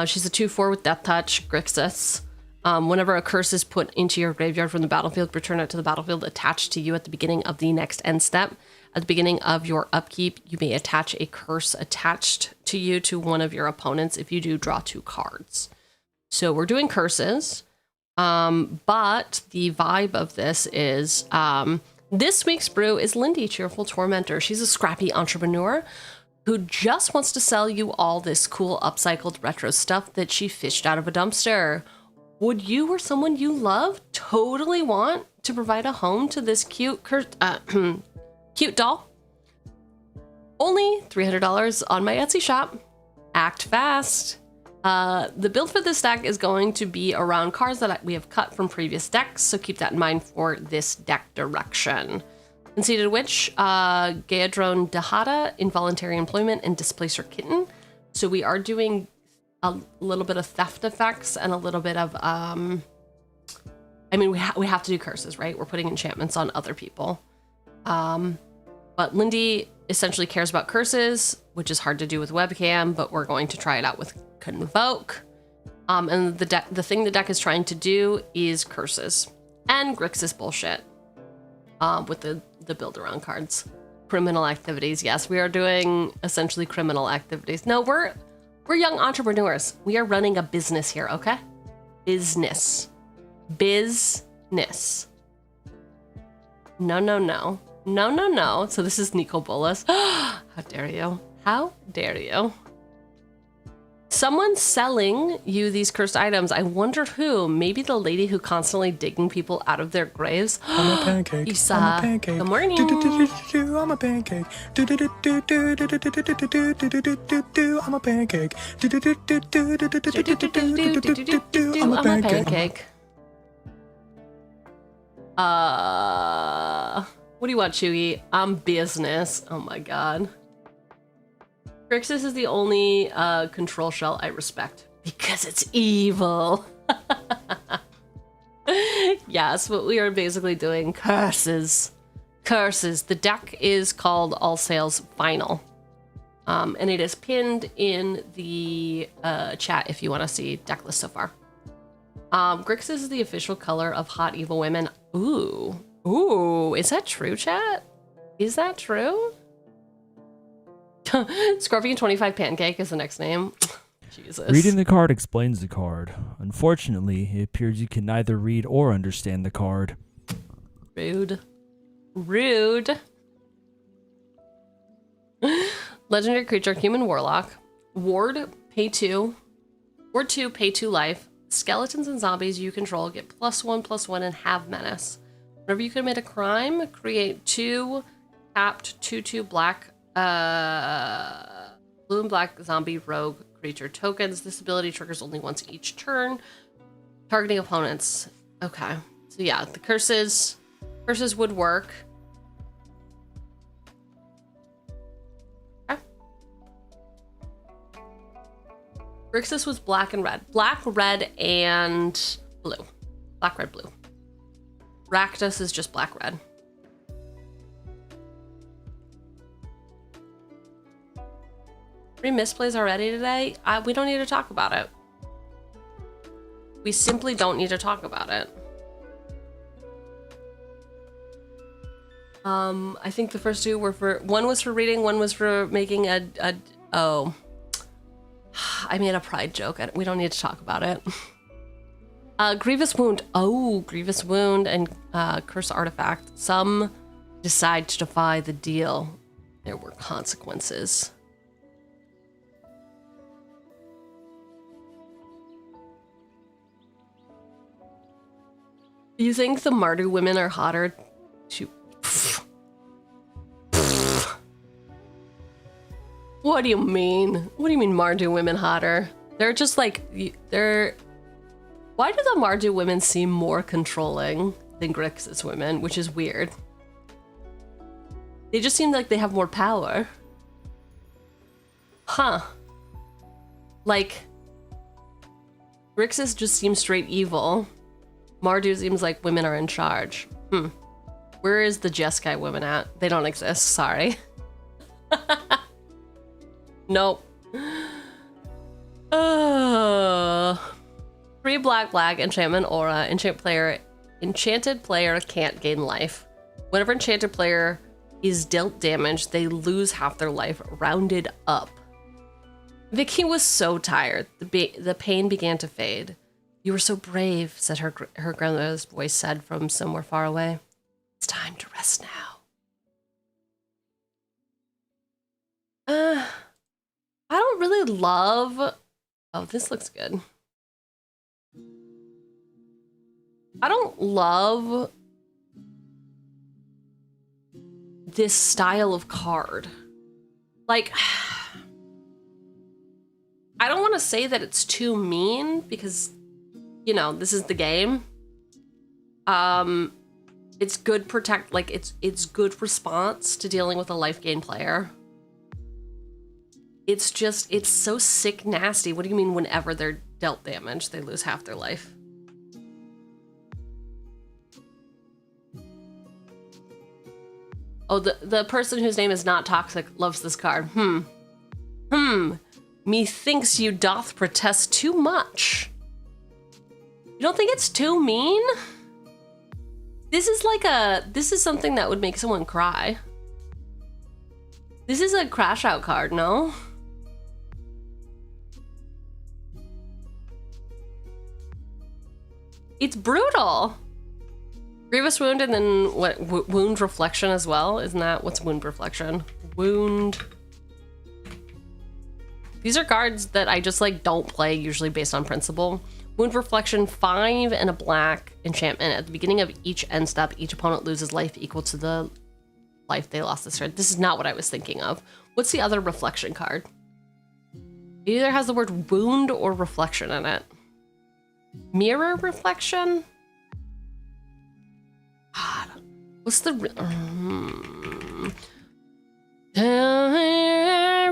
she's a 2/4 with Death Touch, Grixis. Whenever a curse is put into your graveyard from the battlefield, return it to the battlefield attached to you at the beginning of the next end step. At the beginning of your upkeep, you may attach a curse attached to you to one of your opponents. If you do, draw 2 cards. So we're doing curses. But the vibe of this is... this week's brew is Lynde, Cheerful Tormentor. She's a scrappy entrepreneur who just wants to sell you all this cool upcycled retro stuff that she fished out of a dumpster. Would you or someone you love totally want to provide a home to this cute cute doll? Only $300 on my Etsy shop. Act fast. The build for this deck is going to be around cards that we have cut from previous decks, so keep that in mind for this deck direction. Conceited Witch, Geyadrone Dihada, Involuntary Employment, and Displacer Kitten. So we are doing a little bit of theft effects and a little bit of, I mean, we have to do curses, right? We're putting enchantments on other people. But Lynde essentially cares about curses, which is hard to do with webcam, but we're going to try it out with Convoke. And the thing the deck is trying to do is curses and grixis bullshit with the build around cards. Criminal activities. Yes, we are doing essentially criminal activities. No, we're young entrepreneurs. We are running a business here, okay? Business. No. So this is Nico Bolas. How dare you? How dare you? Someone's selling you these cursed items. I wonder who. Maybe the lady who constantly digging people out of their graves. I'm a pancake. Isa. I'm a pancake. Good morning. I'm a pancake. I'm a pancake. I'm a pancake. What do you want, Cheugy? I'm business. Oh my god. Grixis is the only control shell I respect because it's evil. Yes, but we are basically doing curses. Curses. The deck is called All Sales Final. And it is pinned in the chat if you want to see deck list so far. Grixis is the official color of hot evil women. Ooh, is that true, chat? Is that true? Scorpion 25 Pancake is the next name. Jesus. Reading the card explains the card. Unfortunately, it appears you can neither read or understand the card. Rude. Legendary creature, human warlock. Ward, pay 2. Ward 2, pay 2 life. Skeletons and zombies you control get +1/+1 and have menace. Whenever you commit a crime, create 2 tapped 2/2 black blue and black zombie rogue creature tokens. This ability triggers only once each turn, targeting opponents. Okay, so yeah, the curses would work. Okay. Grixis was black and red. Black, red, and blue. Black, red, blue. Rakdos is just black, red. 3 misplays already today? We don't need to talk about it. We simply don't need to talk about it. I think the first 2 were one was for reading, one was for making oh. I made a pride joke. We don't need to talk about it. Grievous Wound. Oh, Grievous Wound and Curse Artifact. Some decide to defy the deal. There were consequences. You think the Mardu women are hotter? What do you mean? What do you mean Mardu women hotter? They're just like, they're... Why do the Mardu women seem more controlling than Grixis women, which is weird? They just seem like they have more power. Huh. Like, Grixis just seems straight evil. Mardu seems like women are in charge. Where is the Jeskai women at? They don't exist, sorry. Nope. 3 black, enchantment aura. Enchanted player can't gain life. Whenever enchanted player is dealt damage, they lose half their life, rounded up. Vicky was so tired. The pain began to fade. You were so brave, said her grandmother's voice said from somewhere far away. It's time to rest now. I don't really love... Oh, this looks good. I don't love this style of card. Like, I don't want to say that it's too mean because, you know, this is the game. It's good it's good response to dealing with a life gain player. It's just, it's so sick nasty. What do you mean whenever they're dealt damage, they lose half their life? Oh, the person whose name is not toxic loves this card. Methinks you doth protest too much. You don't think it's too mean? This is something that would make someone cry. This is a crash out card, no? It's brutal. Grievous wound and then what? Wound reflection as well? Isn't that what's wound reflection? Wound. These are cards that I just like don't play usually based on principle. Wound reflection, 5 and a black enchantment. At the beginning of each end step, each opponent loses life equal to the life they lost this turn. This is not what I was thinking of. What's the other reflection card? It either has the word wound or reflection in it. Mirror reflection? God, what's the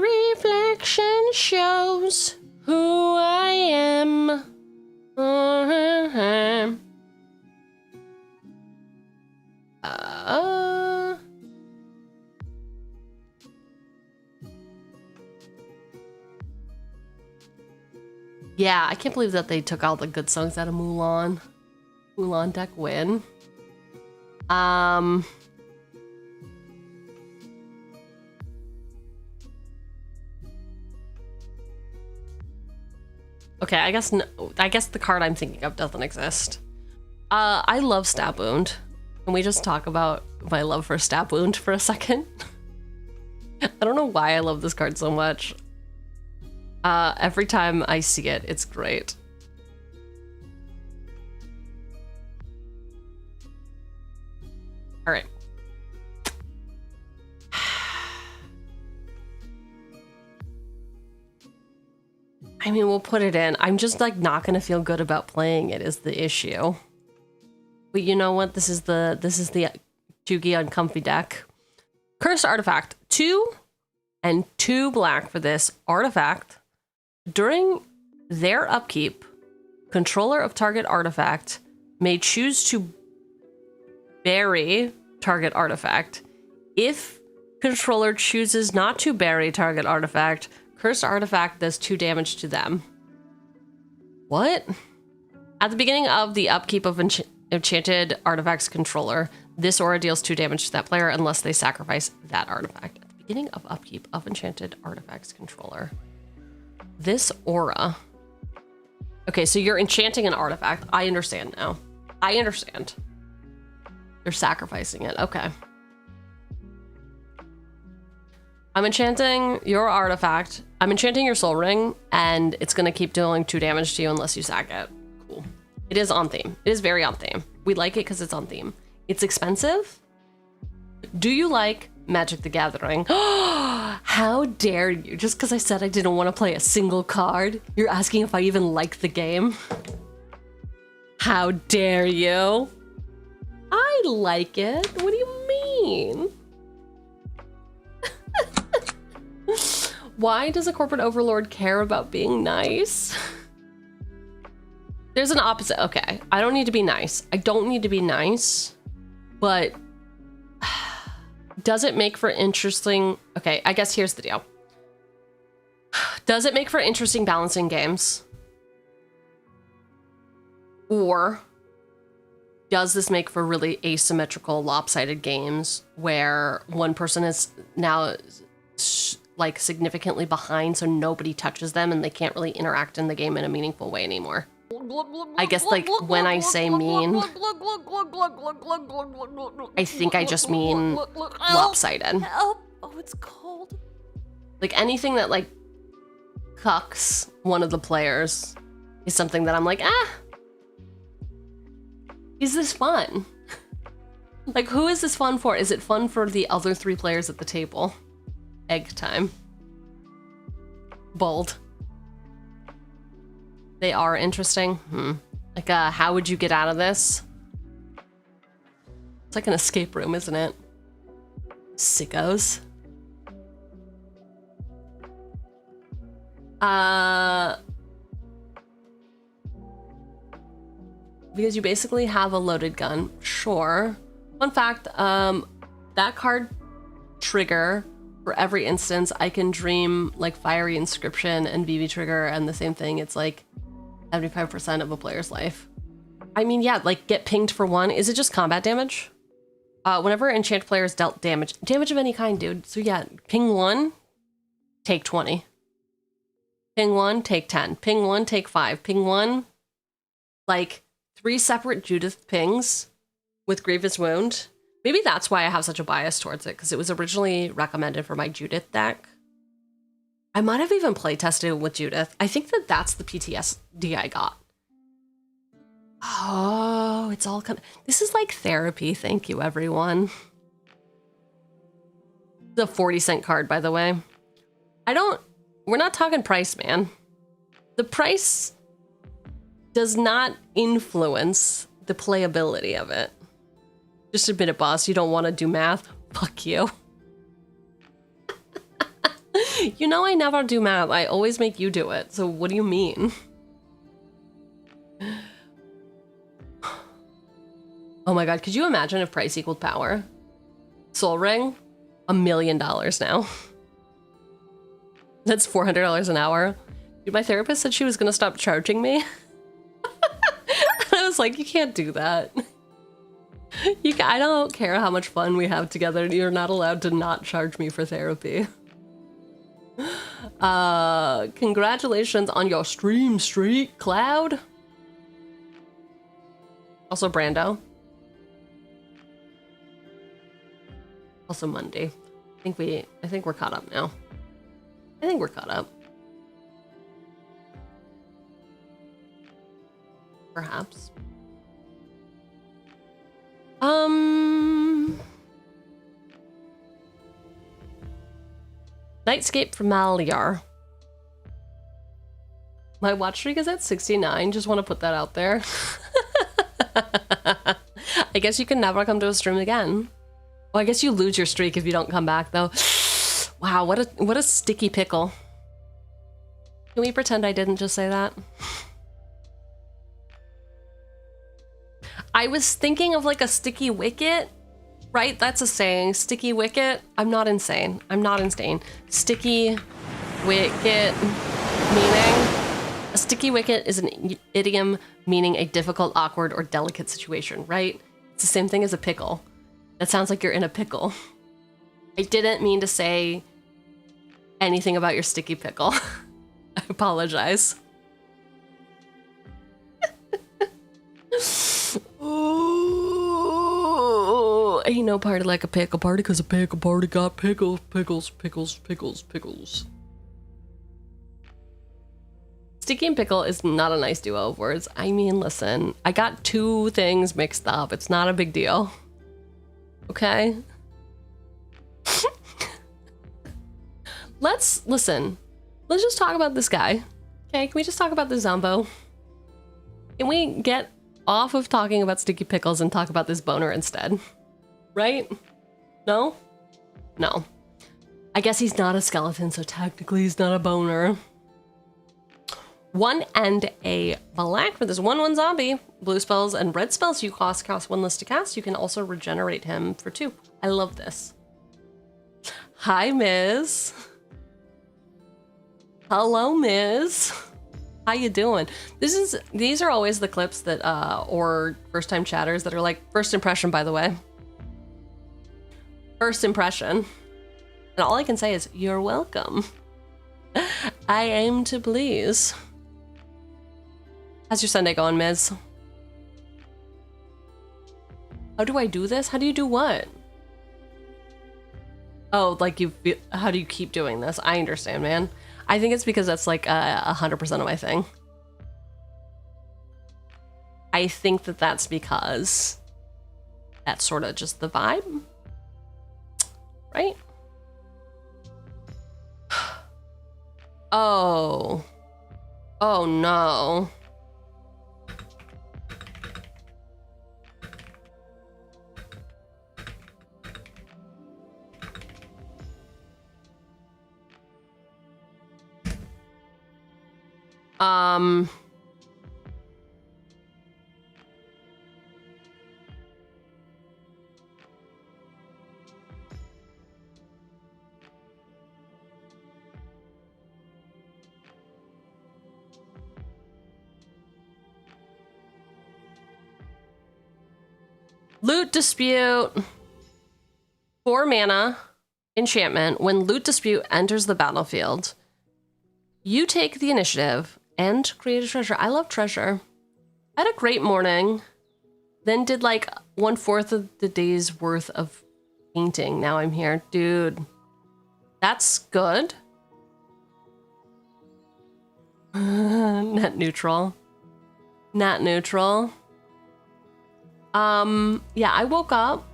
reflection shows who I am. Yeah, I can't believe that they took all the good songs out of Mulan. Mulan deck win. Okay, I guess the card I'm thinking of doesn't exist. I love Stab Wound. Can we just talk about my love for Stab Wound for a second? I don't know why I love this card so much. Every time I see it, it's great. All right. I mean, we'll put it in. I'm just like not gonna feel good about playing it is the issue. But you know what? This is the Cheugy Uncomfy deck. Cursed Artifact. 2 and 2 black for this artifact. During their upkeep, controller of target artifact may choose to bury target artifact. If controller chooses not to bury target artifact, cursed artifact does 2 damage to them. What? At the beginning of the upkeep of enchanted artifact's controller, this aura deals 2 damage to that player unless they sacrifice that artifact. At the beginning of upkeep of enchanted artifact's controller. This aura. Okay, so you're enchanting an artifact. I understand now. I understand. You're sacrificing it. Okay. I'm enchanting your artifact. I'm enchanting your soul ring, and it's going to keep dealing 2 damage to you unless you sack it. Cool. It is on theme. It is very on theme. We like it because it's on theme. It's expensive. Do you like Magic the Gathering? How dare you? Just because I said I didn't want to play a single card, you're asking if I even like the game? How dare you? I like it. What do you mean? Why does a corporate overlord care about being nice? There's an opposite. Okay, I don't need to be nice. I don't need to be nice, but does it make for interesting? Okay, I guess here's the deal. Does it make for interesting balancing games? Or does this make for really asymmetrical, lopsided games where one person is now like significantly behind, so nobody touches them and they can't really interact in the game in a meaningful way anymore? I guess like when I say mean, I think I just mean lopsided. Help. Oh, it's cold. Like anything that like cucks one of the players is something that I'm like, is this fun? Like, who is this fun for? Is it fun for the other 3 players at the table? Egg time. Bold. They are interesting. Like, how would you get out of this? It's like an escape room, isn't it? Sickos. Because you basically have a loaded gun. Sure. Fun fact, that card trigger, for every instance, I can dream like Fiery Inscription and BB trigger, and the same thing. It's like 75% of a player's life. I mean, yeah, like get pinged for 1. Is it just combat damage? Whenever enchant players dealt damage of any kind, dude. So yeah, ping 1, take 20. Ping 1, take 10. Ping 1, take 5. Ping 1, like 3 separate Judith pings with Grievous Wound. Maybe that's why I have such a bias towards it, because it was originally recommended for my Judith deck. I might have even playtested it with Judith. I think that that's the PTSD I got. Oh, it's all coming. This is like therapy. Thank you, everyone. The 40-cent card, by the way. We're not talking price, man. The price does not influence the playability of it. Just admit it, boss. You don't want to do math? Fuck you. You know I never do math. I always make you do it. So what do you mean? Oh my god, could you imagine if price equaled power? Soul Ring? $1 million now. That's $400 an hour. Dude, my therapist said she was gonna stop charging me. I was like, you can't do that. I don't care how much fun we have together. You're not allowed to not charge me for therapy. Congratulations on your stream streak, Cloud. Also Brando. Also Monday. I think we're caught up now. I think we're caught up. Perhaps. Nightscape from Maliar. My watch streak is at 69. Just want to put that out there. I guess you can never come to a stream again. Well, I guess you lose your streak if you don't come back, though. Wow, what a sticky pickle. Can we pretend I didn't just say that? I was thinking of like a sticky wicket, right? That's a saying. Sticky wicket. I'm not insane. I'm not insane. Sticky wicket meaning? A sticky wicket is an idiom meaning a difficult, awkward, or delicate situation, right? It's the same thing as a pickle. That sounds like you're in a pickle. I didn't mean to say anything about your sticky pickle. I apologize. Ooh, ain't no party like a pickle party, cause a pickle party got pickles, pickles, pickles, pickles, pickles. Sticky and pickle is not a nice duo of words. I mean, listen, I got 2 things mixed up. It's not a big deal. Okay? Let's just talk about this guy. Okay, can we just talk about the Zombo? Can we get off of talking about sticky pickles and talk about this boner instead? Right? No? No. I guess he's not a skeleton, so technically he's not a boner. 1 and a black for this 1/1 zombie. Blue spells and red spells you cost 1 less to cast. You can also regenerate him for 2. I love this. Hi, Miz. Hello, Miz. How you doing? These are always the clips that or first time chatters that are like, first impression, by the way. First impression. And all I can say is, you're welcome. I aim to please. How's your Sunday going, Miz? How do I do this? How do you do what? Oh, like how do you keep doing this? I understand, man. I think it's because that's like 100% of my thing. I think that that's because that's sort of just the vibe, right? Oh. Oh no. Loot Dispute. 4 mana enchantment. When Loot Dispute enters the battlefield, you take the initiative and create a treasure. I love treasure. I had a great morning. Then did like 1/4 of the day's worth of painting. Now I'm here. Dude, that's good. Net neutral. Net neutral. Yeah, I woke up,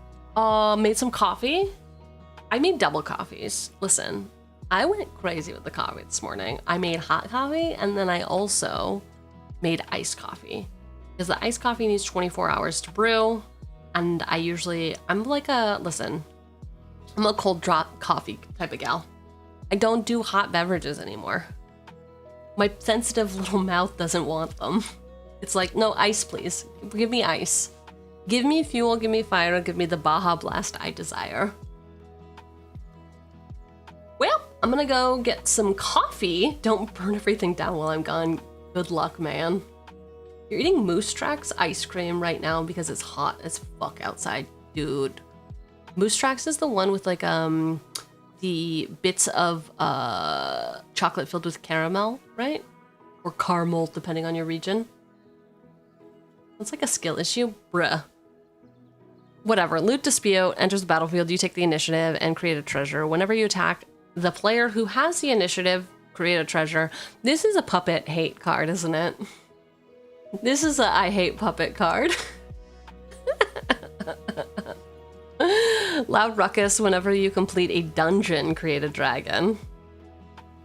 made some coffee. I made double coffees. Listen, I went crazy with the coffee this morning. I made hot coffee and then I also made iced coffee because the iced coffee needs 24 hours to brew. And I'm like I'm a cold drop coffee type of gal. I don't do hot beverages anymore. My sensitive little mouth doesn't want them. It's like, no, ice, please. Give me ice. Give me fuel, give me fire, give me the Baja Blast I desire. Well, I'm gonna go get some coffee. Don't burn everything down while I'm gone. Good luck, man. You're eating Moose Tracks ice cream right now because it's hot as fuck outside. Dude. Moose Tracks is the one with like, the bits of chocolate filled with caramel, right? Or caramel, depending on your region. It's like a skill issue. Bruh. Whatever. Loot Dispute enters the battlefield. You take the initiative and create a treasure. Whenever you attack the player who has the initiative, create a treasure. This is a puppet hate card, isn't it? This is a I hate puppet card. Loud Ruckus. Whenever you complete a dungeon, create a dragon.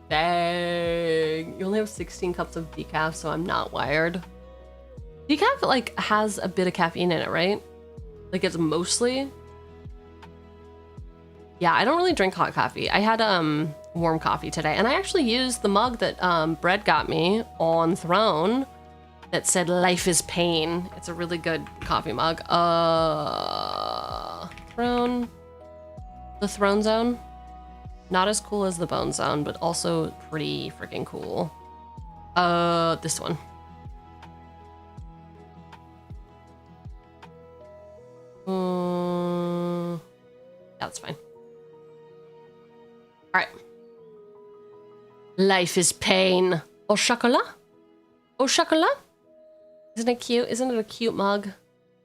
Dang. You only have 16 cups of decaf, so I'm not wired. Decaf, like, has a bit of caffeine in it, right? Like, it's mostly... Yeah, I don't really drink hot coffee. I had warm coffee today, and I actually used the mug that Bread got me on Throne that said "Life is Pain." It's a really good coffee mug. Throne... The Throne Zone? Not as cool as the Bone Zone, but also pretty freaking cool. This one. Yeah, that's fine. All right. Life is pain. Au chocolat? Au chocolat? Isn't it cute? Isn't it a cute mug?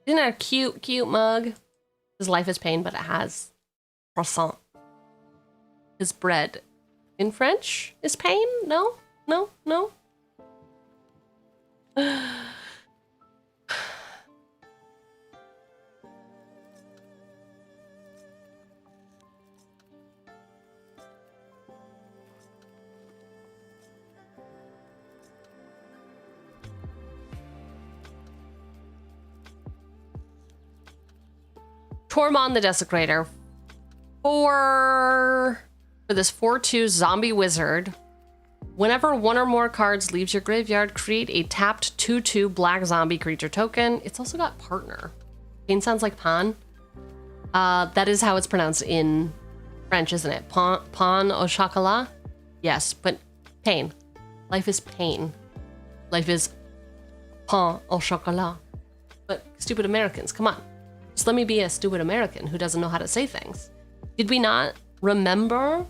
Isn't it a cute, cute mug? Because life is pain, but it has croissant. Is bread in French is pain? No? No? No? Tormon the Desecrator. For this 4/2 zombie wizard, whenever one or more cards leaves your graveyard, create a tapped 2/2 black zombie creature token. It's also got partner. Pain sounds like pan. That is how it's pronounced in French, isn't it? Pan au chocolat? Yes, but pain. Life is pain. Life is pain au chocolat. But stupid Americans, come on. Just let me be a stupid American who doesn't know how to say things. Did we not remember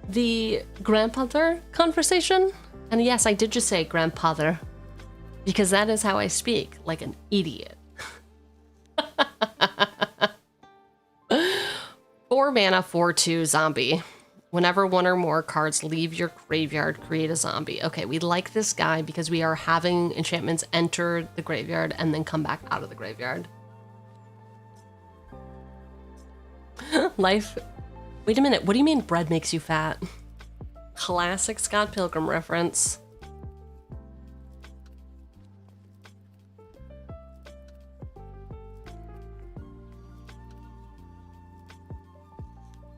the grandfather conversation? And yes, I did just say grandfather, because that is how I speak, like an idiot. 4 mana, 4/2 zombie. Whenever one or more cards leave your graveyard, create a zombie. Okay, we like this guy because we are having enchantments enter the graveyard and then come back out of the graveyard. Life. Wait a minute, what do you mean bread makes you fat? Classic Scott Pilgrim reference.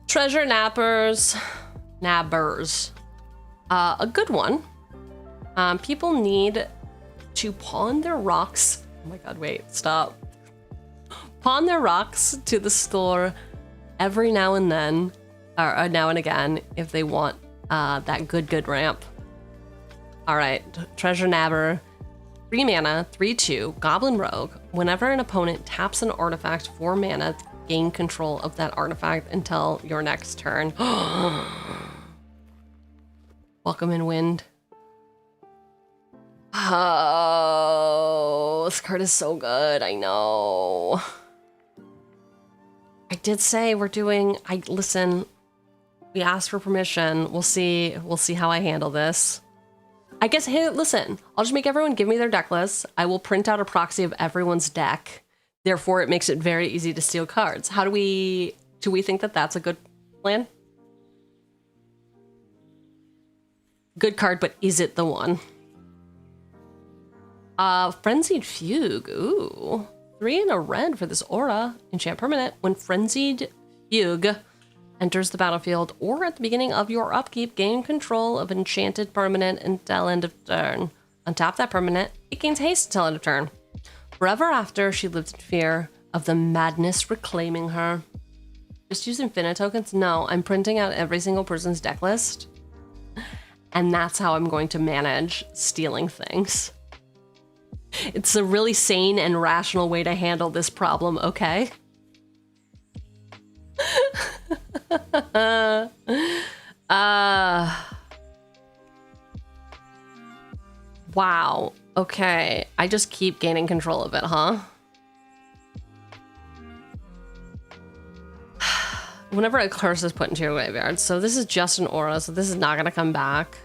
Treasure nabbers. A good one. People need to pawn their rocks. Oh my god, wait, stop. Pawn their rocks to the store every now and then, or now and again, if they want that good ramp. All right, treasure nabber. 3 mana, 3/2, Goblin Rogue. Whenever an opponent taps an artifact for mana, gain control of that artifact until your next turn. Welcome in, Wind. Oh, this card is so good. I know. I did say we're doing. Listen. We asked for permission. We'll see. We'll see how I handle this. I guess. Hey, listen. I'll just make everyone give me their deck list. I will print out a proxy of everyone's deck. Therefore, it makes it very easy to steal cards. How do we think that that's a good plan? Good card, but is it the one? Frenzied Fugue. Ooh. 3 and a red for this aura. Enchant permanent. When Frenzied Fugue enters the battlefield or at the beginning of your upkeep, gain control of enchanted permanent until end of turn. Untap that permanent. It gains haste until end of turn. Forever after, she lived in fear of the madness reclaiming her. Just use infinite tokens? No, I'm printing out every single person's deck list. And that's how I'm going to manage stealing things. It's a really sane and rational way to handle this problem, okay? Wow. Okay. I just keep gaining control of it, huh? Whenever a curse is put into your graveyard. So this is just an aura, so this is not gonna come back.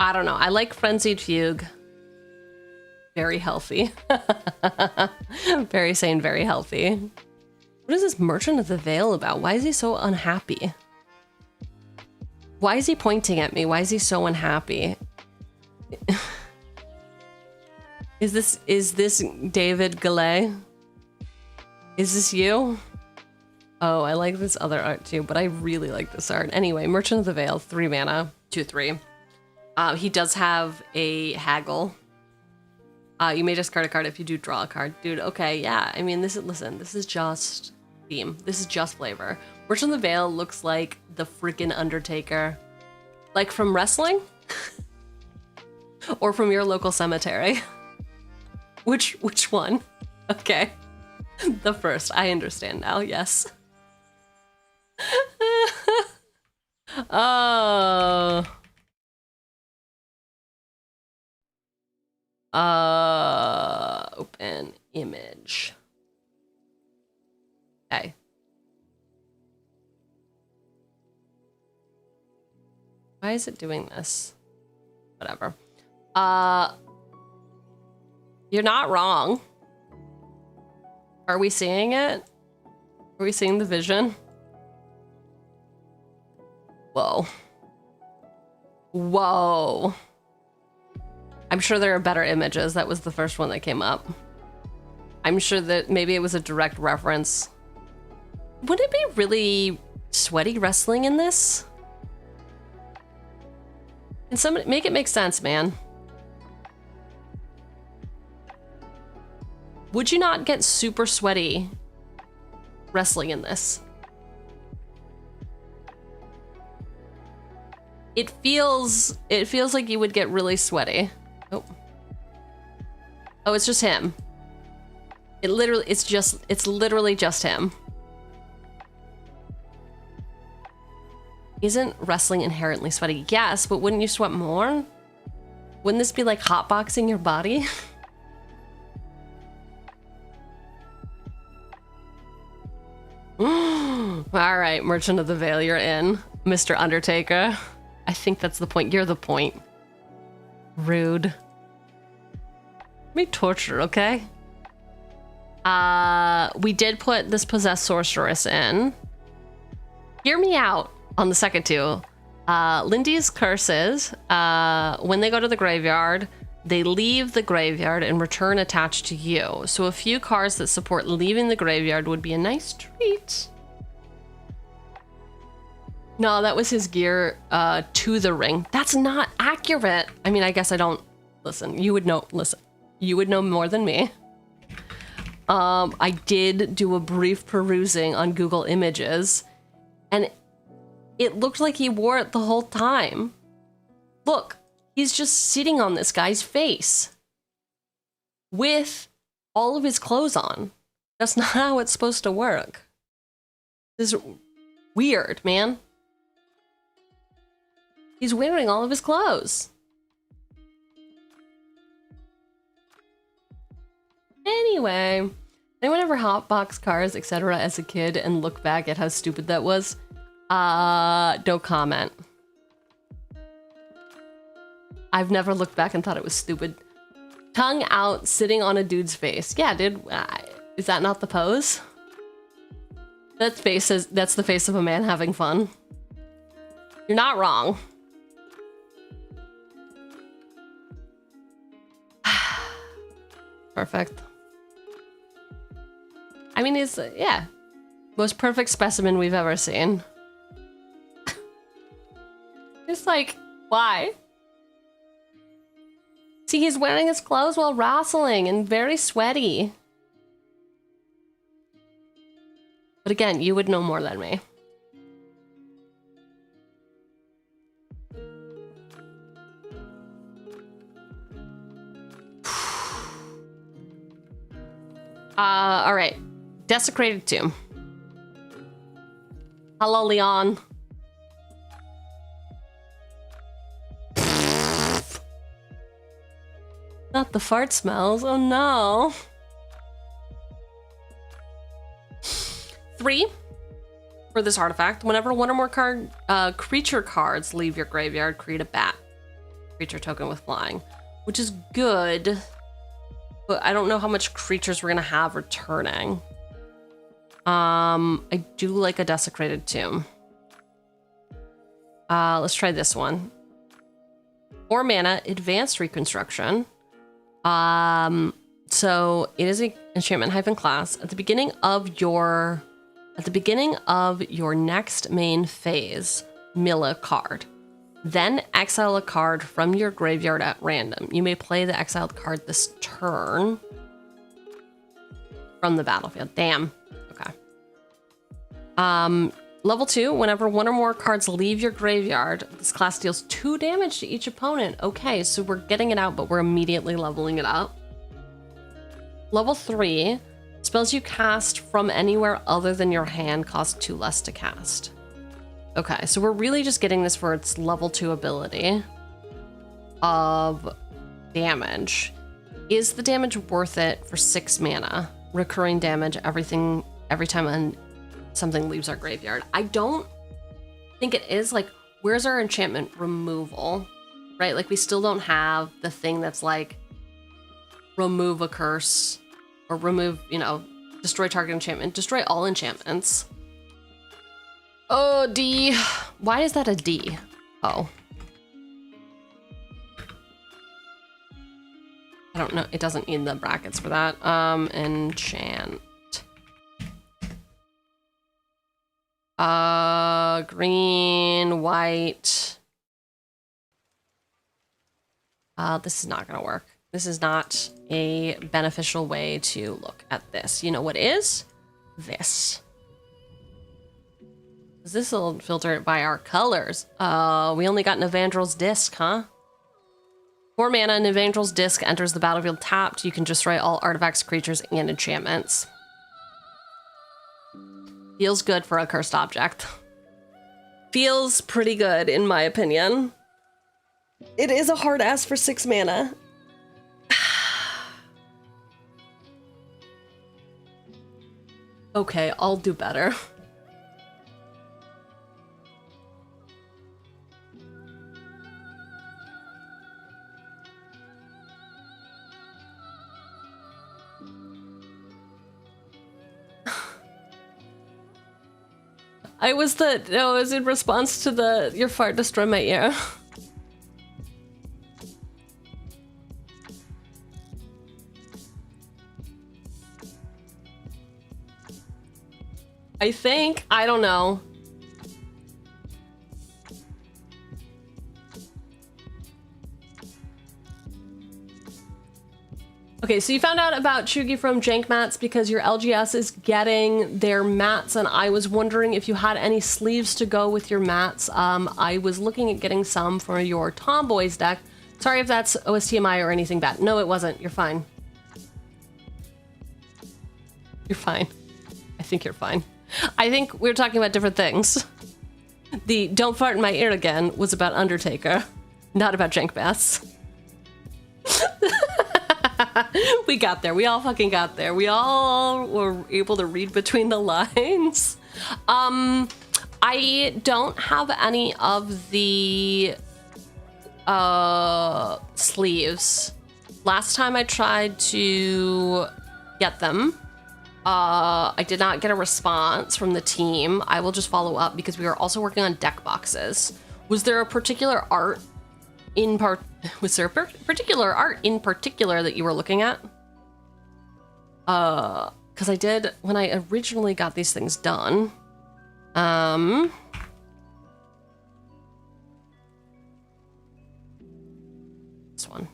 I don't know. I like Frenzied Fugue. Very healthy. Very sane, very healthy. What is this Merchant of the Veil about? Why is he so unhappy? Why is he pointing at me? Why is he so unhappy? Is this David Gallet? Is this you? Oh, I like this other art too, but I really like this art. Anyway, Merchant of the Veil, 3 mana, 2/3. He does have a haggle. You may discard a card if you do draw a card. Dude, okay, yeah. I mean, this is just theme. This is just flavor. Merchant of the Veil looks like the freaking Undertaker. Like from wrestling? Or from your local cemetery? Which one? Okay. The first. I understand now, yes. Oh. Open image. Okay. Why is it doing this? Whatever. You're not wrong. Are we seeing it? Are we seeing the vision? Whoa. Whoa. I'm sure there are better images. That was the first one that came up. I'm sure that maybe it was a direct reference. Would it be really sweaty wrestling in this? Can somebody make it make sense, man? Would you not get super sweaty wrestling in this? It feels like you would get really sweaty. Oh, it's just him. It's literally just him. Isn't wrestling inherently sweaty? Yes, but wouldn't you sweat more? Wouldn't this be like hotboxing your body? All right, Merchant of the Veil, you're in. Mr. Undertaker. I think that's the point. You're the point. Rude. Me torture, okay? We did put this Possessed Sorceress in. Hear me out on the second two. Lynde's curses, when they go to the graveyard, They leave the graveyard and return attached to you. So a few cards that support leaving the graveyard would be a nice treat. No, that was his gear to the ring. That's not accurate. I mean, I guess I don't... Listen, you would know... Listen, you would know more than me. I did do a brief perusing on Google Images, and it looked like he wore it the whole time. Look, he's just sitting on this guy's face with all of his clothes on. That's not how it's supposed to work. This is weird, man. He's wearing all of his clothes. Anyway, anyone ever hotbox cars, etc. as a kid and look back at how stupid that was? Don't comment. I've never looked back and thought it was stupid. Tongue out, sitting on a dude's face. Yeah, dude, is that not the pose? That's the face of a man having fun. You're not wrong. Perfect. I mean, he's, yeah, most perfect specimen we've ever seen. It's like, why? See, he's wearing his clothes while wrestling and very sweaty. But again, you would know more than me. All right. Desecrated Tomb. Hello, Leon. Not the fart smells. Oh no. 3 for this artifact. Whenever one or more creature cards leave your graveyard, create a bat creature token with flying, which is good. But I don't know how much creatures we're gonna have returning. I do like a Desecrated Tomb. Let's try this one. 4 mana, Advanced Reconstruction. So it is an enchantment class. At the beginning of your next main phase, mill a card. Then exile a card from your graveyard at random. You may play the exiled card this turn from the battlefield. Damn. Okay. Level 2, whenever one or more cards leave your graveyard, this class deals 2 damage to each opponent. Okay, so we're getting it out, but we're immediately leveling it up. Level 3, spells you cast from anywhere other than your hand cost 2 less to cast. Okay, so we're really just getting this for its level 2 ability of damage. Is the damage worth it for 6 mana? Recurring damage, every time something leaves our graveyard. I don't think it is. Like, where's our enchantment removal? Right? Like, we still don't have the thing that's like remove a curse or remove, destroy target enchantment, destroy all enchantments. Oh, D. Why is that a D? Oh. I don't know. It doesn't need the brackets for that. Enchant. Green, white. This is not gonna work. This is not a beneficial way to look at this. You know what is? This. This will filter it by our colors. We only got Navandrel's Disc, huh? 4 mana, Navandrel's Disc enters the battlefield tapped. You can destroy all artifacts, creatures, and enchantments. Feels good for a cursed object. Feels pretty good, in my opinion. It is a hard ass for 6 mana. Okay, I'll do better. It was in response to your fart destroyed my ear. I think. I don't know. Okay, so you found out about Cheugy from Jank Mats because your LGS is getting their mats, and I was wondering if you had any sleeves to go with your mats. I was looking at getting some for your Tomboys deck. Sorry if that's OSTMI or anything bad. No, it wasn't. You're fine. You're fine. I think you're fine. I think we were talking about different things. The Don't Fart in My Ear Again was about Undertaker, not about Jank Mats. We got there. We all fucking got there. We all were able to read between the lines. I don't have any of the sleeves. Last time I tried to get them, I did not get a response from the team. I will just follow up because we are also working on deck boxes. Was there a particular art in particular that you were looking at? Because I did when I originally got these things done. This one.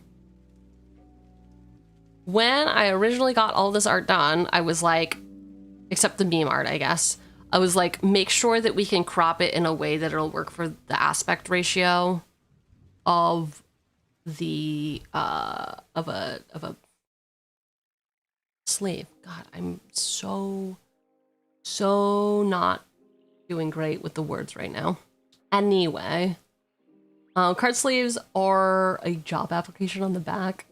When I originally got all this art done, I was like, except the meme art, I guess. I was like, make sure that we can crop it in a way that it'll work for the aspect ratio of the of a sleeve. God, I'm so not doing great with the words right now. Anyway, card sleeves are a job application on the back.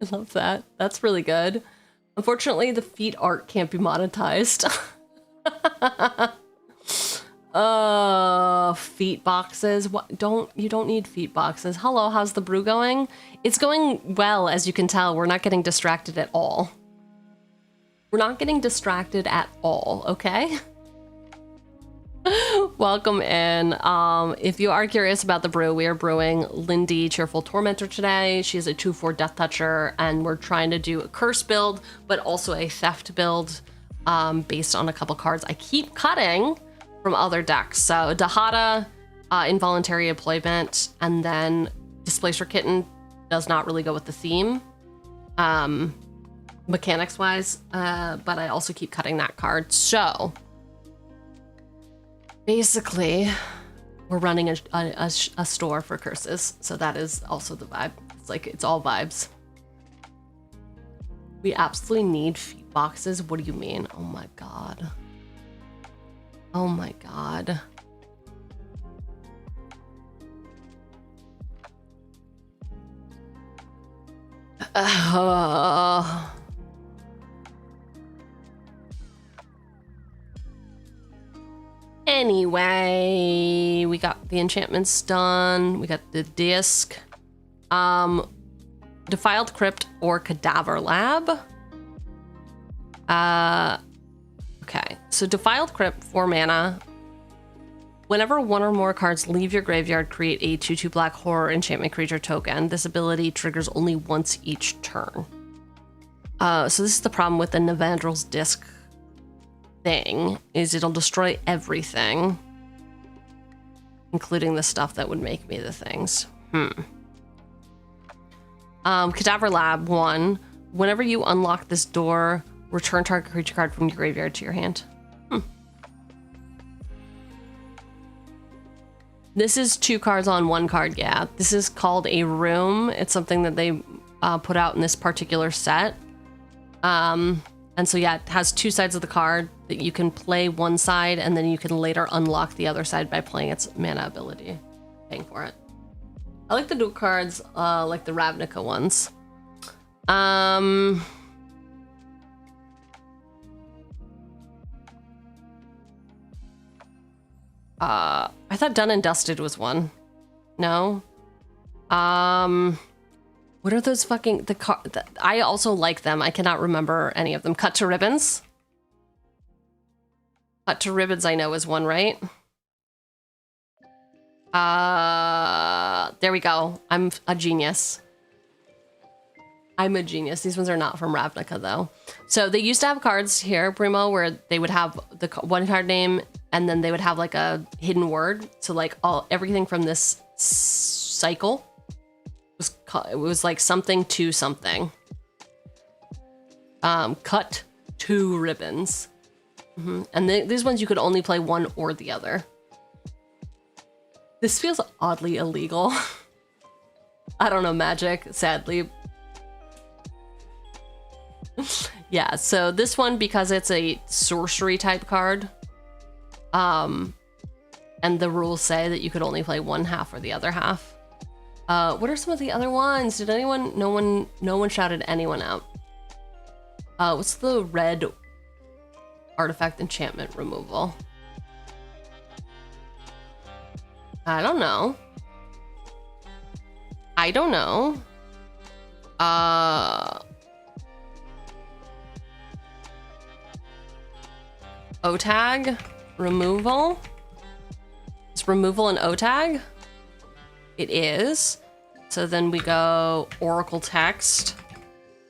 I love that. That's really good. Unfortunately, the feet art can't be monetized. Feet boxes. What? You don't need feet boxes. Hello, how's the brew going? It's going well, as you can tell. We're not getting distracted at all. We're not getting distracted at all, okay? Welcome in. If you are curious about the brew, we are brewing Lynde Cheerful Tormentor today. She is a 2/4 Death Toucher, and we're trying to do a curse build, but also a theft build based on a couple cards I keep cutting from other decks. So Dihada, Involuntary Employment, and then Displacer Kitten does not really go with the theme, mechanics-wise, but I also keep cutting that card. So basically, we're running a store for curses, so that is also the vibe. It's like, it's all vibes. We absolutely need feet boxes. What do you mean? Oh my god. Oh my god. Anyway, we got the enchantments done. We got the disc. Defiled Crypt or Cadaver Lab. Okay, so Defiled Crypt, 4 mana. Whenever one or more cards leave your graveyard, create a 2/2 black horror enchantment creature token. This ability triggers only once each turn. So this is the problem with the Navandrel's Disc thing, is it'll destroy everything, including the stuff that would make me the things. Cadaver Lab, 1. Whenever you unlock this door, return target creature card from your graveyard to your hand. This is 2 cards on 1 card, yeah. This is called a room. It's something that they put out in this particular set. And so yeah, it has 2 sides of the card that you can play one side, and then you can later unlock the other side by playing its mana ability, paying for it. I like the dual cards, like the Ravnica ones. I thought Done and Dusted was one. No? What are those fucking... I also like them. I cannot remember any of them. Cut to Ribbons? Cut to Ribbons I know is one, right? There we go. I'm a genius. I'm a genius. These ones are not from Ravnica, though. So they used to have cards here, Primo, where they would have the one card name, and then they would have like a hidden word. So like everything from this cycle was like something to something. Cut 2 ribbons. And these ones you could only play one or the other. This feels oddly illegal. I don't know Magic, sadly. Yeah, so this one, because it's a sorcery type card, and the rules say that you could only play one half or the other half. What are some of the other ones? Did anyone? No one shouted anyone out. What's the red artifact enchantment removal? I don't know. O-tag removal. Is removal an O-tag? It is. So then we go Oracle text,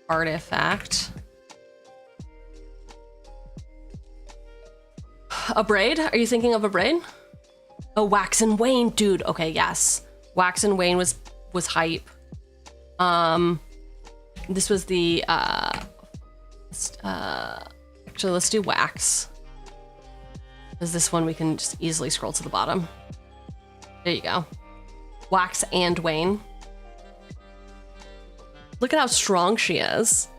artifact. A braid? Are you thinking of a braid? Oh, Wax and Wane, dude. Okay, yes. Wax and Wane was hype. This was the actually let's do Wax. Because this one we can just easily scroll to the bottom. There you go. Wax and Wane. Look at how strong she is.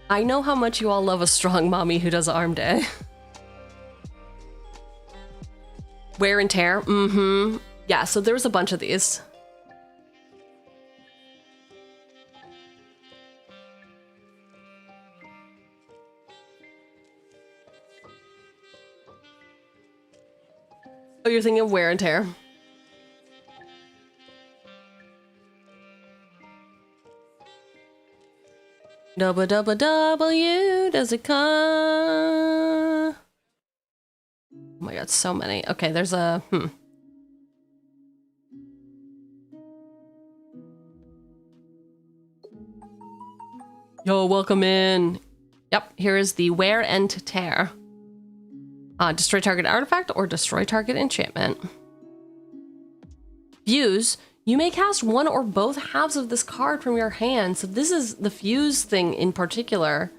I know how much you all love a strong mommy who does arm day. Wear and tear. Yeah, so there was a bunch of these. Oh, you're thinking of wear and tear. W does it come? Oh my god, so many. Okay, there's a Yo, welcome in. Yep, here is the wear and tear. Destroy target artifact or destroy target enchantment. Fuse. You may cast one or both halves of this card from your hand. So this is the fuse thing in particular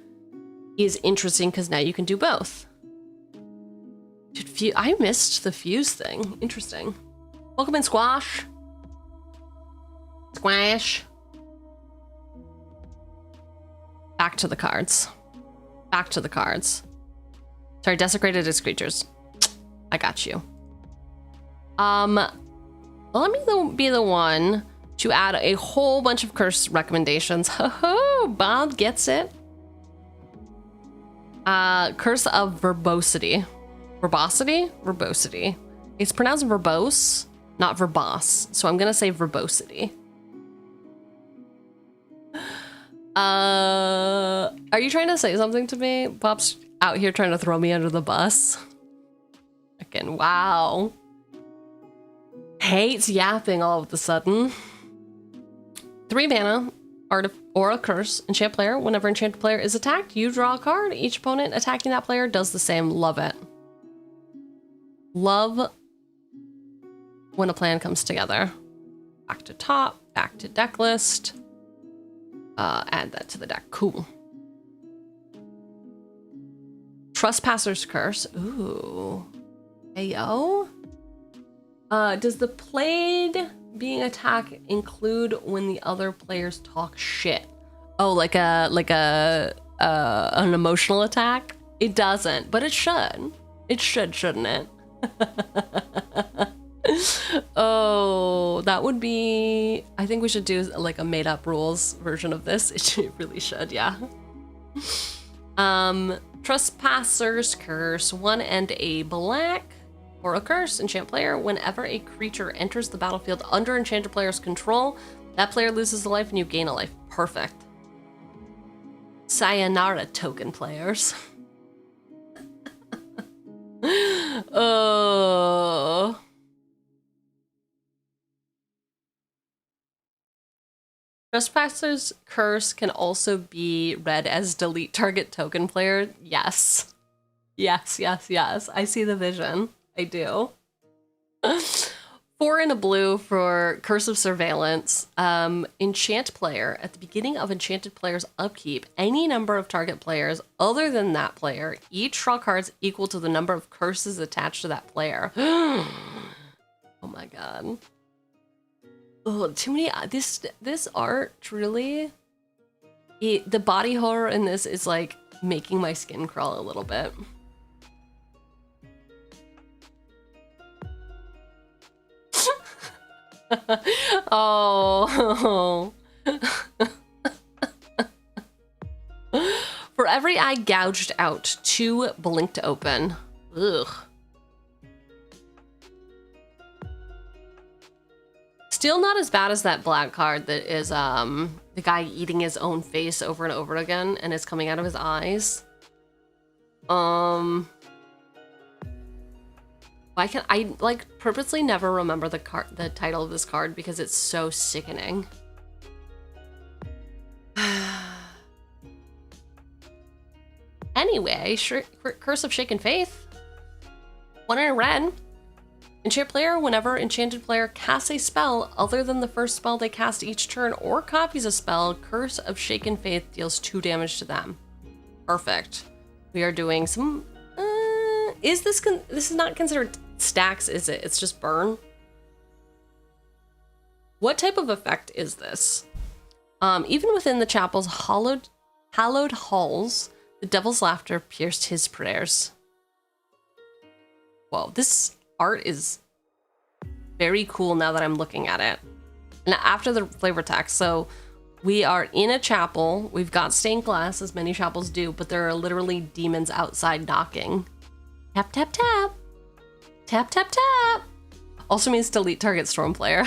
is interesting because now you can do both. Dude, I missed the fuse thing. Interesting. Welcome in, Squash. Squash. Back to the cards. Back to the cards. Sorry, desecrated as creatures. I got you. Let me be the one to add a whole bunch of curse recommendations. Ho ho, Bob gets it. Curse of Verbosity. Verbosity? Verbosity. It's pronounced verbose, not verbose. So I'm gonna say verbosity. Are you trying to say something to me? Bob's out here trying to throw me under the bus. Again, wow. Hates yapping all of a sudden. 3 mana, or a curse, enchant player. Whenever enchanted player is attacked, you draw a card. Each opponent attacking that player does the same. Love it. Love when a plan comes together. Back to top, back to deck list. Add that to the deck. Cool. Trespasser's Curse. Ooh. Hey, yo. Does the played being attacked include when the other players talk shit? Oh, like an emotional attack? It doesn't, but it should. It should, shouldn't it? Oh, that would be... I think we should do like a made-up rules version of this. It really should, yeah. Trespasser's Curse. 1 and a black. Or a curse, enchant player. Whenever a creature enters the battlefield under enchanted player's control, that player loses a life and you gain a life. Perfect. Sayonara, token players. Oh. Trespasser's Curse can also be read as delete target token player. Yes. Yes, yes, yes. I see the vision. I do. 4 and a blue for Curse of Surveillance. Enchant player. At the beginning of enchanted player's upkeep, any number of target players other than that player, each draw cards equal to the number of curses attached to that player. Oh my god. Oh, too many. This art truly. The body horror in this is like making my skin crawl a little bit. Oh. For every eye gouged out, 2 blinked open. Ugh. Still not as bad as that black card that is the guy eating his own face over and over again and it's coming out of his eyes. Why can't I like purposely never remember the title of this card because it's so sickening. Anyway, Curse of Shaken Faith. 1 in a red. Enchant player, whenever enchanted player casts a spell other than the first spell they cast each turn or copies a spell, Curse of Shaken Faith deals 2 damage to them. Perfect. We are doing some... this is not considered stacks, is it? It's just burn? What type of effect is this? Even within the chapel's hallowed halls, the devil's laughter pierced his prayers. Whoa, this art is very cool now that I'm looking at it. And after the flavor text, so we are in a chapel. We've got stained glass, as many chapels do, but there are literally demons outside knocking. Tap, tap, tap. Tap, tap, tap. Also means delete target storm player.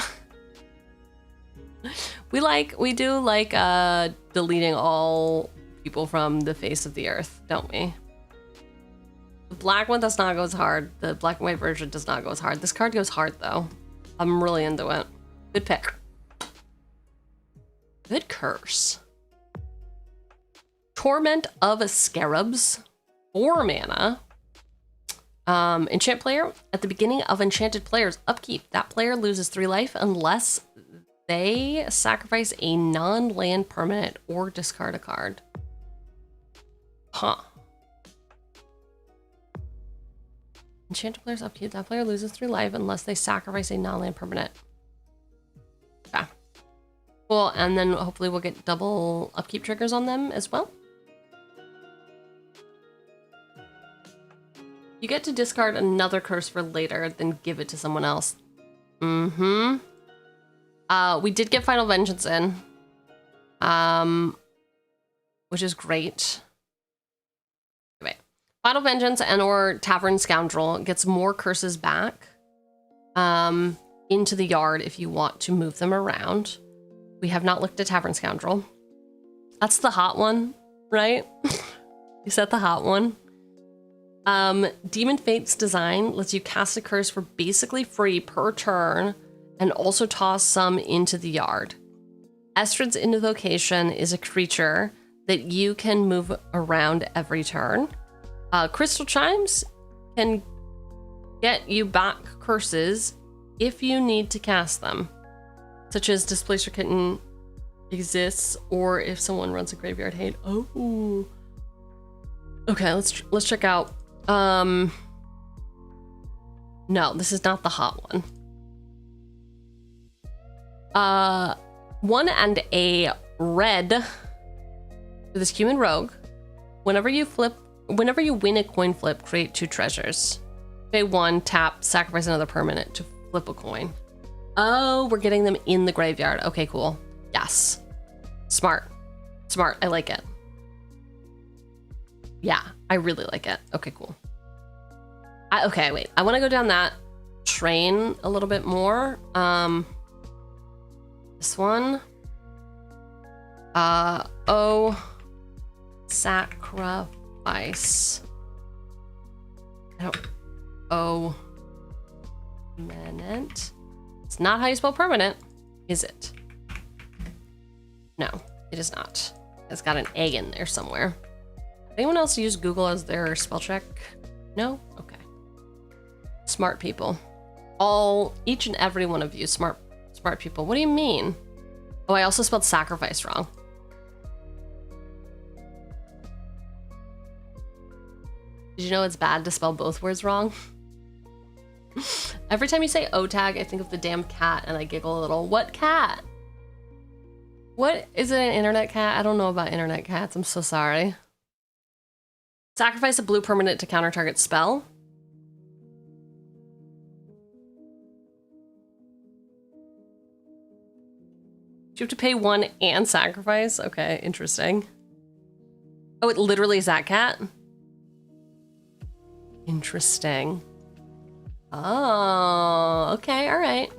we do like deleting all people from the face of the earth, don't we? The black one does not go as hard. The black and white version does not go as hard. This card goes hard though. I'm really into it. Good pick. Good curse. Torment of Scarabs. 4 mana. Enchant player. At the beginning of enchanted player's upkeep, that player loses 3 life unless they sacrifice a non-land permanent or discard a card. Huh. Enchanted player's upkeep, that player loses 3 life unless they sacrifice a non-land permanent. Okay. Cool, and then hopefully we'll get double upkeep triggers on them as well. You get to discard another curse for later, then give it to someone else. Mm-hmm. We did get Final Vengeance in. Which is great. Okay. Final Vengeance and or Tavern Scoundrel gets more curses back into the yard if you want to move them around. We have not looked at Tavern Scoundrel. That's the hot one, right? You said the hot one. Demon Fate's design lets you cast a curse for basically free per turn and also toss some into the yard. Estrid's Invocation is a creature that you can move around every turn. Crystal Chimes can get you back curses if you need to cast them, such as Displacer Kitten exists, or if someone runs a Graveyard Hate. Oh, okay. Let's check out. No, this is not the hot one. 1 and a red for this human rogue. Whenever you win a coin flip, create 2 treasures. Pay 1, tap, sacrifice another permanent to flip a coin. Oh, we're getting them in the graveyard. Okay, cool. Yes. Smart. Smart. I like it. Yeah, I really like it. Okay, cool. Okay, wait. I want to go down that train a little bit more. This one. Sacrifice. Permanent. It's not how you spell permanent, is it? No, it is not. It's got an A in there somewhere. Anyone else use Google as their spell check? No? Okay. Smart people. Each and every one of you, smart people. What do you mean? Oh, I also spelled sacrifice wrong. Did you know it's bad to spell both words wrong? Every time you say O-tag, I think of the damn cat and I giggle a little. What cat? What? Is it an internet cat? I don't know about internet cats. I'm so sorry. Sacrifice a blue permanent to counter target spell. Do you have to pay 1 and sacrifice? Okay, interesting. Oh, it literally is that cat? Interesting. Oh, okay, all right.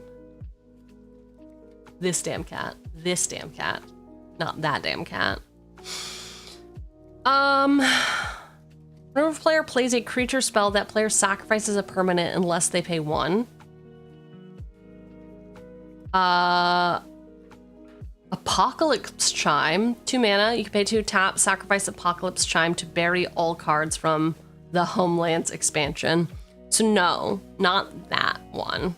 This damn cat. This damn cat. Not that damn cat. Whenever a player plays a creature spell, that player sacrifices a permanent unless they pay 1. Apocalypse Chime. 2 mana. You can pay 2, tap, sacrifice Apocalypse Chime to bury all cards from the Homelands expansion. So no, not that one.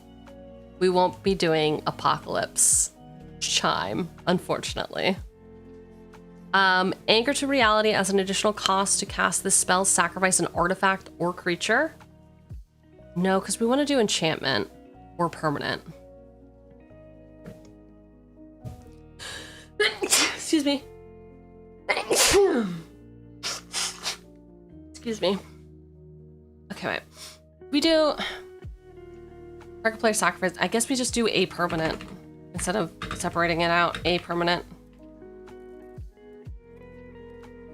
We won't be doing Apocalypse Chime, unfortunately. Anchor to Reality. As an additional cost to cast this spell, sacrifice an artifact or creature. No, because we want to do enchantment or permanent. Excuse me. Excuse me. Okay, wait. We do target player sacrifice. I guess we just do a permanent instead of separating it out. A permanent.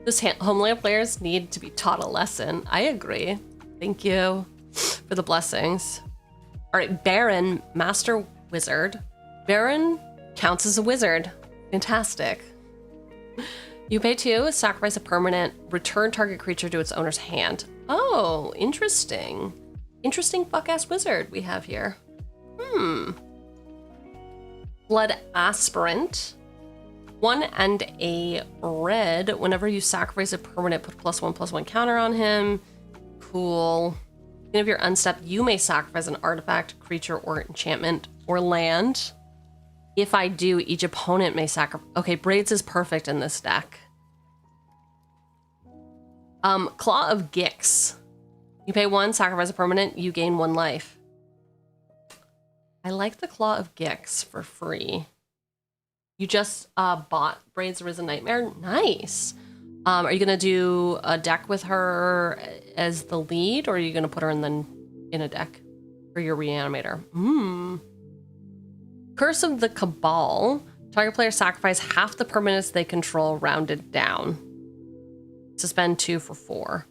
Those Homeland players need to be taught a lesson. I agree. Thank you for the blessings. All right, Baron, Master Wizard. Baron counts as a wizard. Fantastic. You pay 2, sacrifice a permanent, return target creature to its owner's hand. Oh, interesting. Interesting fuck-ass wizard we have here. Blood Aspirant. 1 and a red. Whenever you sacrifice a permanent, put +1/+1 counter on him. Cool. If you're unstepped, you may sacrifice an artifact, creature, or enchantment, or land. If I do, each opponent may sacrifice. Okay, Braids is perfect in this deck. Claw of Gix. You pay 1, sacrifice a permanent, you gain 1 life. I like the Claw of Gix for free. You just bought Braids Arisen Nightmare? Nice. Are you gonna do a deck with her as the lead, or are you gonna put her in a deck for your reanimator? Curse of the Cabal. Target player sacrifice half the permanents they control rounded down. Suspend 2 for 4.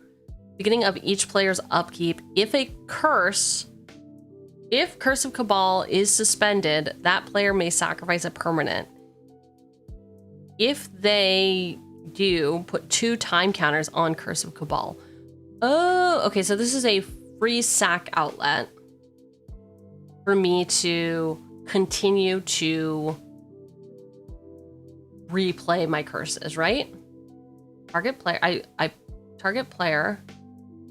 Beginning of each player's upkeep, if Curse of Cabal is suspended, that player may sacrifice a permanent. If they do, put 2 time counters on Curse of Cabal. Oh, okay, so this is a free sack outlet for me to continue to replay my curses, right? Target player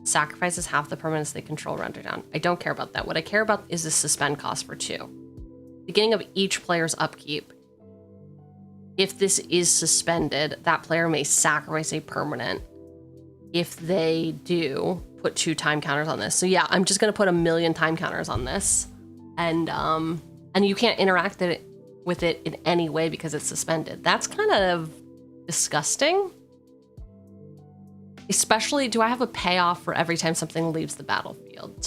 sacrifices half the permanents they control rounded down. I don't care about that. What I care about is the suspend cost for 2. Beginning of each player's upkeep. If this is suspended, that player may sacrifice a permanent. If they do, put 2 time counters on this. So yeah, I'm just gonna put 1,000,000 time counters on this. And you can't interact with it in any way because it's suspended. That's kind of disgusting. Especially, do I have a payoff for every time something leaves the battlefield?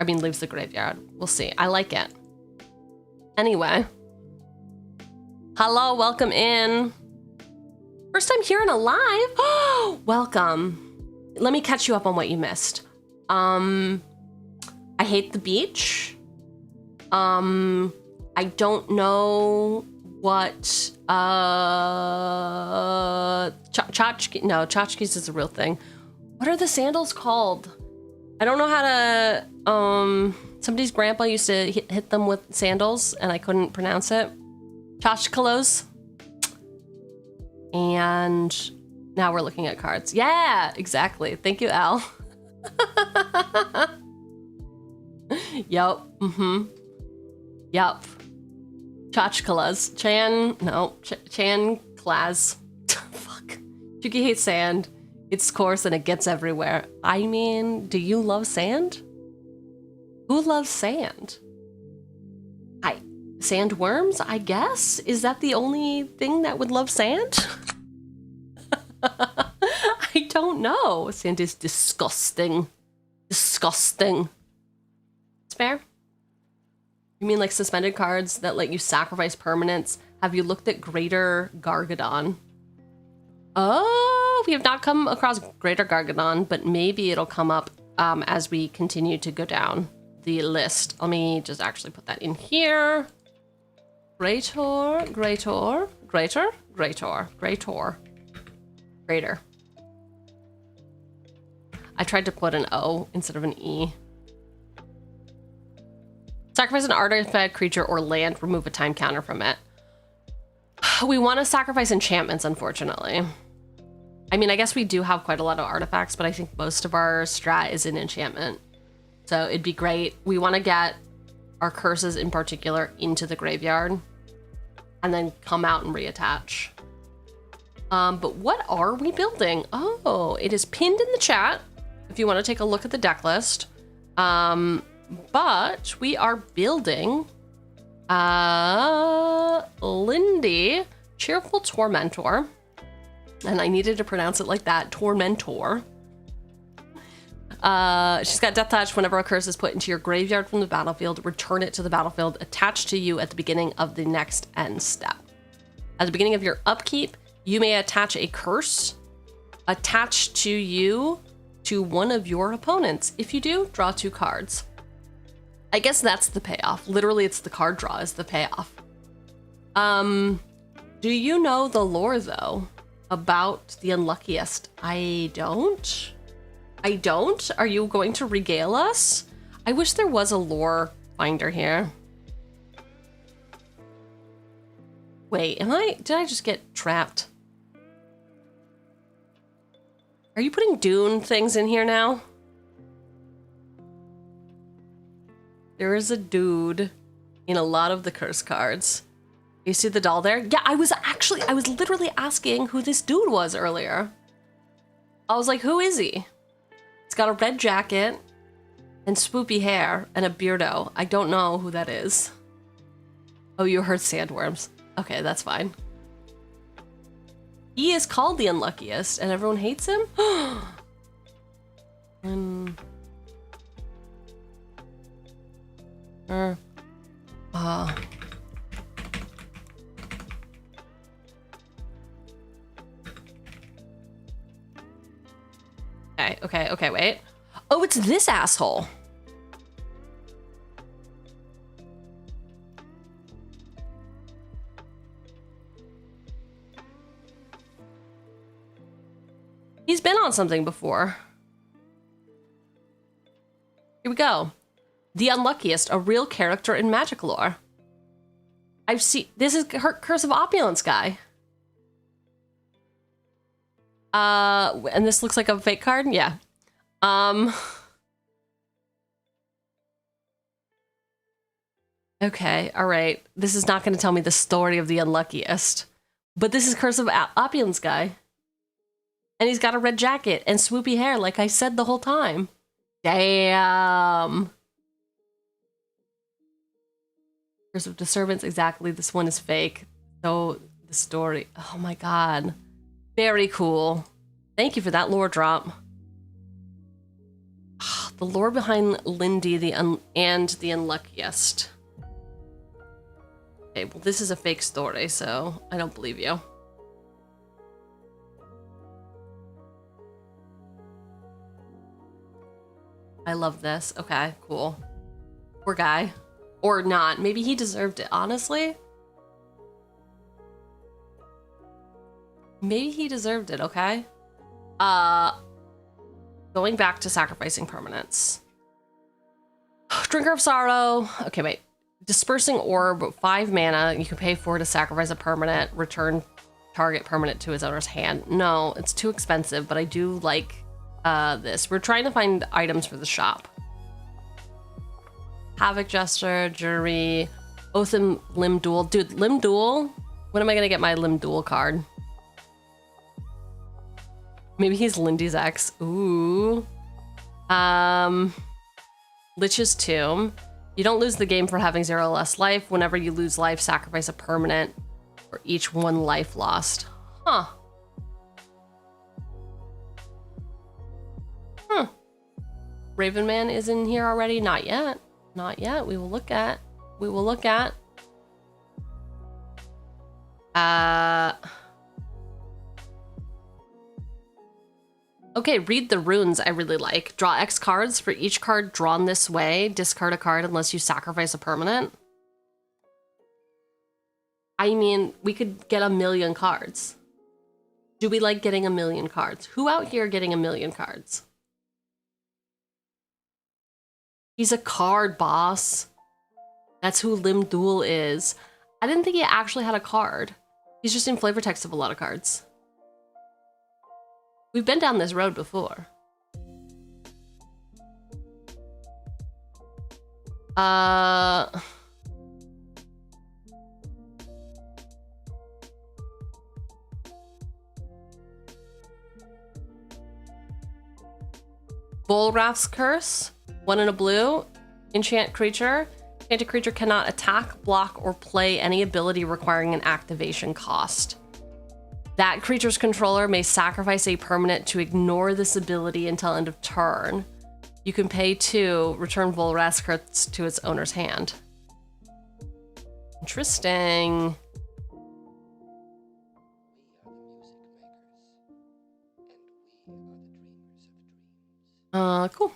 I mean, leaves the graveyard. We'll see. I like it. Anyway. Hello, welcome in. First time here and alive. Oh, welcome. Let me catch you up on what you missed. I hate the beach. I don't know what tchotchke. No, tchotchkes is a real thing. What are the sandals called? I don't know how to. Somebody's grandpa used to hit them with sandals, and I couldn't pronounce it. Tchotchkelos. And now we're looking at cards. Yeah, exactly. Thank you, Al. Yup. Mm-hmm. Yup. Chachkalas. Chan Class. Fuck. Cheugy hates sand. It's coarse and it gets everywhere. I mean, do you love sand? Who loves sand? Sandworms, I guess? Is that the only thing that would love sand? I don't know. Sand is disgusting. Disgusting. It's fair. You mean like suspended cards that let you sacrifice permanents? Have you looked at Greater Gargadon? Oh, we have not come across Greater Gargadon, but maybe it'll come up as we continue to go down the list. Let me just actually put that in here. Greater. I tried to put an O instead of an E. Sacrifice an artifact, creature, or land. Remove a time counter from it. We want to sacrifice enchantments, unfortunately. I mean, I guess we do have quite a lot of artifacts, but I think most of our strat is in enchantment. So it'd be great. We want to get our curses in particular into the graveyard and then come out and reattach. But what are we building? Oh, it is pinned in the chat if you want to take a look at the deck list. But we are building Lynde, Cheerful Tormentor. And I needed to pronounce it like that, Tormentor. She's got Death Touch. Whenever a curse is put into your graveyard from the battlefield, return it to the battlefield attached to you at the beginning of the next end step. At the beginning of your upkeep, you may attach a curse attached to you to one of your opponents. If you do, draw 2 cards. I guess that's the payoff. Literally, it's the card draw is the payoff. Do you know the lore, though, about the Unluckiest? I don't. Are you going to regale us? I wish there was a lore finder here. Wait, did I just get trapped? Are you putting Dune things in here now? There is a dude in a lot of the curse cards. You see the doll there? Yeah, I was literally asking who this dude was earlier. I was like, who is he? It's got a red jacket and swoopy hair and a beardo. I don't know who that is. Oh, you heard sandworms. Okay, that's fine. He is called the Unluckiest and everyone hates him? Okay, wait. Oh, it's this asshole. He's been on something before. Here we go. The Unluckiest, a real character in Magic lore. I've seen, this is Curse of Opulence guy. And this looks like a fake card? Yeah. Okay, all right. This is not going to tell me the story of the Unluckiest. But this is Curse of Opulence guy. And he's got a red jacket and swoopy hair, like I said the whole time. Damn. Curse of Disturbance, exactly. This one is fake. So the story, oh my god. Very cool. Thank you for that lore drop. The lore behind Lynde and the Unluckiest. Okay, well this is a fake story, so I don't believe you. I love this. Okay, cool. Poor guy. Or not. Maybe he deserved it, honestly. Maybe he deserved it, okay? Going back to sacrificing permanents. Drinker of Sorrow. Okay, wait. Dispersing Orb, 5 mana. You can pay 4 to sacrifice a permanent. Return target permanent to his owner's hand. No, it's too expensive, but I do like this. We're trying to find items for the shop. Havoc Jester, Jury, Oatham Limb Duel. Dude, Limb Duel? When am I gonna get my Limb Duel card? Maybe he's Lindy's ex. Ooh. Lich's Tomb. You don't lose the game for having 0 less life. Whenever you lose life, sacrifice a permanent for each 1 life lost. Huh. Raven Man is in here already? Not yet. Not yet. We will look at. We will look at. Okay, read the runes I really like. Draw X cards. For each card drawn this way, discard a card unless you sacrifice a permanent. I mean, we could get 1,000,000 cards. Do we like getting 1,000,000 cards? Who out here getting 1,000,000 cards? He's a card boss. That's who Limb Duel is. I didn't think he actually had a card. He's just in flavor text of a lot of cards. We've been down this road before. Bolrath's Curse, 1 and a blue, enchant creature. Enchanted creature cannot attack, block, or play any ability requiring an activation cost. That creature's controller may sacrifice a permanent to ignore this ability until end of turn. You can pay 2, return Bolrath's Curse to its owner's hand. Interesting. Cool.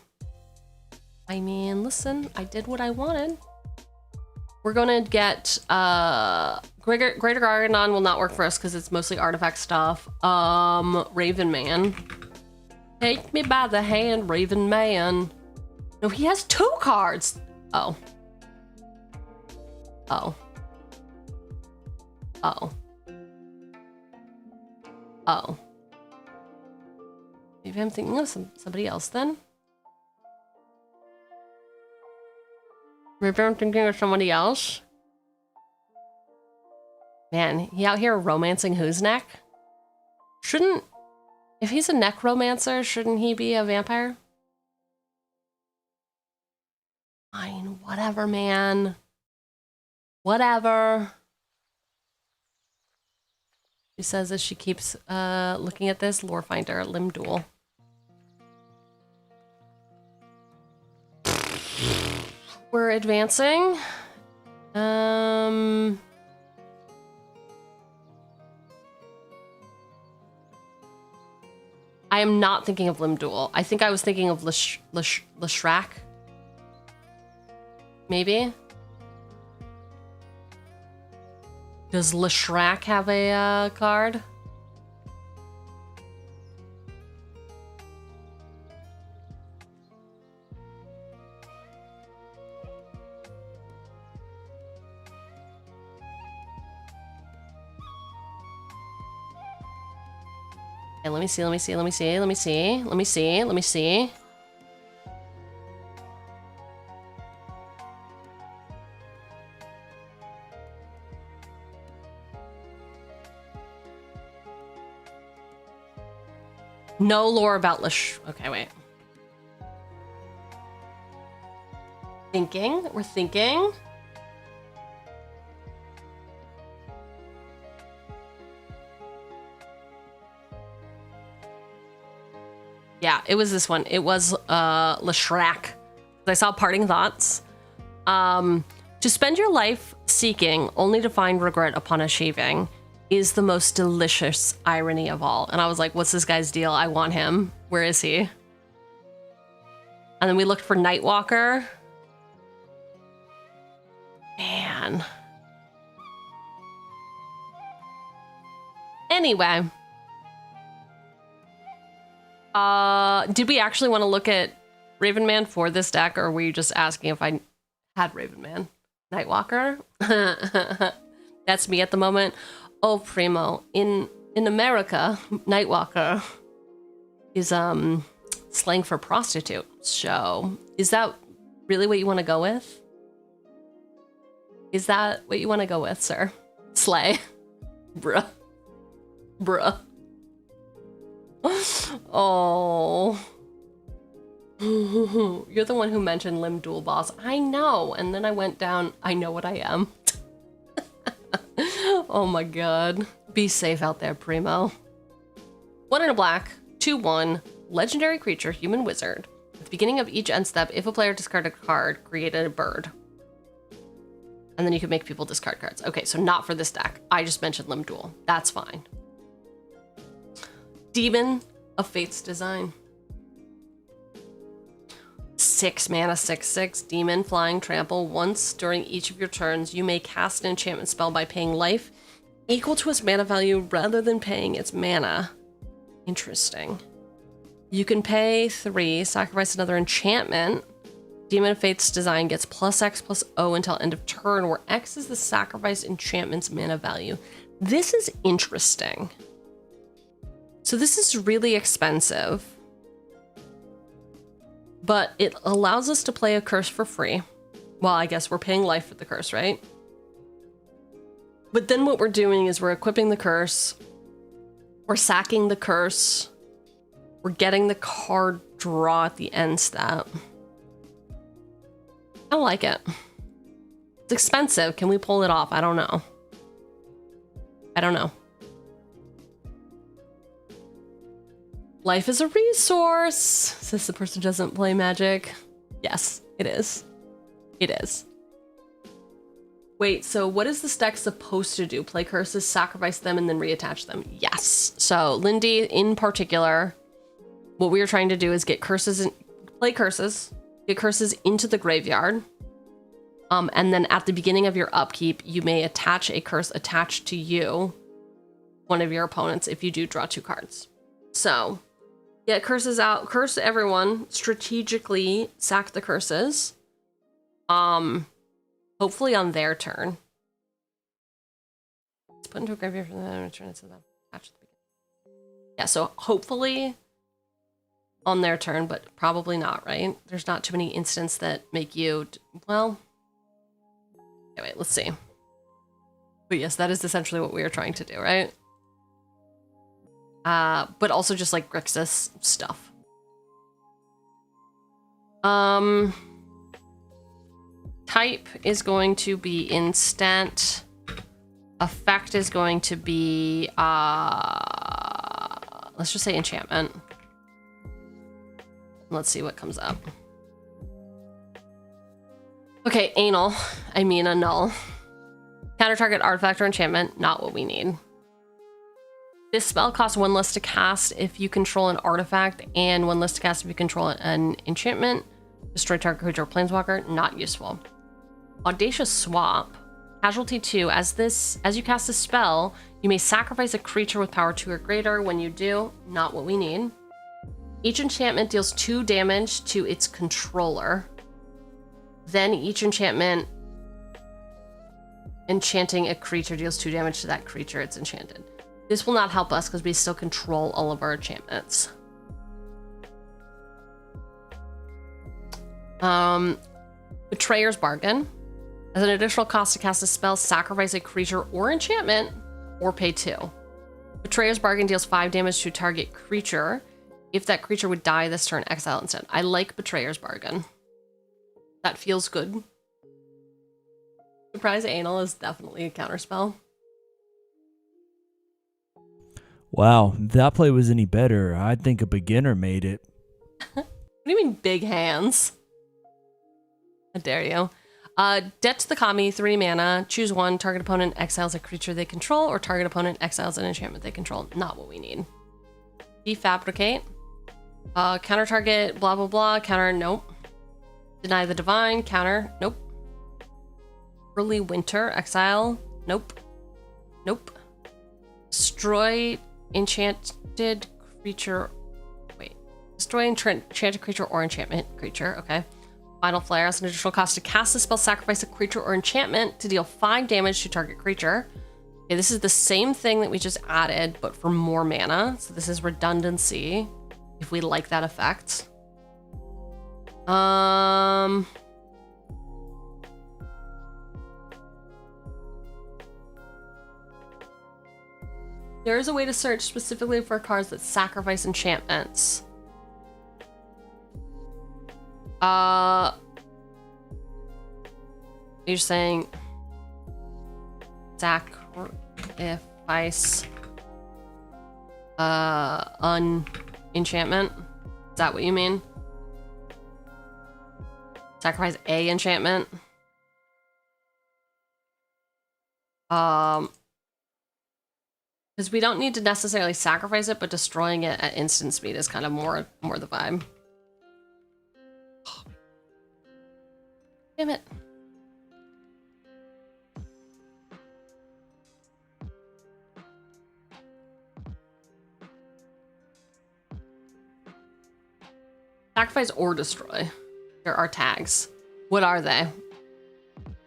I mean, listen, I did what I wanted. We're gonna get, Greater Gargadon will not work for us because it's mostly artifact stuff. Raven Man. Take me by the hand, Raven Man. No, he has 2 cards. Oh. Oh. Oh. Oh. Maybe I'm thinking of somebody else then? Maybe I'm thinking of somebody else? Man, he out here romancing whose neck? Shouldn't... If he's a necromancer, shouldn't he be a vampire? Fine, whatever, man. Whatever. She says as she keeps looking at this, Lore Finder, Limb Duel. We're advancing. I am not thinking of Limb Duel. I think I was thinking of Leshrac. Maybe? Does Leshrac have a card? Okay, let me see. No lore about Okay, wait. We're thinking. Yeah, it was this one. It was Leshrac. I saw Parting Thoughts. To spend your life seeking only to find regret upon achieving is the most delicious irony of all. And I was like, what's this guy's deal? I want him. Where is he? And then we looked for Nightwalker. Man. Anyway. Did we actually want to look at Raven Man for this deck, or were you just asking if I had Raven Man? Nightwalker? That's me at the moment. Oh, primo. In America, Nightwalker is slang for prostitute. So, is that really what you want to go with? Is that what you want to go with, sir? Slay. Bruh. Bruh. Oh. You're the one who mentioned Lim Dual Boss. I know. And then I went down. I know what I am. Oh my god. Be safe out there, primo. 1 and a black, 2/1, legendary creature, human wizard. At the beginning of each end step, if a player discarded a card, created a bird. And then you can make people discard cards. Okay, so not for this deck. I just mentioned Lim Dual. That's fine. Demon of Fate's Design. 6 mana, 6/6, demon, flying, trample. Once during each of your turns, you may cast an enchantment spell by paying life equal to its mana value rather than paying its mana. Interesting. You can pay 3, sacrifice another enchantment. Demon of Fate's Design gets +X/+O until end of turn, where X is the sacrificed enchantment's mana value. This is interesting. So this is really expensive, but it allows us to play a curse for free. Well, I guess we're paying life for the curse, right? But then what we're doing is we're equipping the curse, we're sacking the curse, we're getting the card draw at the end step. I like it. It's expensive. Can we pull it off? I don't know. I don't know. Life is a resource, says the person who doesn't play Magic. Yes, it is. It is. Wait, so what is this deck supposed to do? Play curses, sacrifice them, and then reattach them? Yes. So Lynde in particular, what we are trying to do is get curses and play curses, get curses into the graveyard. And then at the beginning of your upkeep, you may attach a curse attached to you, one of your opponents, if you do draw 2 cards. So get curses out, curse everyone, strategically sack the curses. Hopefully on their turn. Let's put into a graveyard for them, return it to them. Attach at the beginning. Yeah, so hopefully on their turn, but probably not, right? There's not too many instances that make you, well, okay, wait, let's see. But yes, that is essentially what we are trying to do, right? But also just like grixis stuff. Type is going to be instant. Effect is going to be, let's just say enchantment. Let's see what comes up. Okay, anal. I mean a null. Counter target artifact or enchantment, not what we need. This spell costs 1 less to cast if you control an artifact and 1 less to cast if you control an enchantment. Destroy target creature or planeswalker, not useful. Audacious Swap. Casualty 2. As you cast a spell, you may sacrifice a creature with power 2 or greater. When you do, not what we need. Each enchantment deals 2 damage to its controller. Then each enchantment enchanting a creature deals 2 damage to that creature it's enchanted. This will not help us because we still control all of our enchantments. Betrayer's Bargain. As an additional cost to cast a spell, sacrifice a creature or enchantment, or pay 2. Betrayer's Bargain deals 5 damage to target creature. If that creature would die this turn, exile instead. I like Betrayer's Bargain. That feels good. Surprise Anal is definitely a counterspell. Wow, if that play was any better, I'd think a beginner made it. What do you mean big hands? How dare you? Debt to the Kami, 3 mana. Choose 1. Target opponent exiles a creature they control, or target opponent exiles an enchantment they control. Not what we need. Defabricate. Counter target, blah, blah, blah. Counter, nope. Deny the Divine, counter, nope. Early Winter, exile, nope. Nope. Destroy enchanted creature. Wait. Destroy enchanted creature or enchantment creature, okay. Final Flare. As an additional cost to cast a spell, sacrifice a creature or enchantment to deal 5 damage to target creature. Okay, this is the same thing that we just added, but for more mana. So this is redundancy, if we like that effect. There is a way to search specifically for cards that sacrifice enchantments. You're saying sacrifice enchantment? Is that what you mean? Sacrifice a enchantment? Because we don't need to necessarily sacrifice it, but destroying it at instant speed is kind of more the vibe. Damn it. Sacrifice or destroy. There are tags. What are they?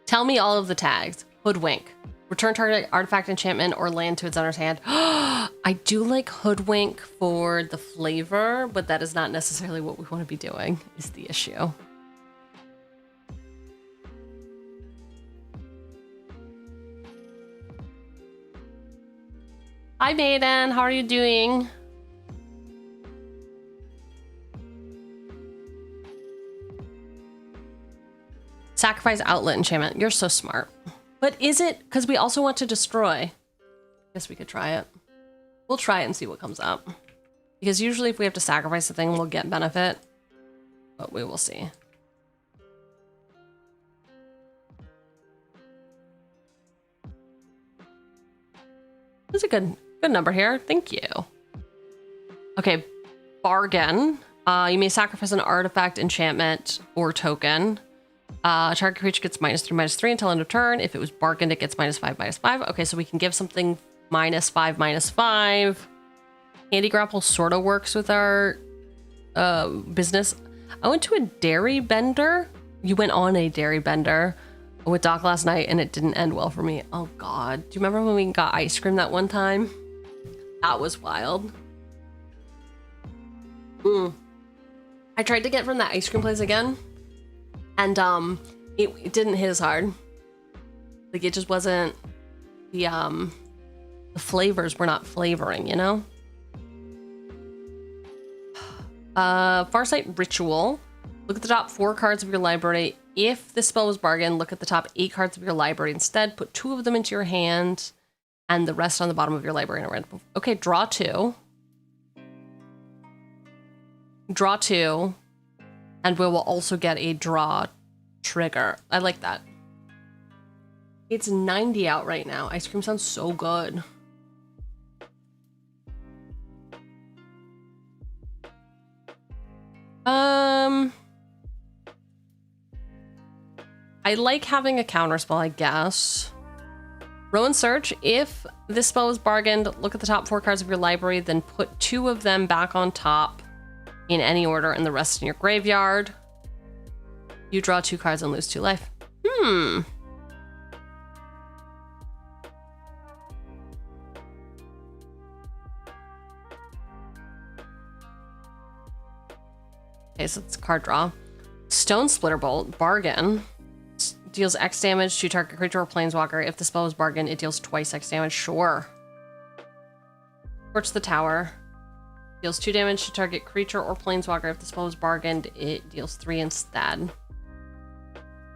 Tell me all of the tags. Hoodwink. Return target artifact, enchantment, or land to its owner's hand. I do like Hoodwink for the flavor, but that is not necessarily what we want to be doing, is the issue. Hi, Maiden. How are you doing? Sacrifice outlet enchantment. You're so smart. But is it? Because we also want to destroy. Guess we could try it. We'll try it and see what comes up. Because usually if we have to sacrifice a thing, we'll get benefit. But we will see. That's a good number here. Thank you. Okay, bargain. You may sacrifice an artifact, enchantment, or token. Target creature gets -3/-3 until end of turn. If it was bargained, it gets -5/-5. Okay, so we can give something -5/-5. Handy grapple sort of works with our business. I went to a dairy bender. You went on a dairy bender with Doc last night, and it didn't end well for me. Oh God, do you remember when we got ice cream that one time? That was wild. I tried to get from that ice cream place again. And it didn't hit as hard. Like it just wasn't the flavors were not flavoring, you know? Farsight Ritual. Look at the top 4 cards of your library. If the spell was bargained, look at the top 8 cards of your library instead. Put 2 of them into your hand and the rest on the bottom of your library in a random. Okay, draw 2. Draw 2. And we will also get a draw trigger. I like that. It's 90 out right now. Ice cream sounds so good. I like having a counterspell, I guess. Rowan Search. If this spell was bargained, look at the top 4 cards of your library, then put 2 of them back on top in any order and the rest in your graveyard. You draw 2 cards and lose 2 life. Okay, so it's card draw. Stone Splitter Bolt, bargain. Deals X damage to target creature or planeswalker. If the spell was bargained, it deals twice X damage. Sure. Torch the Tower. Deals 2 damage to target creature or planeswalker. If the spell was bargained, it deals 3 instead.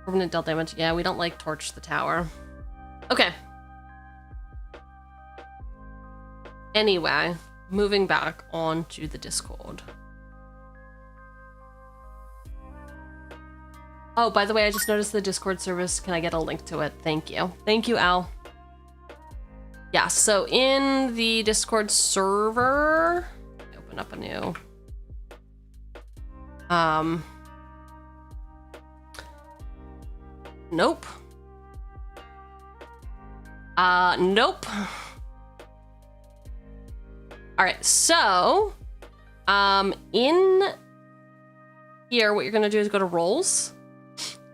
Permanent dealt damage. Yeah, we don't like Torch the Tower. Okay. Anyway, moving back onto the Discord. Oh, by the way, I just noticed the Discord service. Can I get a link to it? Thank you. Thank you, Al. Yeah, so in the Discord server, open up a new. Nope. Nope. All right, so, in here, what you're gonna do is go to roles.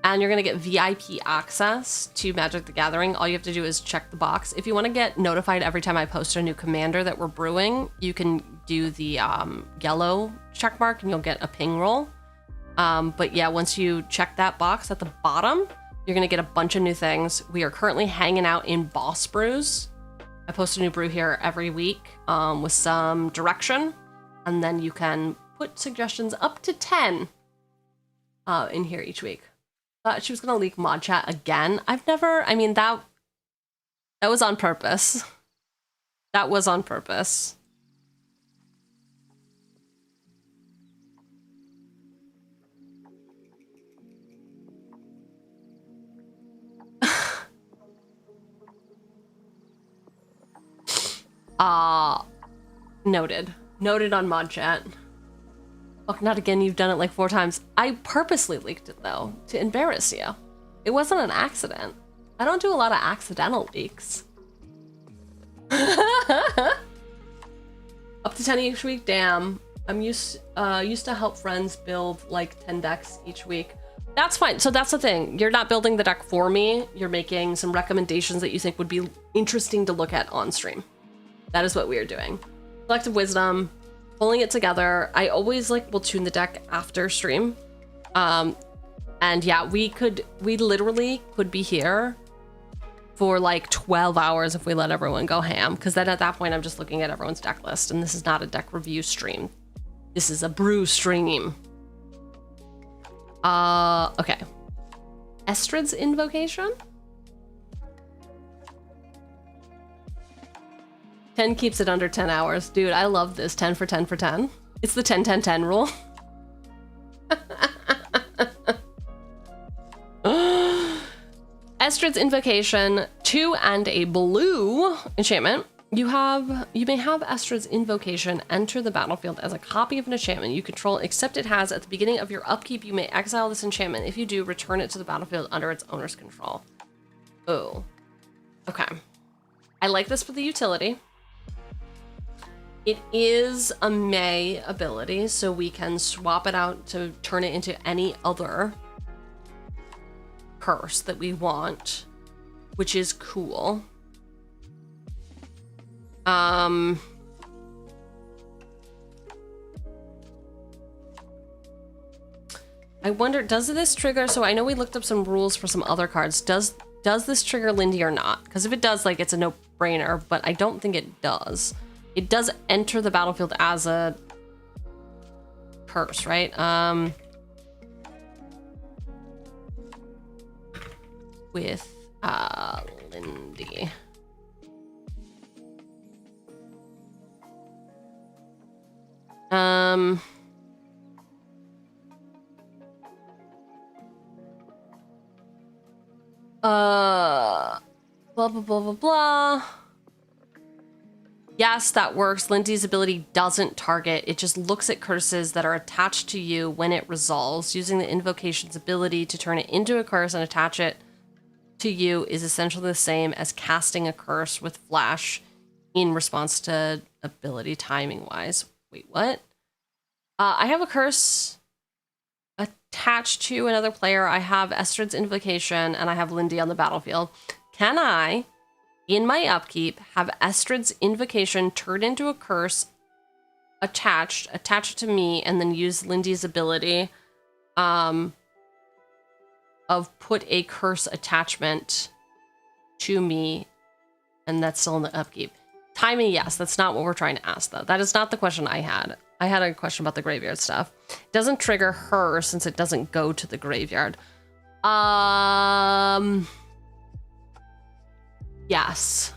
and you're going to get VIP access to Magic the Gathering. All you have to do is check the box. If you want to get notified every time I post a new commander that we're brewing, you can do the yellow check mark and you'll get a ping roll. But yeah, once you check that box at the bottom, you're going to get a bunch of new things. We are currently hanging out in Boss Brews. I post a new brew here every week with some direction, and then you can put suggestions up to 10 in here each week. Thought she was gonna leak mod chat again. I mean, that was on purpose. That was on purpose. Noted. Noted on mod chat. Fuck, not again, you've done it like 4 times. I purposely leaked it though, to embarrass you. It wasn't an accident. I don't do a lot of accidental leaks. Up to 10 each week, damn. I'm used to help friends build like 10 decks each week. That's fine. So that's the thing. You're not building the deck for me. You're making some recommendations that you think would be interesting to look at on stream. That is what we are doing. Collective wisdom, pulling it together. I always will tune the deck after stream. And yeah, we literally could be here for like 12 hours if we let everyone go ham. Because then at that point, I'm just looking at everyone's deck list. And this is not a deck review stream. This is a brew stream. Okay. Estrid's Invocation? 10 keeps it under 10 hours. Dude, I love this 10 for 10 for 10. It's the 10-10-10 rule. Estrid's Invocation, 2 and a blue enchantment. You may have Estrid's Invocation enter the battlefield as a copy of an enchantment you control, except it has at the beginning of your upkeep. You may exile this enchantment. If you do, return it to the battlefield under its owner's control. Oh, okay. I like this for the utility. It is a May ability, so we can swap it out to turn it into any other curse that we want, which is cool. I wonder, does this trigger, so I know we looked up some rules for some other cards. Does this trigger Lynde or not? Because if it does, it's a no-brainer, but I don't think it does. It does enter the battlefield as a curse, right? With Lynde. Blah, blah, blah, blah, blah. Yes, that works. Lynde's ability doesn't target. It just looks at curses that are attached to you when it resolves. Using the invocation's ability to turn it into a curse and attach it to you is essentially the same as casting a curse with flash in response to ability timing-wise. Wait, what? I have a curse attached to another player. I have Estrid's Invocation, and I have Lynde on the battlefield. Can I, in my upkeep, have Estrid's Invocation turn into a curse, attach it to me, and then use Lynde's ability of put a curse attachment to me, and that's still in the upkeep? Timing, yes. That's not what we're trying to ask, though. That is not the question I had. I had a question about the graveyard stuff. It doesn't trigger her since it doesn't go to the graveyard. Yes.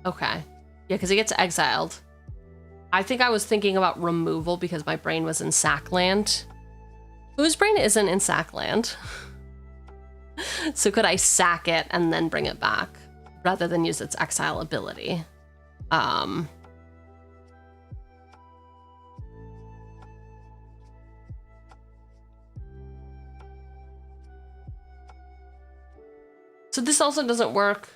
Okay. Yeah, because he gets exiled. I think I was thinking about removal because my brain was in Sackland. Whose brain isn't in Sackland? So could I sack it and then bring it back rather than use its exile ability? So this also doesn't work.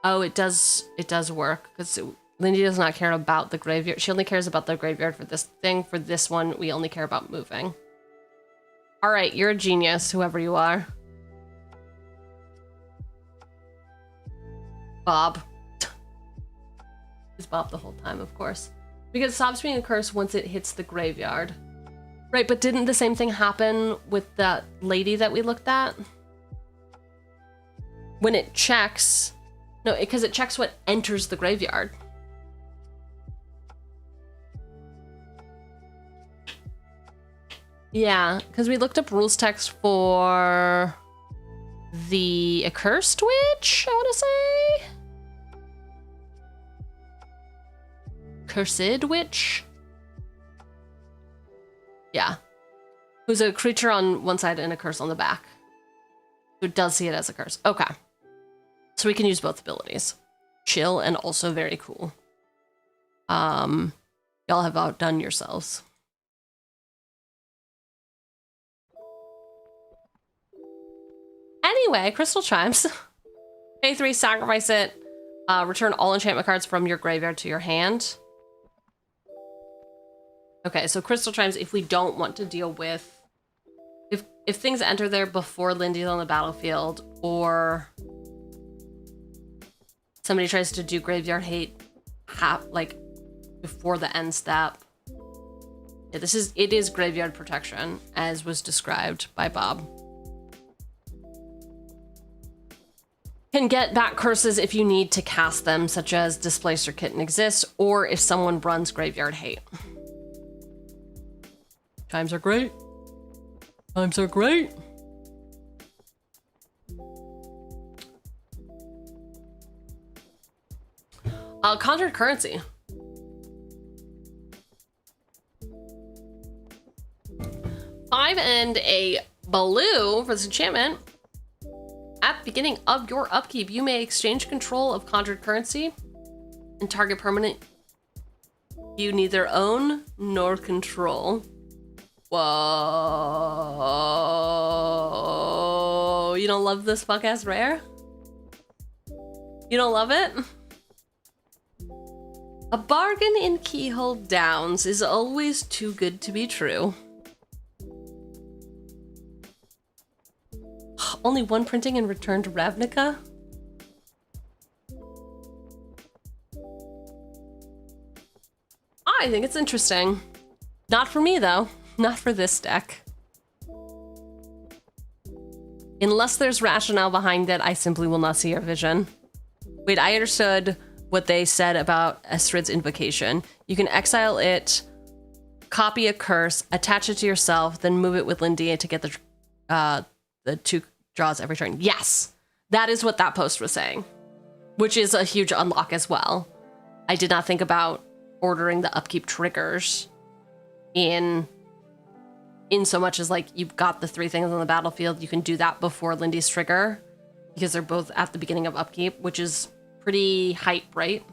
Oh, it does work because Lynde does not care about the graveyard. She only cares about the graveyard for this thing. For this one, we only care about moving. All right, you're a genius, whoever you are. Bob. It's Bob the whole time, of course. Because it stops being a curse once it hits the graveyard. Right, but didn't the same thing happen with that lady that we looked at? When it checks... No, because it checks what enters the graveyard. Yeah, because we looked up rules text for the Accursed Witch, I want to say? Cursed Witch? Yeah. Who's a creature on one side and a curse on the back. Who does see it as a curse. Okay. So we can use both abilities. Chill and also very cool. Y'all have outdone yourselves. Anyway, Crystal Chimes. Pay 3, sacrifice it. Return all enchantment cards from your graveyard to your hand. Okay, so Crystal Chimes, if we don't want to deal with... If things enter there before Lynde's on the battlefield, or somebody tries to do Graveyard Hate like before the end step. Yeah, it is Graveyard Protection, as was described by Bob. Can get back curses if you need to cast them, such as Displace or Kitten Exists, or if someone runs Graveyard Hate. Chimes are great. Chimes are great. Conjured Currency. 5 and a blue for this enchantment. At the beginning of your upkeep, you may exchange control of Conjured Currency and target permanent you neither own nor control. Whoa. You don't love this fuck-ass rare? You don't love it? A bargain in Keyhole Downs is always too good to be true. Only one printing and return to Ravnica? I think it's interesting. Not for me, though. Not for this deck. Unless there's rationale behind it, I simply will not see your vision. Wait, I understood what they said about Estrid's Invocation. You can exile it, copy a curse, attach it to yourself, then move it with Lynde to get the 2 draws every turn. Yes! That is what that post was saying. Which is a huge unlock as well. I did not think about ordering the upkeep triggers in so much as like you've got the 3 things on the battlefield, you can do that before Lynde's trigger because they're both at the beginning of upkeep, which is pretty hype, right?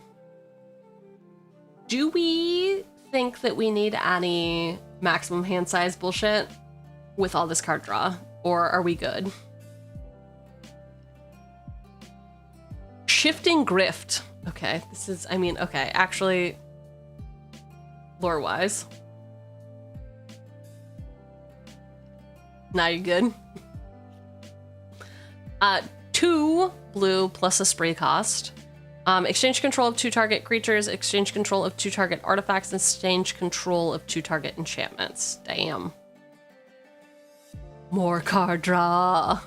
Do we think that we need any maximum hand size bullshit with all this card draw, or are we good? Shifting Grift. Okay, this is, I mean, okay, actually, lore-wise. Now you're good. 2 blue plus a spray cost. Exchange control of 2 target creatures, exchange control of 2 target artifacts, and exchange control of 2 target enchantments. Damn. More card draw.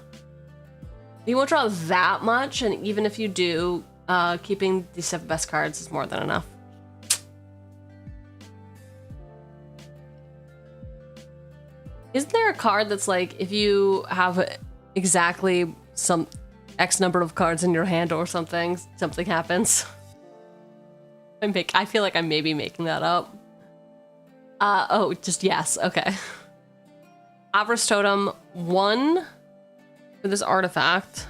You won't draw that much, and even if you do, keeping the 7 best cards is more than enough. Isn't there a card that's like, if you have exactly some X number of cards in your hand or something, something happens? I feel like I'm maybe making that up. Oh, just yes, okay. Avarice Totem, 1 for this artifact.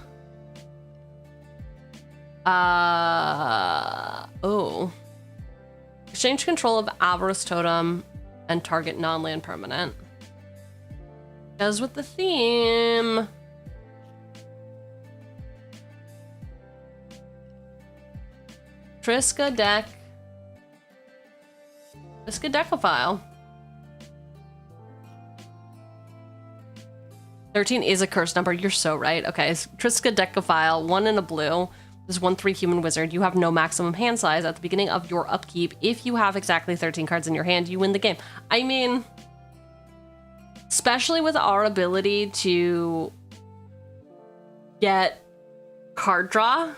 Oh. Exchange control of Avarice Totem and target non-land permanent. Goes with the theme. Triska deck Triskaidekaphile. 13 is a cursed number. You're so right. Okay, Triskaidekaphile, 1 and a blue. This is 1/3 human wizard. You have no maximum hand size at the beginning of your upkeep. If you have exactly 13 cards in your hand, you win the game. I mean, especially with our ability to get card draw,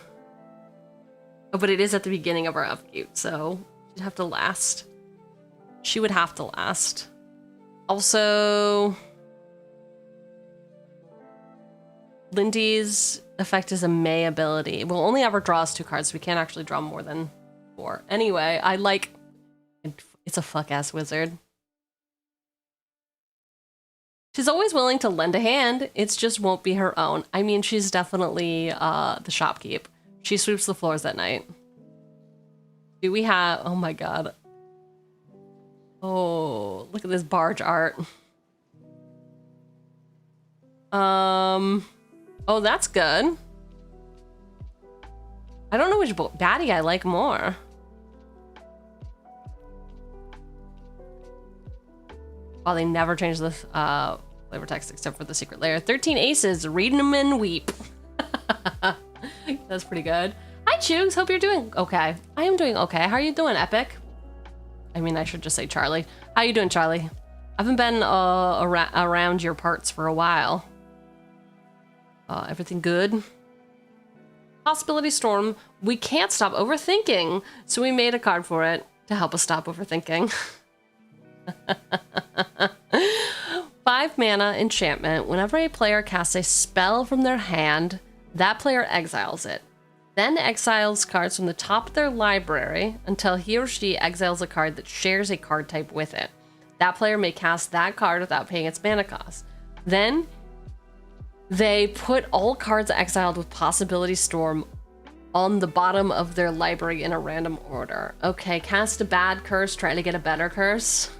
but it is at the beginning of our upkeep, so she'd have to last. She would have to last. Also, Lynde's effect is a May ability. We'll only ever draw us 2 cards, so we can't actually draw more than 4. Anyway, I like... It's a fuck-ass wizard. She's always willing to lend a hand. It just won't be her own. I mean, she's definitely the shopkeep. She sweeps the floors at night. Do we have... Oh my god. Oh, look at this barge art. Oh, that's good. I don't know which baddie I like more. Well, they never changed the flavor text except for the secret layer. 13 aces, read 'em and weep. That's pretty good. Hi, Cheugs. Hope you're doing okay. I am doing okay. How are you doing, Epic? I mean, I should just say Charlie. How you doing, Charlie? I haven't been around your parts for a while. Everything good? Possibility Storm. We can't stop overthinking, so we made a card for it to help us stop overthinking. 5 mana enchantment. Whenever a player casts a spell from their hand, that player exiles it. Then exiles cards from the top of their library until he or she exiles a card that shares a card type with it. That player may cast that card without paying its mana cost. Then they put all cards exiled with Possibility Storm on the bottom of their library in a random order. Okay, cast a bad curse, try to get a better curse.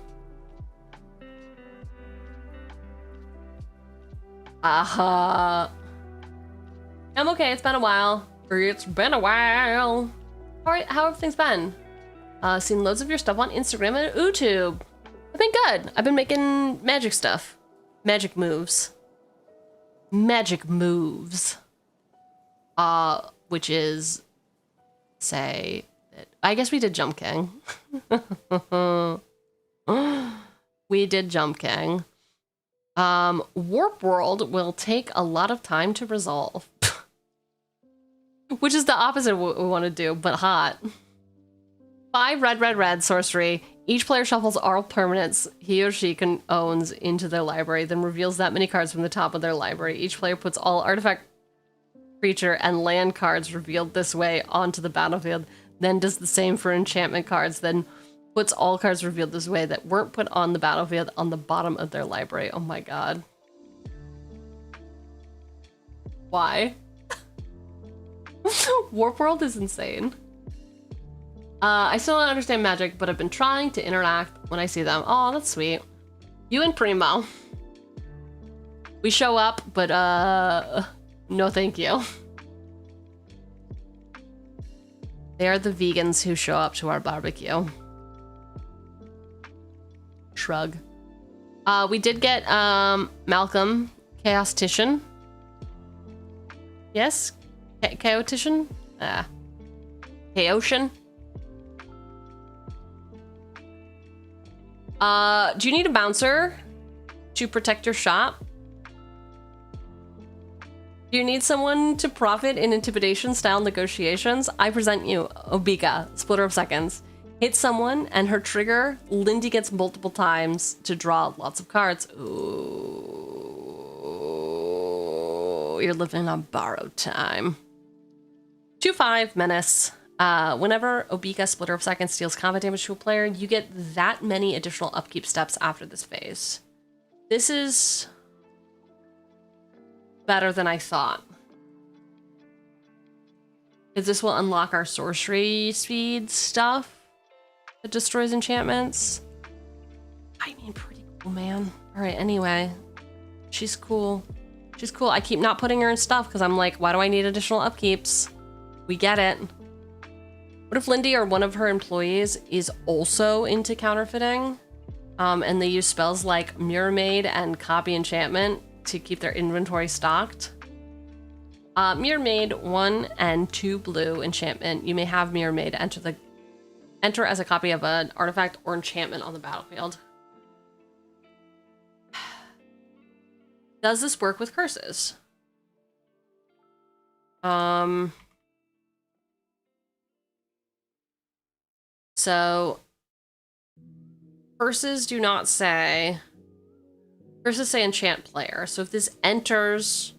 I'm okay, it's been a while. It's been a while. Alright, how have things been? Seen loads of your stuff on Instagram and YouTube. I've been good. I've been making magic stuff. Magic moves. Magic moves. Which is... say... that I guess we did Jump King. We did Jump King. Warp World will take a lot of time to resolve. Which is the opposite of what we want to do, but hot. 5 red sorcery. Each player shuffles all permanents he or she owns into their library, then reveals that many cards from the top of their library. Each player puts all artifact, creature, and land cards revealed this way onto the battlefield, then does the same for enchantment cards, then puts all cards revealed this way that weren't put on the battlefield on the bottom of their library. Oh my god. Why? Warp World is insane. I still don't understand magic, but I've been trying to interact when I see them. Oh, that's sweet. You and Primo. We show up, but no thank you. They are the vegans who show up to our barbecue. Shrug. We did get Malcolm Chaotician. Yes? Chaotician? Chaotian? Do you need a bouncer to protect your shop? Do you need someone to profit in intimidation style negotiations? I present you Obika, Splitter of Seconds. Hit someone and her trigger, Lynde gets multiple times to draw lots of cards. Ooh, you're living on borrowed time. 2/5 Menace. Whenever Obika, Splitter of Seconds, deals combat damage to a player, you get that many additional upkeep steps after this phase. This is better than I thought. Because this will unlock our sorcery speed stuff that destroys enchantments. I mean, pretty cool, man. All right, anyway. She's cool. She's cool. I keep not putting her in stuff because I'm like, why do I need additional upkeeps? We get it. What if Lynde or one of her employees is also into counterfeiting? And they use spells like Mirror Maid and Copy Enchantment to keep their inventory stocked. Mirror Maid, 1 and 2 blue enchantment. You may have Mirror Maid enter as a copy of an artifact or enchantment on the battlefield. Does this work with curses? So curses do not say, curses say enchant player. So if this enters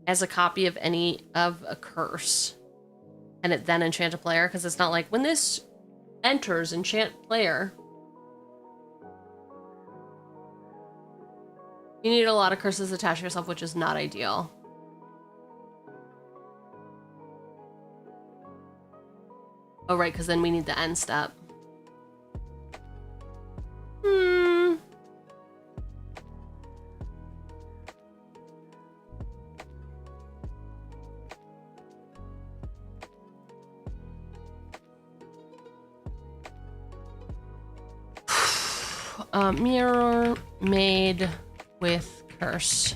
as a copy of any of a curse and it then enchant a player, because it's not like when this enters enchant player, you need a lot of curses attached to yourself, which is not ideal. Oh, right, because then we need the end step. Mirror Maid with curse.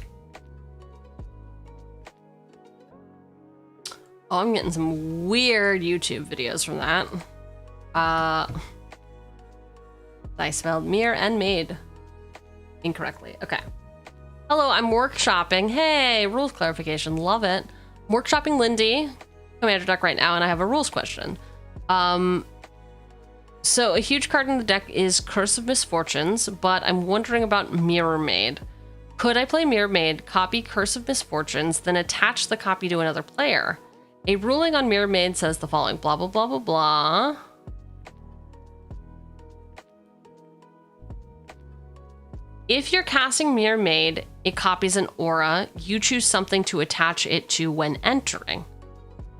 Oh, I'm getting some weird YouTube videos from that. I spelled mirror and maid incorrectly. Okay. Hello, I'm workshopping. Hey, rules clarification. Love it. I'm workshopping Lynde, Commander deck right now, and I have a rules question. So a huge card in the deck is Curse of Misfortunes, but I'm wondering about Mirror Maid. Could I play Mirror Maid, copy Curse of Misfortunes, then attach the copy to another player? A ruling on Mirror Maid says the following, blah, blah, blah, blah, blah. If you're casting Mirror Maid, it copies an aura. You choose something to attach it to when entering.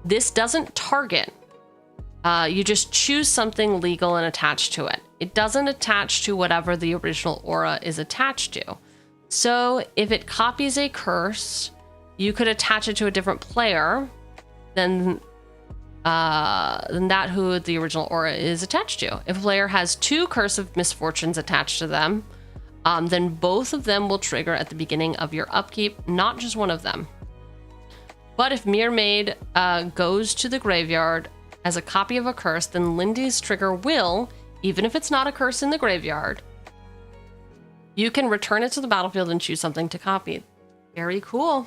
This doesn't target. You just choose something legal and attach to it. It doesn't attach to whatever the original aura is attached to. So if it copies a curse, you could attach it to a different player than that who the original aura is attached to. If a player has 2 Curse of Misfortunes attached to them, then both of them will trigger at the beginning of your upkeep, not just one of them. But if Mirror Maid goes to the graveyard as a copy of a curse, then Lynde's trigger will, even if it's not a curse in the graveyard, you can return it to the battlefield and choose something to copy. Very cool.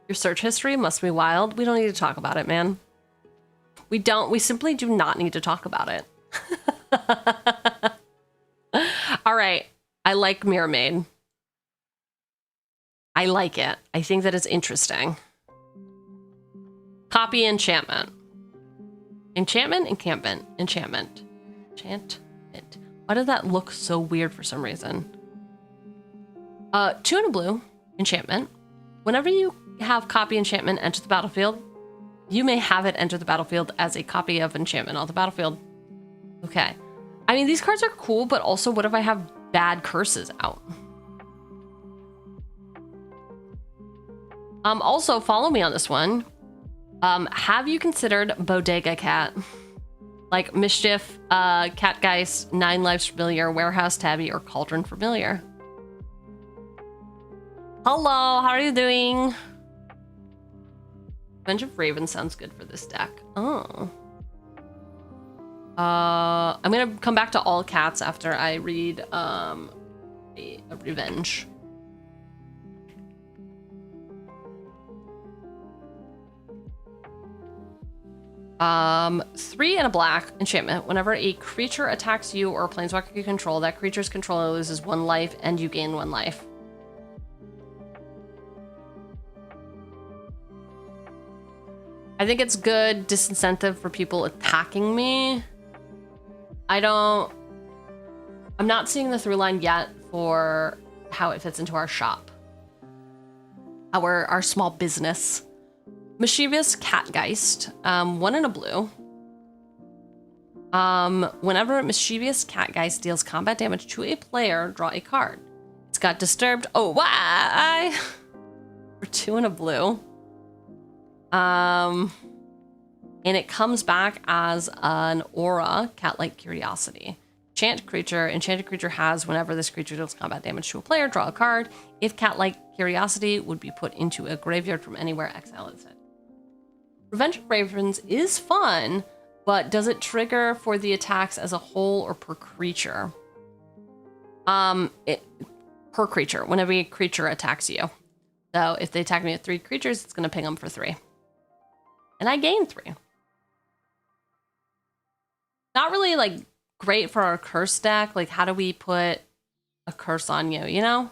Your search history must be wild. We don't need to talk about it, man. We simply do not need to talk about it. All right. I like Mirror Maid. I like it. I think that it's interesting. Copy enchantment. Enchantment, encampment, enchantment. Enchantment. Why did that look so weird for some reason? 2 and a blue, enchantment. Whenever you have copy enchantment enter the battlefield, you may have it enter the battlefield as a copy of enchantment on the battlefield. Okay. I mean, these cards are cool, but also what if I have bad curses out? Also, follow me on this one. Have you considered Bodega Cat? Like Mischief, Catgeist, 9 Lives Familiar, Warehouse Tabby, or Cauldron Familiar? Hello, how are you doing? Bunch of Ravens sounds good for this deck. Oh. I'm gonna come back to all cats after I read a Revenge. Three and a black enchantment. Whenever a creature attacks you or a planeswalker you control, that creature's controller loses 1 life and you gain 1 life. I think it's good disincentive for people attacking me. I'm not seeing the through line yet for how it fits into our shop. Our small business. Mischievous Catgeist, 1 and a blue. Whenever Mischievous Catgeist deals combat damage to a player, draw a card. It's got Disturbed. Oh, why? For 2 and a blue. and it comes back as an aura, cat-like curiosity. Enchanted creature has, whenever this creature deals combat damage to a player, draw a card. If cat-like curiosity would be put into a graveyard from anywhere, exile it. Revenge of Ravens is fun, but does it trigger for the attacks as a whole or per creature? Per creature, whenever a creature attacks you. So if they attack me with 3 creatures, it's going to ping them for 3. And I gain 3. Not really, like, great for our curse deck. Like, how do we put a curse on you, you know?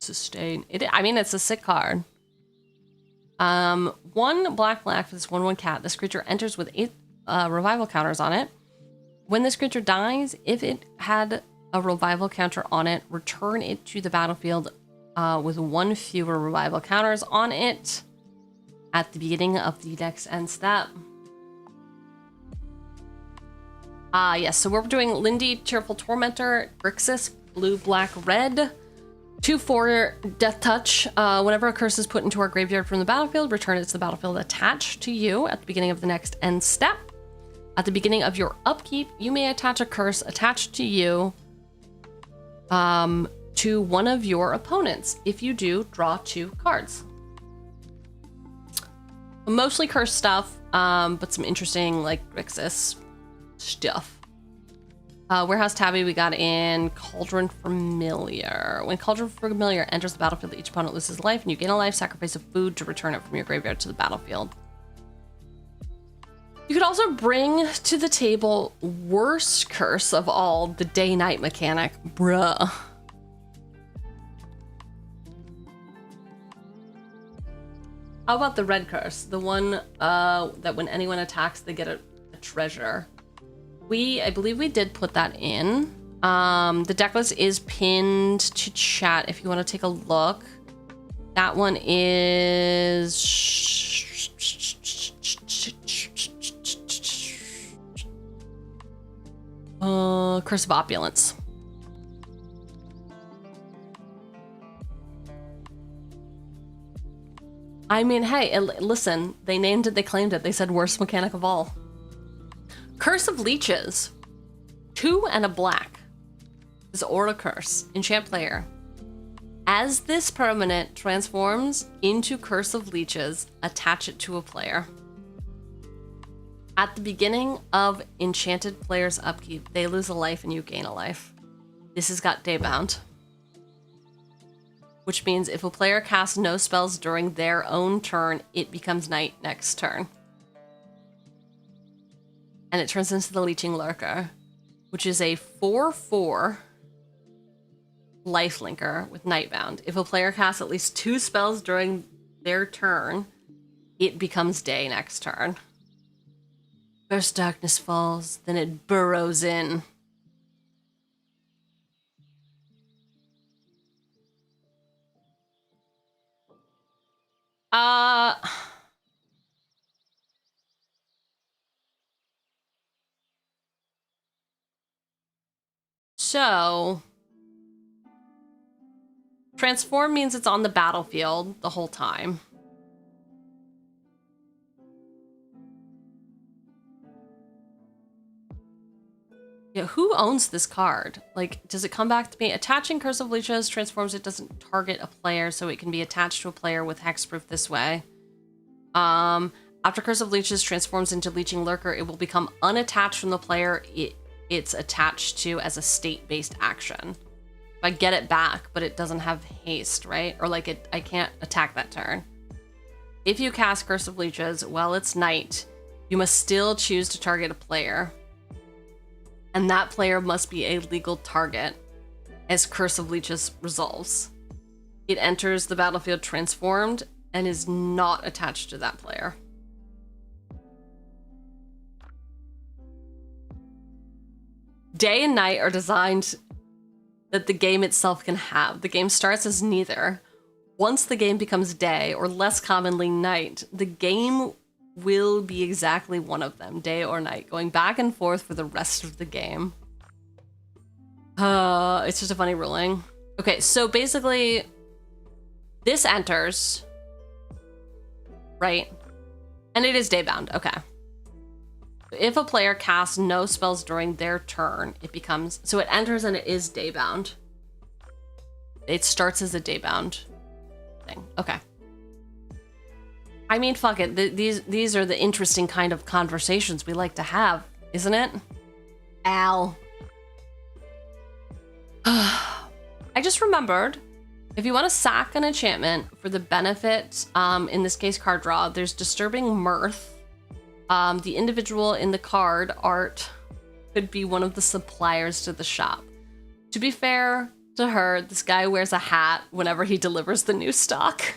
Sustain. I mean, it's a sick card. 1 black for this 1/1 cat. This creature enters with 8 revival counters on it. When this creature dies, if it had a revival counter on it, return it to the battlefield with 1 fewer revival counters on it at the beginning of the next end step. Yes, so we're doing Lynde, Cheerful Tormentor, Grixis, blue, black, red. 2/4 Death Touch. Whenever a curse is put into our graveyard from the battlefield, return it to the battlefield attached to you at the beginning of the next end step. At the beginning of your upkeep, you may attach a curse attached to you to one of your opponents. If you do, draw 2 cards. Mostly curse stuff, but some interesting, like, Grixis stuff. Warehouse Tabby, we got in Cauldron Familiar. When Cauldron Familiar enters the battlefield, each opponent loses life, and you gain a life. Sacrifice a food to return it from your graveyard to the battlefield. You could also bring to the table worst curse of all, the day-night mechanic. Bruh. How about the red curse? The one that when anyone attacks, they get a treasure. I believe we did put that in. The deck list is pinned to chat if you want to take a look. That one is... Curse of Opulence. I mean, hey, listen, they named it, they claimed it. They said worst mechanic of all. Curse of Leeches. 2 and a black. This Aura Curse. Enchant player. As this permanent transforms into Curse of Leeches, attach it to a player. At the beginning of enchanted player's upkeep, they lose a life and you gain a life. This has got daybound. Which means if a player casts no spells during their own turn, it becomes night next turn. And it turns into the Leeching Lurker, which is a 4/4 lifelinker with Nightbound. If a player casts at least 2 spells during their turn, it becomes day next turn. First darkness falls, then it burrows in. So, transform means it's on the battlefield the whole time. Yeah, who owns this card? Like, does it come back to me? Attaching Curse of Leeches transforms it doesn't target a player, so it can be attached to a player with hexproof this way. After Curse of Leeches transforms into Leeching Lurker, it will become unattached from the player it's attached to as a state-based action. I get it back, but it doesn't have haste, right? Or like I can't attack that turn. If you cast Curse of Leeches while it's night, you must still choose to target a player. And that player must be a legal target as Curse of Leeches resolves. It enters the battlefield transformed and is not attached to that player. Day and night are designed that the game itself can have. The game starts as neither. Once the game becomes day, or less commonly night, the game will be exactly one of them, day or night, going back and forth for the rest of the game. It's just a funny ruling. Okay, so basically, this enters, right? And it is daybound. Okay. If a player casts no spells during their turn, it becomes... So it enters and it is daybound. It starts as a daybound thing. Okay. I mean, fuck it. These are the interesting kind of conversations we like to have, isn't it? Al. I just remembered, if you want to sack an enchantment for the benefit, in this case card draw, there's Disturbing Mirth. The individual in the card art could be one of the suppliers to the shop. To be fair to her, this guy wears a hat whenever he delivers the new stock.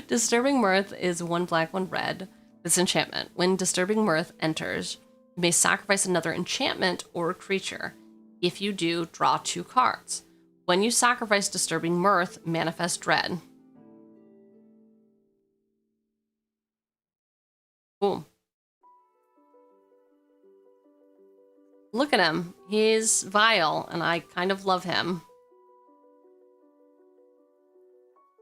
Disturbing Mirth is 1 black, 1 red. This enchantment. When Disturbing Mirth enters, you may sacrifice another enchantment or a creature. If you do, draw 2 cards. When you sacrifice Disturbing Mirth, manifest dread. Cool. Look at him. He's vile, and I kind of love him.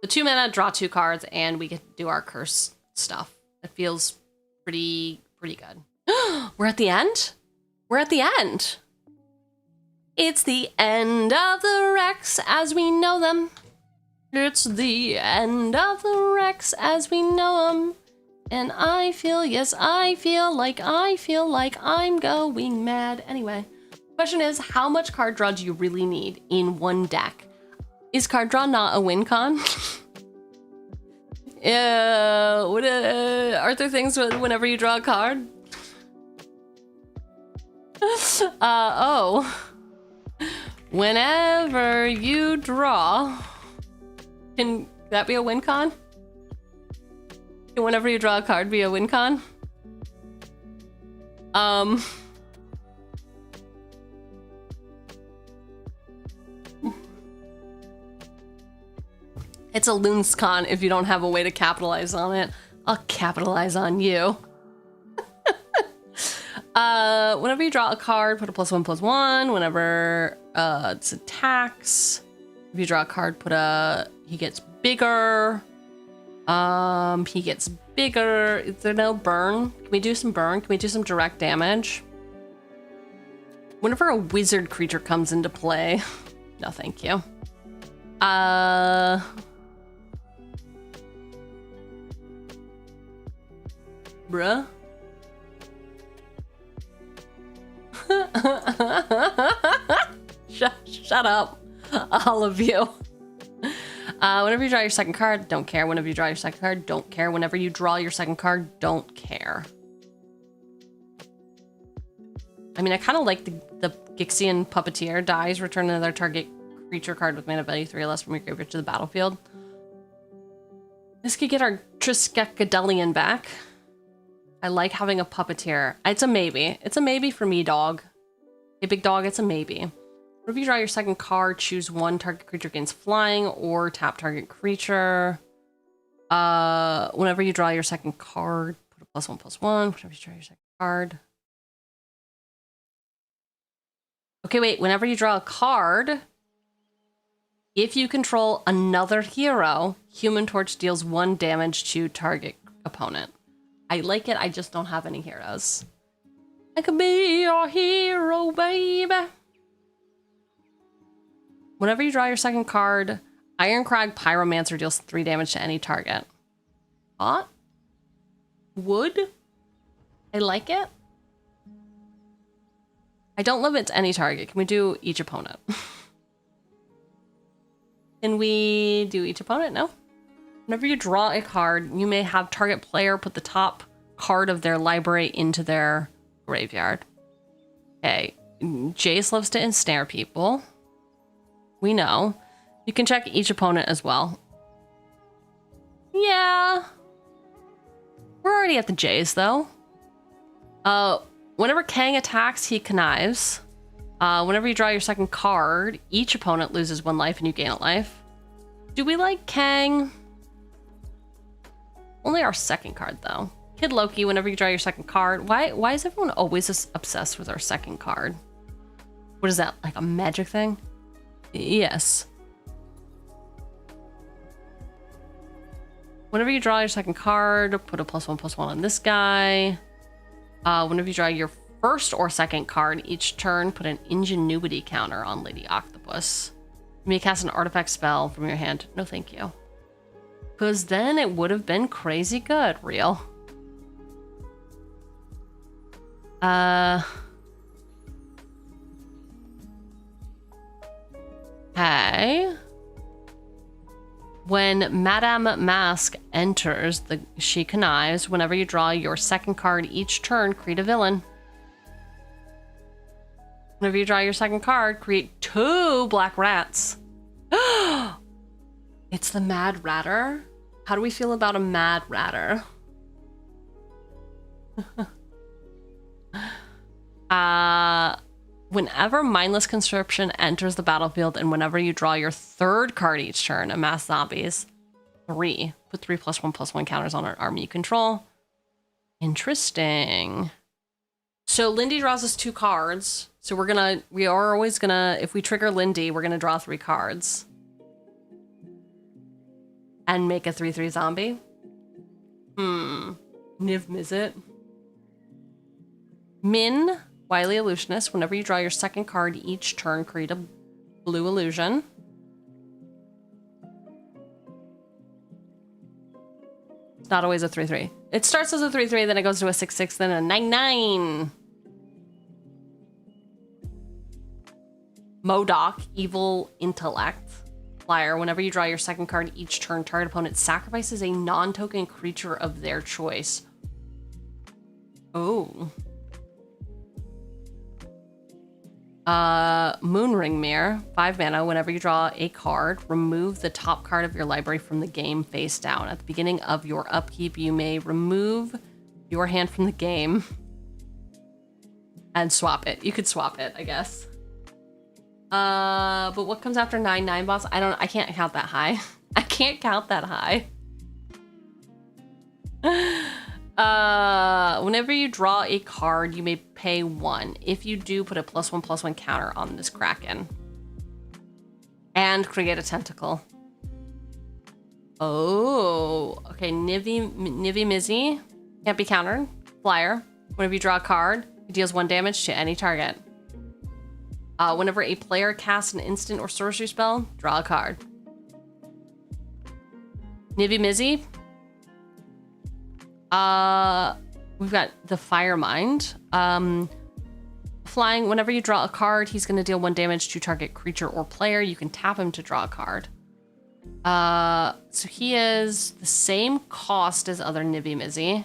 The 2 mana, draw 2 cards, and we get to do our curse stuff. It feels pretty good. We're at the end? We're at the end. It's the end of the Rex as we know them. It's the end of the Rex as we know them. And I feel, yes, I feel like I'm going mad. Anyway, question is, how much card draw do you really need in one deck? Is card draw not a win con? Aren't there things whenever you draw a card? Oh. Whenever you draw, can that be a win con? Can whenever you draw a card be a win con? It's a loons con if you don't have a way to capitalize on it. I'll capitalize on you. Whenever you draw a card, put a +1/+1. Whenever it's attacks, if you draw a card, put a... He gets bigger. He gets bigger. Is there no burn? Can we do some burn? Can we do some direct damage? Whenever a wizard creature comes into play... No, thank you. Bruh. Shut up, all of you. Whenever you draw your second card, don't care. Whenever you draw your second card, don't care. Whenever you draw your second card, don't care. I mean, I kind of like the Gixian Puppeteer. Dies, return another target creature card with mana value 3 or less from your graveyard to the battlefield. This could get our Triskekadelian back. I like having a Puppeteer. It's a maybe. It's a maybe for me, dog. Hey, big dog, it's a maybe. Whenever you draw your second card, choose 1 target creature gains flying or tap target creature. Whenever you draw your second card, put a +1/+1. Whenever you draw your second card. Okay, wait. Whenever you draw a card, if you control another hero, Human Torch deals 1 damage to target opponent. I like it, I just don't have any heroes. I could be your hero, baby. Whenever you draw your second card, Ironcrag Pyromancer deals 3 damage to any target. Hot? Wood? I like it. I don't limit to any target. Can we do each opponent? Can we do each opponent? No. Whenever you draw a card, you may have target player put the top card of their library into their graveyard. Okay. Jace loves to ensnare people. We know. You can check each opponent as well. Yeah. We're already at the Jace, though. Whenever Kang attacks, he connives. Whenever you draw your second card, each opponent loses 1 life and you gain a life. Do we like Kang? Only our second card, though. Kid Loki, whenever you draw your second card. Why is everyone always obsessed with our second card? What is that, like a magic thing? Yes. Whenever you draw your second card, put a +1/+1 on this guy. Whenever you draw your first or second card each turn, put an ingenuity counter on Lady Octopus. You may cast an artifact spell from your hand. No, thank you. Because then it would have been crazy good, real. Okay. When Madame Mask enters, she connives. Whenever you draw your second card each turn, create a villain. Whenever you draw your second card, create 2 black rats. It's the Mad Ratter. How do we feel about a Mad Ratter? Whenever Mindless Conscription enters the battlefield and whenever you draw your third card each turn, amass zombies. 3. Put 3 +1/+1 counters on our army you control. Interesting. So Lynde draws us 2 cards. So we are always gonna, if we trigger Lynde, we're gonna draw 3 cards. And make a 3/3 zombie. Niv Mizzet. Min, Wily Illusionist. Whenever you draw your second card each turn, create a blue illusion. It's not always a 3/3. It starts as a 3/3, then it goes to a 6/6, then a 9/9. Modok, Evil Intellect. Flyer. Whenever you draw your second card each turn, target opponent sacrifices a non-token creature of their choice. Oh. Moonring Mirror. 5 mana. Whenever you draw a card, remove the top card of your library from the game face down. At the beginning of your upkeep, you may remove your hand from the game and swap it. You could swap it, I guess. But what comes after 9/9 boss? I can't count that high. I can't count that high. Whenever you draw a card, you may pay 1. If you do, put a +1/+1 counter on this Kraken. And create a tentacle. Oh, okay. Nivy Mizzy can't be countered. Flyer. Whenever you draw a card, it deals 1 damage to any target. Whenever a player casts an instant or sorcery spell, draw a card. Nivy Mizzy. We've got the Firemind. Flying, whenever you draw a card, he's going to deal 1 damage to target creature or player. You can tap him to draw a card. So he is the same cost as other Nivy Mizzy.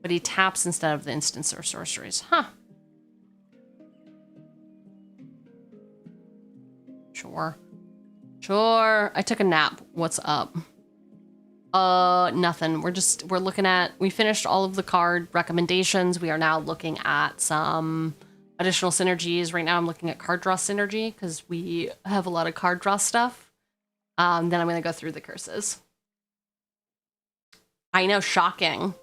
But he taps instead of the instants or sorceries. Huh. Sure. I took a nap. What's up? Nothing. We're looking at, we finished all of the card recommendations. We are now looking at some additional synergies. Right now I'm looking at card draw synergy because we have a lot of card draw stuff. Then I'm going to go through the curses. I know, shocking.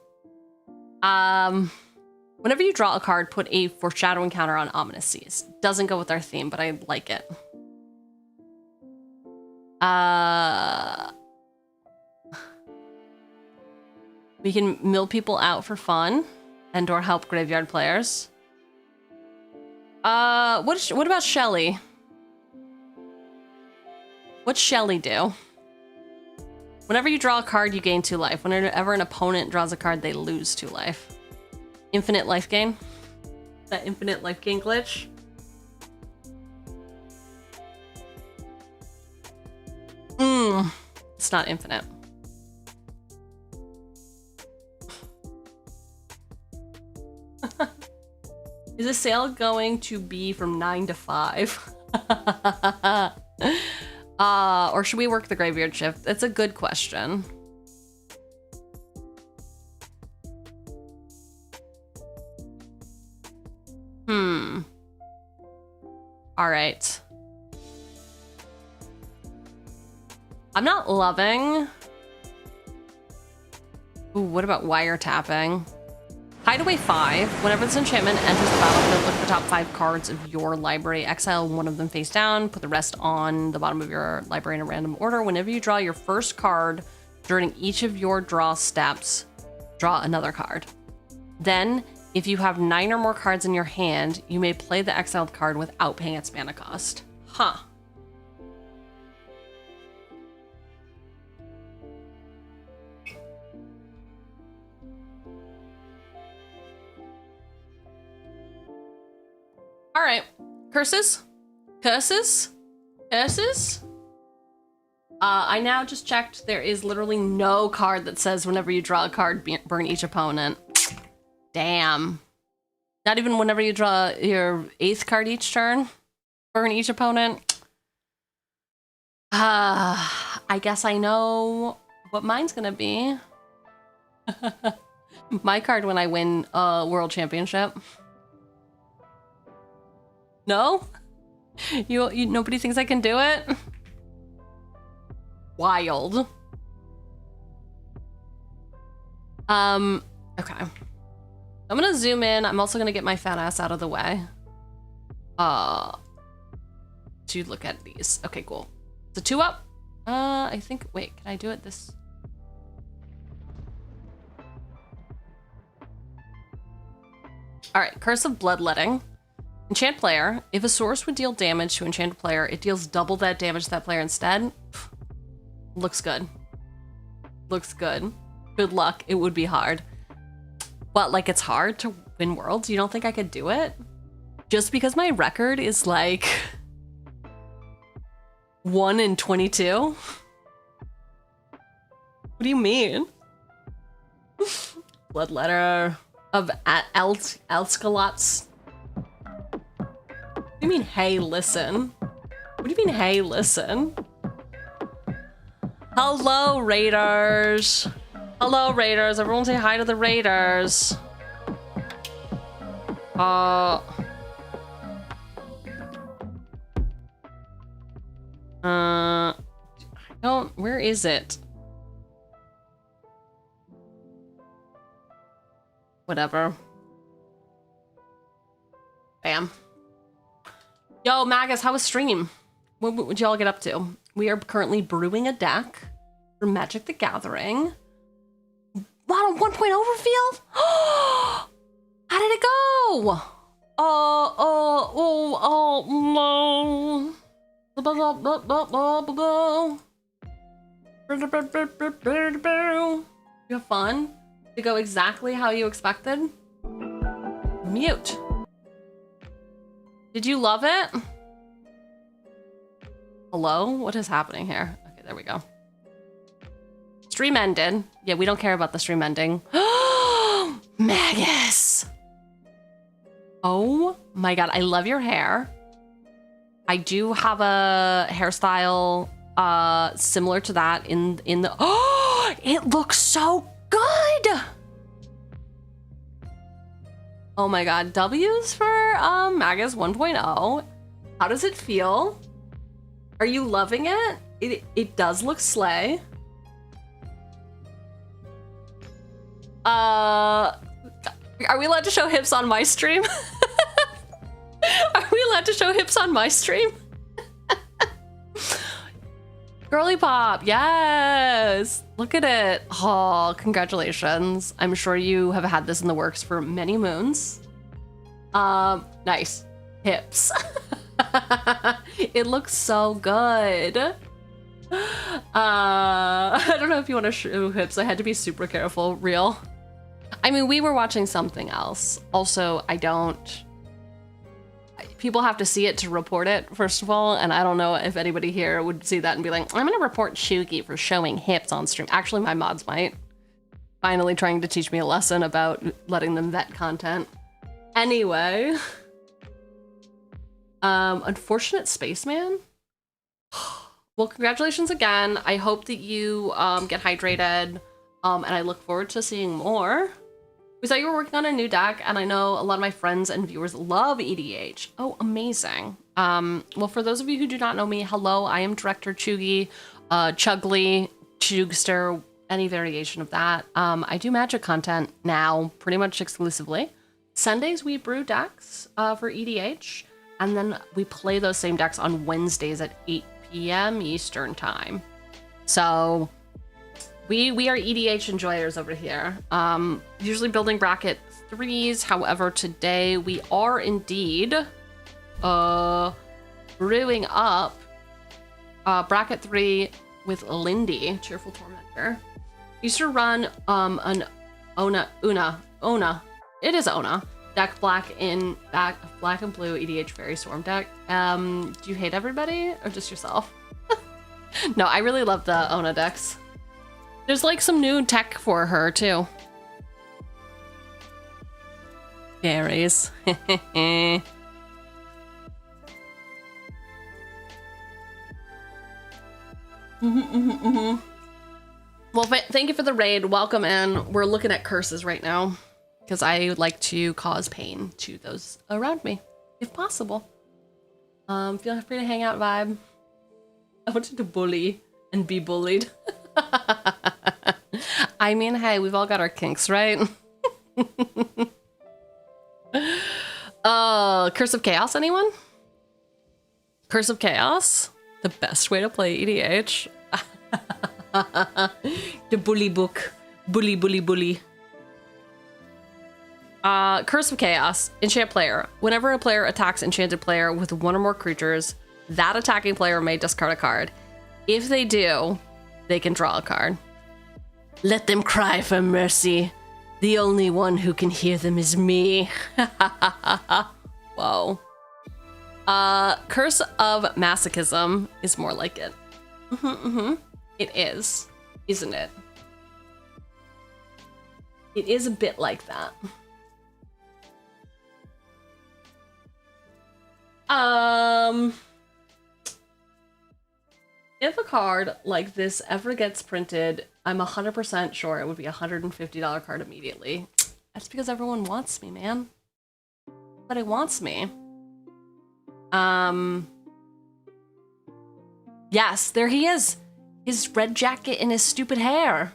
Whenever you draw a card, put a foreshadowing counter on Ominous Seas. Doesn't go with our theme, but I like it. We can mill people out for fun and or help graveyard players. What about Shelly? What's Shelly do? Whenever you draw a card, you gain 2 life. Whenever an opponent draws a card, they lose 2 life. Infinite life gain? That infinite life gain glitch? It's not infinite. Is the sale going to be from 9 to 5? Or should we work the graveyard shift? That's a good question. All right. I'm not loving. Ooh, what about wiretapping? Hi, hide away 5. Whenever this enchantment enters the battlefield, look at the top 5 cards of your library. Exile one of them face down. Put the rest on the bottom of your library in a random order. Whenever you draw your first card during each of your draw steps, draw another card. Then, if you have 9 or more cards in your hand, you may play the exiled card without paying its mana cost. Huh. All right, curses, curses, curses. I now just checked. There is literally no card that says whenever you draw a card, burn each opponent. Damn. Not even whenever you draw your 8th card each turn, burn each opponent. I guess I know what mine's gonna be. My card when I win a world championship. No? You nobody thinks I can do it? Wild. Okay. I'm gonna zoom in. I'm also gonna get my fat ass out of the way. To look at these. Okay, cool. So 2 up. I think, wait, can I do it this? All right, Curse of Bloodletting. Enchant player. If a source would deal damage to enchanted player, it deals double that damage to that player instead. Looks good. Looks good. Good luck. It would be hard. But, like, it's hard to win worlds. You don't think I could do it? Just because my record is, like, 1 in 22? What do you mean? Bloodletter of Elskalots. What do you mean, hey, listen? What do you mean, hey, listen? Hello, Raiders. Hello, Raiders. Everyone say hi to the Raiders. Where is it? Whatever. Bam. Yo, Magus, how was stream? What would y'all get up to? We are currently brewing a deck for Magic the Gathering. Wow, 1.0 revealed? How did it go? No. You have fun? Did it go exactly how you expected? Mute. Did you love it? Hello? What is happening here? Okay, there we go. Stream ended. Yeah, we don't care about the stream ending. Magus! Oh my god, I love your hair. I do have a hairstyle similar to that in the... Oh! It looks so good! Oh my god, W's for Magus 1.0. How does it feel? Are you loving it? It does look slay. Are we allowed to show hips on my stream? Are we allowed to show hips on my stream? Girly pop, yes. Look at it. Oh, congratulations. I'm sure you have had this in the works for many moons. Nice. Hips. It looks so good. I don't know if you want to show hips. I had to be super careful. Real. I mean, we were watching something else. Also, people have to see it to report it, first of all, and I don't know if anybody here would see that and be like, I'm gonna report Cheugy for showing hips on stream. Actually, my mods might. Finally trying to teach me a lesson about letting them vet content. Anyway. Unfortunate Spaceman? Well, congratulations again. I hope that you get hydrated, and I look forward to seeing more. We saw you were working on a new deck, and I know a lot of my friends and viewers love EDH. Oh, amazing. Well, for those of you who do not know me, hello, I am Director Cheugy, Chugly, Chugster, any variation of that. I do Magic content now, pretty much exclusively. Sundays we brew decks for EDH, and then we play those same decks on Wednesdays at 8 p.m. Eastern time. So we are EDH enjoyers over here. Usually building bracket 3s. However, today we are indeed brewing up bracket 3 with Lynde, Cheerful Tormentor. Used to run an Ona. It is Ona. Deck black and blue EDH Fairy Storm deck. Do you hate everybody or just yourself? No, I really love the Ona decks. There's like some new tech for her too. Fairies. Well, thank you for the raid. Welcome in. We're looking at curses right now because I like to cause pain to those around me, if possible. Feel free to hang out, vibe. I want you to bully and be bullied. I mean, hey, we've all got our kinks, right? Curse of Chaos, anyone? Curse of Chaos? The best way to play EDH. The bully book. Bully. Curse of Chaos. Enchant player. Whenever a player attacks enchanted player with one or more creatures, that attacking player may discard a card. If they do, they can draw a card. Let them cry for mercy. The only one who can hear them is me. Whoa. Curse of Masochism is more like it. It is, isn't it? It is a bit like that. If a card like this ever gets printed, I'm 100% sure it would be a $150 card immediately. That's because everyone wants me, man. Everybody wants me. Yes, there he is. His red jacket and his stupid hair.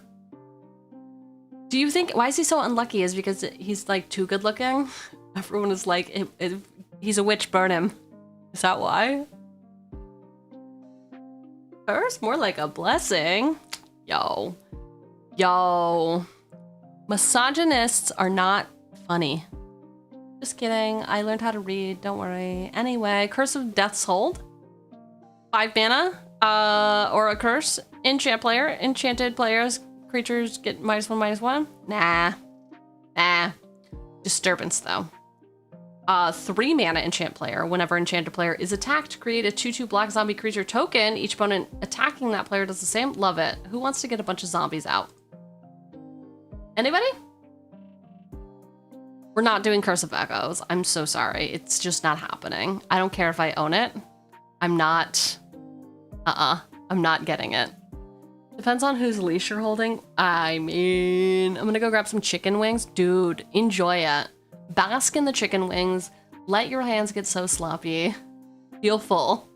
Do you think, why is he so unlucky? Is because he's like too good looking? Everyone is like, he's a witch, burn him. Is that why? Curse? More like a blessing. Yo. Misogynists are not funny. Just kidding. I learned how to read. Don't worry. Anyway, Curse of Death's Hold. 5 mana. Or a curse. Enchant player. Enchanted players. Creatures get -1/-1. Nah. Disturbance though. 3 mana enchant player. Whenever enchanted player is attacked, create a 2/2 black zombie creature token. Each opponent attacking that player does the same. Love it. Who wants to get a bunch of zombies out? Anybody? We're not doing Curse of Echoes. I'm so sorry. It's just not happening. I don't care if I own it. I'm not. I'm not getting it. Depends on whose leash you're holding. I mean, I'm gonna go grab some chicken wings. Dude, enjoy it. Bask in the chicken wings. Let your hands get so sloppy. Feel full.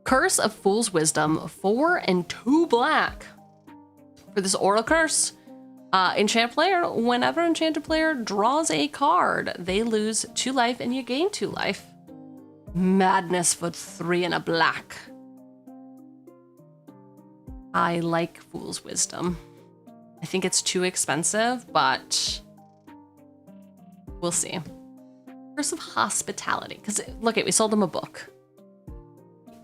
Curse of Fool's Wisdom. 4 and 2 black. For this Aura Curse, enchant player, whenever enchanted player draws a card, they lose 2 life and you gain 2 life. Madness for 3 and a black. I like Fool's Wisdom. I think it's too expensive, but we'll see. Curse of Hospitality, because look, we sold them a book.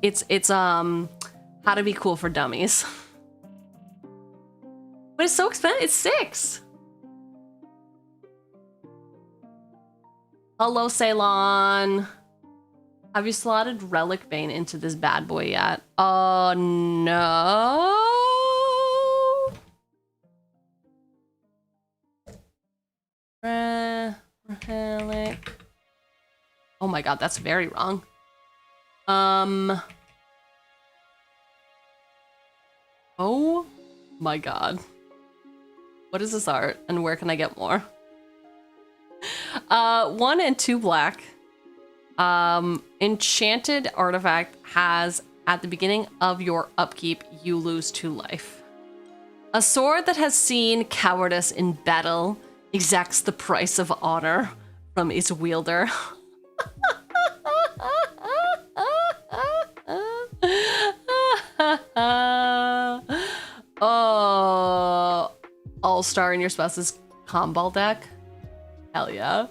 It's How to Be Cool for Dummies. But it's so expensive. It's 6. Hello, Ceylon. Have you slotted Relic Bane into this bad boy yet? Oh, no. Relic. Oh my god, that's very wrong. Oh my god. What is this art and where can I get more? 1 and 2 black. Enchanted artifact has At the beginning of your upkeep, you lose 2 life. A sword that has seen cowardice in battle exacts the price of honor from its wielder. Oh, all-star in your spouse's combo deck? Hell yeah.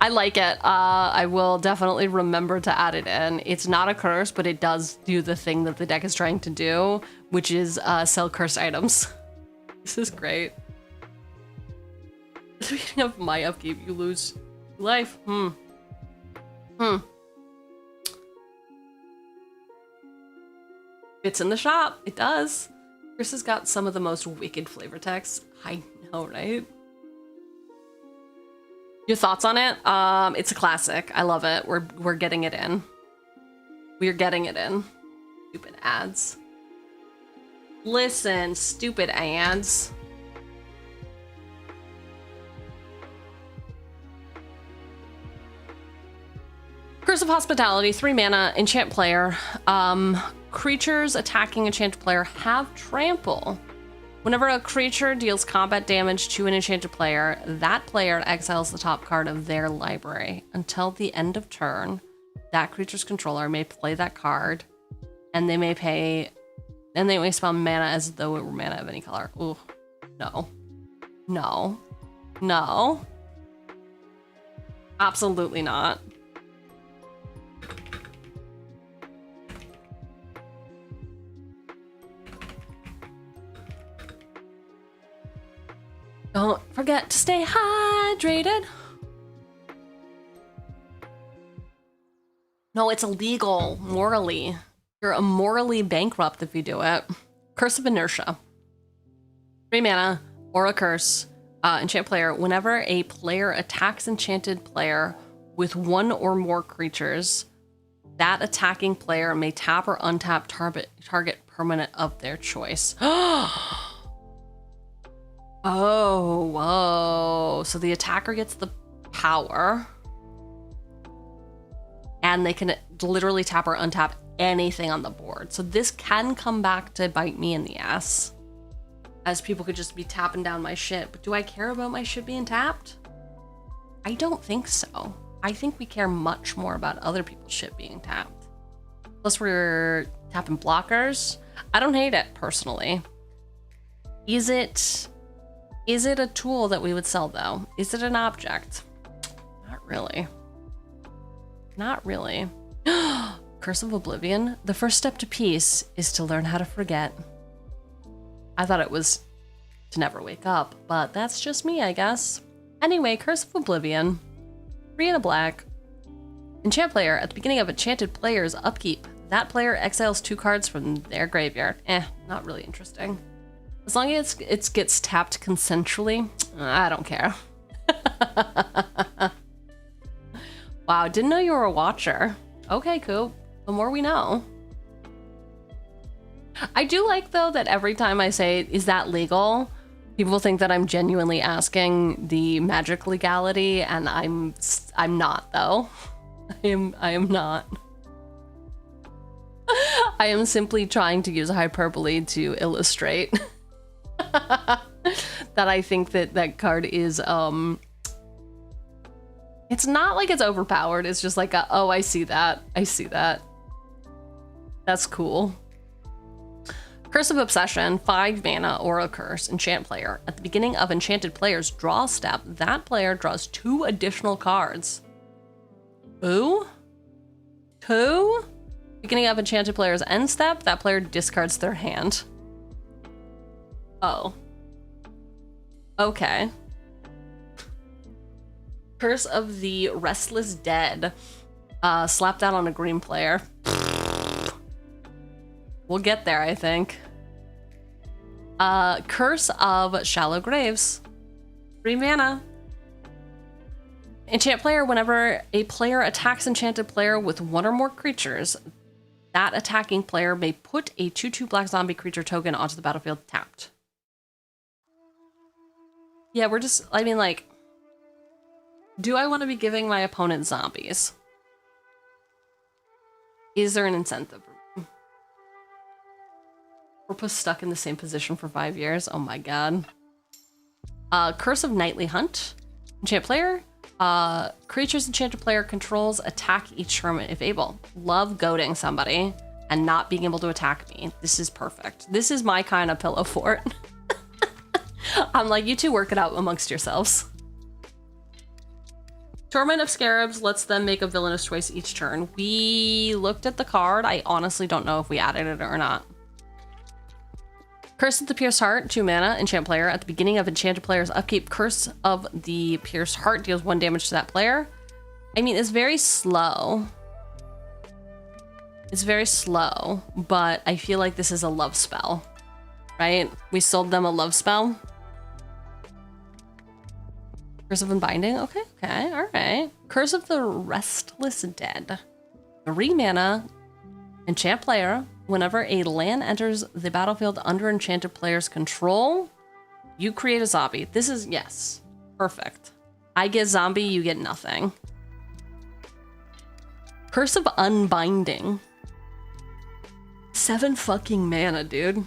I like it. I will definitely remember to add it in. It's not a curse, but it does do the thing that the deck is trying to do, which is sell cursed items. This is great. At the beginning of my upkeep, you lose life. It's in the shop. It does. Chris has got some of the most wicked flavor text. I know, right? Your thoughts on it? It's a classic. I love it. We're getting it in. We're getting it in. Stupid ads. Listen, stupid ads. Curse of Hospitality, 3 mana, enchant player. Creatures attacking enchanted player have trample. Whenever a creature deals combat damage to an enchanted player, that player exiles the top card of their library. Until the end of turn, that creature's controller may play that card, and they may spend mana as though it were mana of any color. Ooh, no. No. No. Absolutely not. Don't forget to stay hydrated. No, it's illegal, morally. You're morally bankrupt if you do it. Curse of Inertia. 3 mana, or a curse. Enchant player. Whenever a player attacks enchanted player with 1 or more creatures, that attacking player may tap or untap target permanent of their choice. Oh, whoa. So the attacker gets the power. And they can literally tap or untap anything on the board. So this can come back to bite me in the ass. As people could just be tapping down my shit. But do I care about my shit being tapped? I don't think so. I think we care much more about other people's shit being tapped. Plus we're tapping blockers. I don't hate it, personally. Is it a tool that we would sell, though? Is it an object? Not really. Not really. Curse of Oblivion. The first step to peace is to learn how to forget. I thought it was to never wake up, but that's just me, I guess. Anyway, Curse of Oblivion. 3 and a black. Enchant player. At the beginning of enchanted player's upkeep, that player exiles 2 cards from their graveyard. Not really interesting. As long as it gets tapped consensually, I don't care. Wow, didn't know you were a watcher. Okay, cool. The more we know. I do like, though, that every time I say, is that legal? People think that I'm genuinely asking the magic legality, and I'm not, though. I am not. I am simply trying to use hyperbole to illustrate that I think that card is it's not like it's overpowered. It's just like oh, I see that. That's cool. Curse of Obsession, 5 mana or a curse, enchant player. At the beginning of enchanted player's draw step, that player draws 2 additional cards. Ooh? 2? Beginning of enchanted player's end step, that player discards their hand. Oh. Okay. Curse of the Restless Dead. Slap that on a green player. We'll get there, I think. Curse of Shallow Graves. 3 mana. Enchant player, whenever a player attacks enchanted player with 1 or more creatures, that attacking player may put a 2/2 black zombie creature token onto the battlefield tapped. Yeah, we're just, I mean, like, do I want to be giving my opponent zombies? Is there an incentive? Corpus stuck in the same position for 5 years. Oh my god. Curse of Nightly Hunt. Enchant player. Creatures enchanted player controls attack each turn if able. Love goading somebody and not being able to attack me. This is perfect. This is my kind of pillow fort. I'm like, you two work it out amongst yourselves. Torment of Scarabs lets them make a villainous choice each turn. We looked at the card. I honestly don't know if we added it or not. Curse of the Pierced Heart, 2 mana, enchant player. At the beginning of enchanted player's upkeep, Curse of the Pierced Heart deals 1 damage to that player. I mean, it's very slow. It's very slow, but I feel like this is a love spell, right? We sold them a love spell. Curse of Unbinding, okay, all right. Curse of the Restless Dead. 3 mana, enchant player. Whenever a land enters the battlefield under enchanted player's control, you create a zombie. This is, yes, perfect. I get zombie, you get nothing. Curse of Unbinding. 7 fucking mana, dude.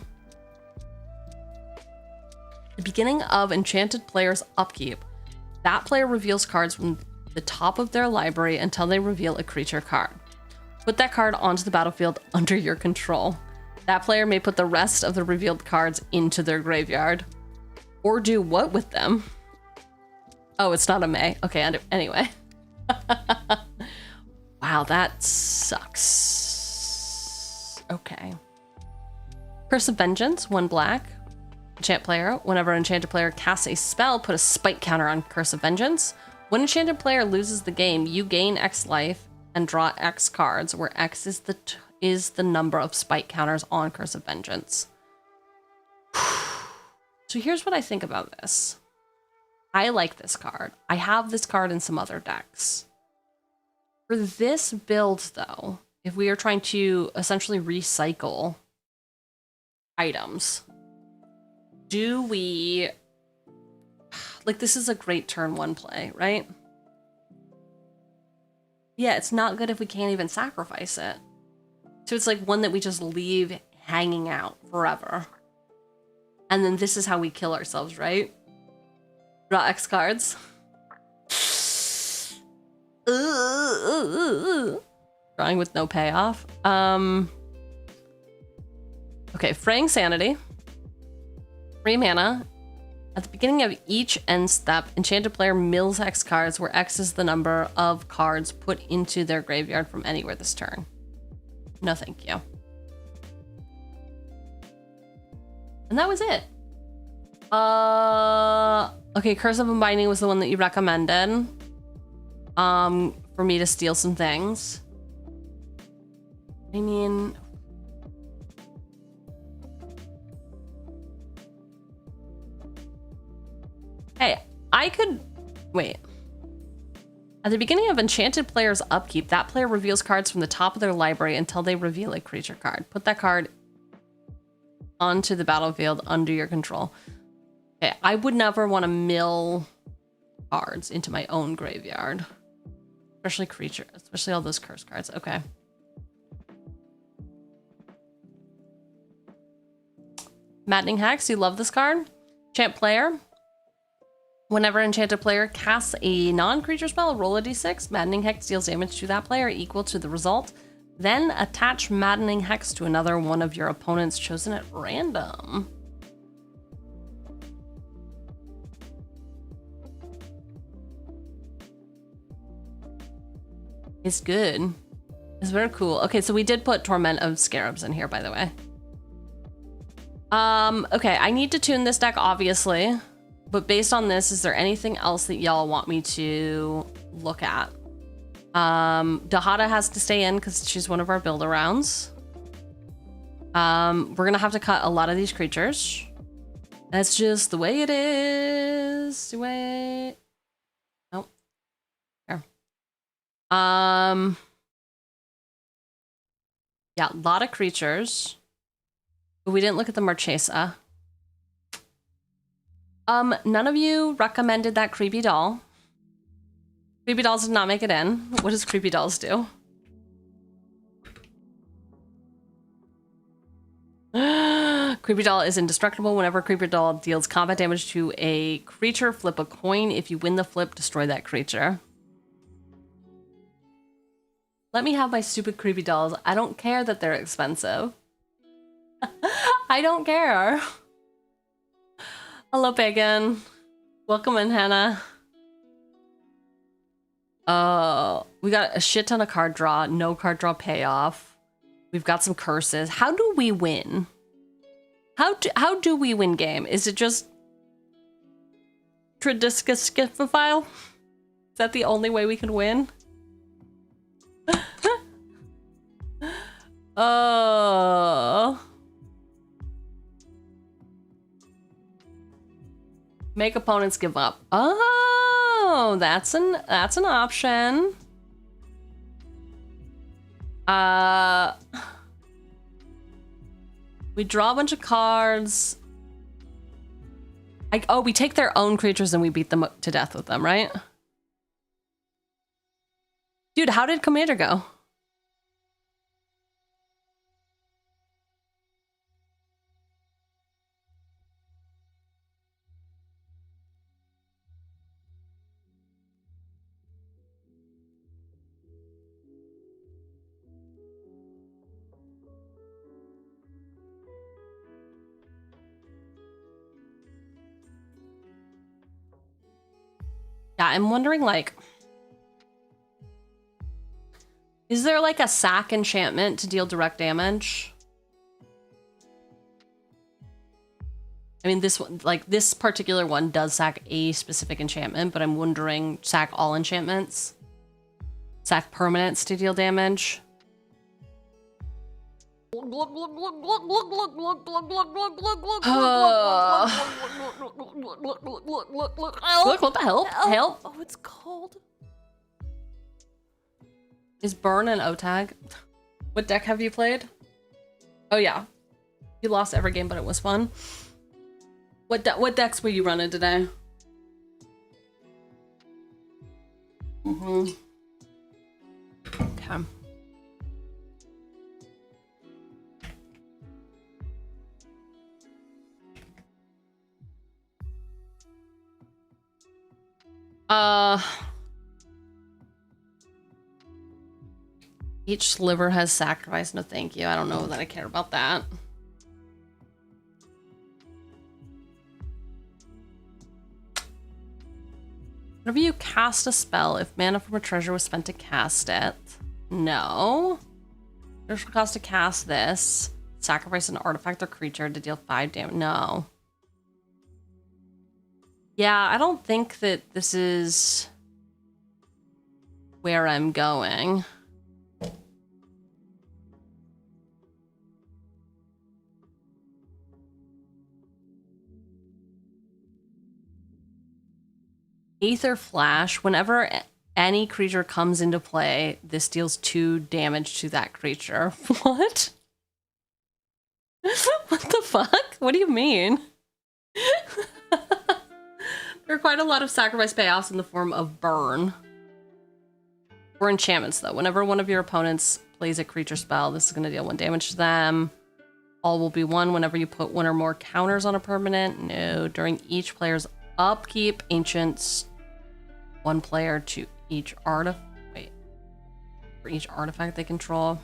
The beginning of enchanted player's upkeep. That player reveals cards from the top of their library until they reveal a creature card. Put that card onto the battlefield under your control. That player may put the rest of the revealed cards into their graveyard. Or do what with them? Oh, it's not a may. Okay, anyway. Wow, that sucks. Okay. Curse of Vengeance, 1 black. Enchant player. Whenever an enchanted player casts a spell, put a spike counter on Curse of Vengeance. When enchanted player loses the game, you gain X life and draw X cards, where X is the number of spike counters on Curse of Vengeance. So here's what I think about this. I like this card. I have this card in some other decks. For this build, though, if we are trying to essentially recycle items, do we... Like, this is a great turn 1 play, right? Yeah, it's not good if we can't even sacrifice it. So it's like one that we just leave hanging out forever. And then this is how we kill ourselves, right? Draw X cards. Drawing with no payoff. Okay, Fraying Sanity. 3 mana. At the beginning of each end step, enchanted player mills X cards, where X is the number of cards put into their graveyard from anywhere this turn. No, thank you. And that was it. Okay, Curse of Unbinding was the one that you recommended. For me to steal some things. I mean... Hey, I could... Wait. At the beginning of enchanted player's upkeep, that player reveals cards from the top of their library until they reveal a creature card. Put that card onto the battlefield under your control. Okay, I would never want to mill cards into my own graveyard. Especially creatures, especially all those curse cards. Okay. Maddening Hex, you love this card. Enchant player. Whenever enchanted player casts a non-creature spell, roll a d6. Maddening Hex deals damage to that player equal to the result. Then attach Maddening Hex to another one of your opponents chosen at random. It's good. It's very cool. Okay, so we did put Torment of Scarabs in here, by the way. Okay, I need to tune this deck, obviously. But based on this, is there anything else that y'all want me to look at? Dihada has to stay in because she's one of our build-arounds. We're gonna have to cut a lot of these creatures. That's just the way it is. Wait. Nope. Here. Yeah, a lot of creatures. But we didn't look at the Marchesa. None of you recommended that Creepy Doll. Creepy Dolls did not make it in. What does Creepy Dolls do? Creepy Doll is indestructible. Whenever Creepy Doll deals combat damage to a creature, flip a coin. If you win the flip, destroy that creature. Let me have my stupid Creepy Dolls. I don't care that they're expensive. I don't care. Hello, Pagan. Welcome in, Hannah. We got a shit ton of card draw, no card draw payoff. We've got some curses. How do we win? How do we win game? Is it just Tradiscus-Skiffifile? Is that the only way we can win? Make opponents give up. Oh, that's an option. We draw a bunch of cards. Oh, we take their own creatures and we beat them to death with them, right? Dude, how did Commander go? Yeah, I'm wondering, like, is there like a sack enchantment to deal direct damage? I mean, this one, like this particular one does sack a specific enchantment, but I'm wondering, sack all enchantments? Sack permanents to deal damage? Look, what the hell? Help! Oh, it's cold. Is Burn an O-tag? What deck have you played? Oh yeah. You lost every game, but it was fun. What decks were you running today? Okay. Each sliver has sacrifice. No, thank you. I don't know that I care about that. Whenever you cast a spell, if mana from a treasure was spent to cast it, no. There's a cost to cast this. Sacrifice an artifact or creature to deal 5 damage. No. Yeah, I don't think that this is where I'm going. Aether Flash, whenever any creature comes into play, this deals 2 damage to that creature. What? What the fuck? What do you mean? There are quite a lot of sacrifice payoffs in the form of burn. For enchantments, though, whenever one of your opponents plays a creature spell, this is going to deal 1 damage to them. All will be 1 whenever you put 1 or more counters on a permanent. No, during each player's upkeep, ancients 1 player to each artifact. Wait, for each artifact they control.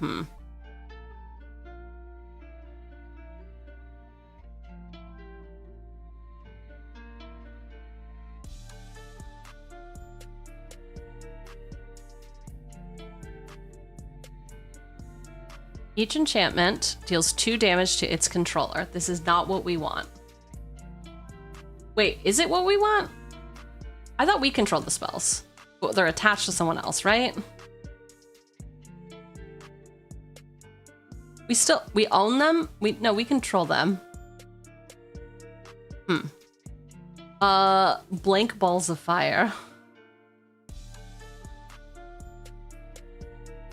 Each enchantment deals 2 damage to its controller. This is not what we want. Wait, is it what we want? I thought we controlled the spells. Well, they're attached to someone else, right? We own them? No, we control them. Blank balls of fire.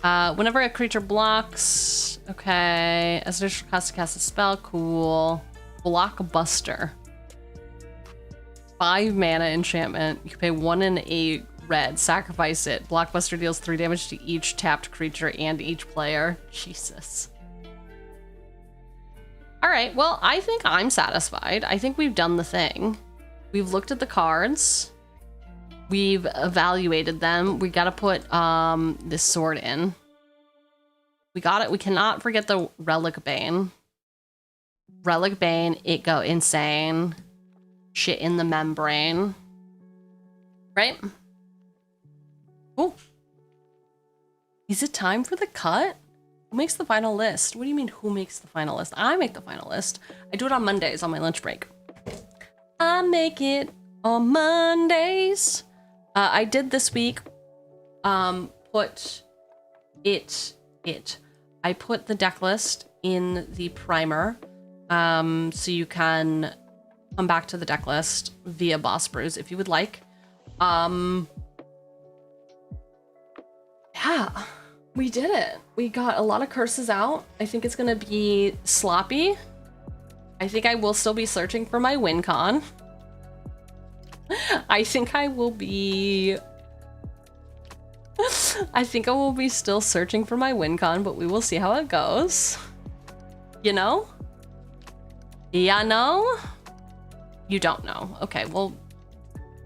Whenever a creature blocks, okay, as an additional cost to cast a spell, cool. Blockbuster. 5 mana enchantment. You can pay 1 and a red, sacrifice it. Blockbuster deals 3 damage to each tapped creature and each player. Jesus. All right, well, I think I'm satisfied. I think we've done the thing. We've looked at the cards. We've evaluated them. We got to put this sword in. We got it. We cannot forget the Relic Bane. Relic Bane, it go insane. Shit in the membrane. Right? Oh. Is it time for the cut? Who makes the final list? What do you mean, who makes the final list? I make the final list. I do it on Mondays on my lunch break. I make it on Mondays. I did this week. Put it. I put the deck list in the primer. So you can come back to the deck list via Boss Brews if you would like. Yeah. We did it. We got a lot of curses out. I think it's gonna be sloppy. I think I will still be searching for my win con. I think I will be still searching for my win con, but we will see how it goes. You know? Yeah, no? You don't know. Okay, well,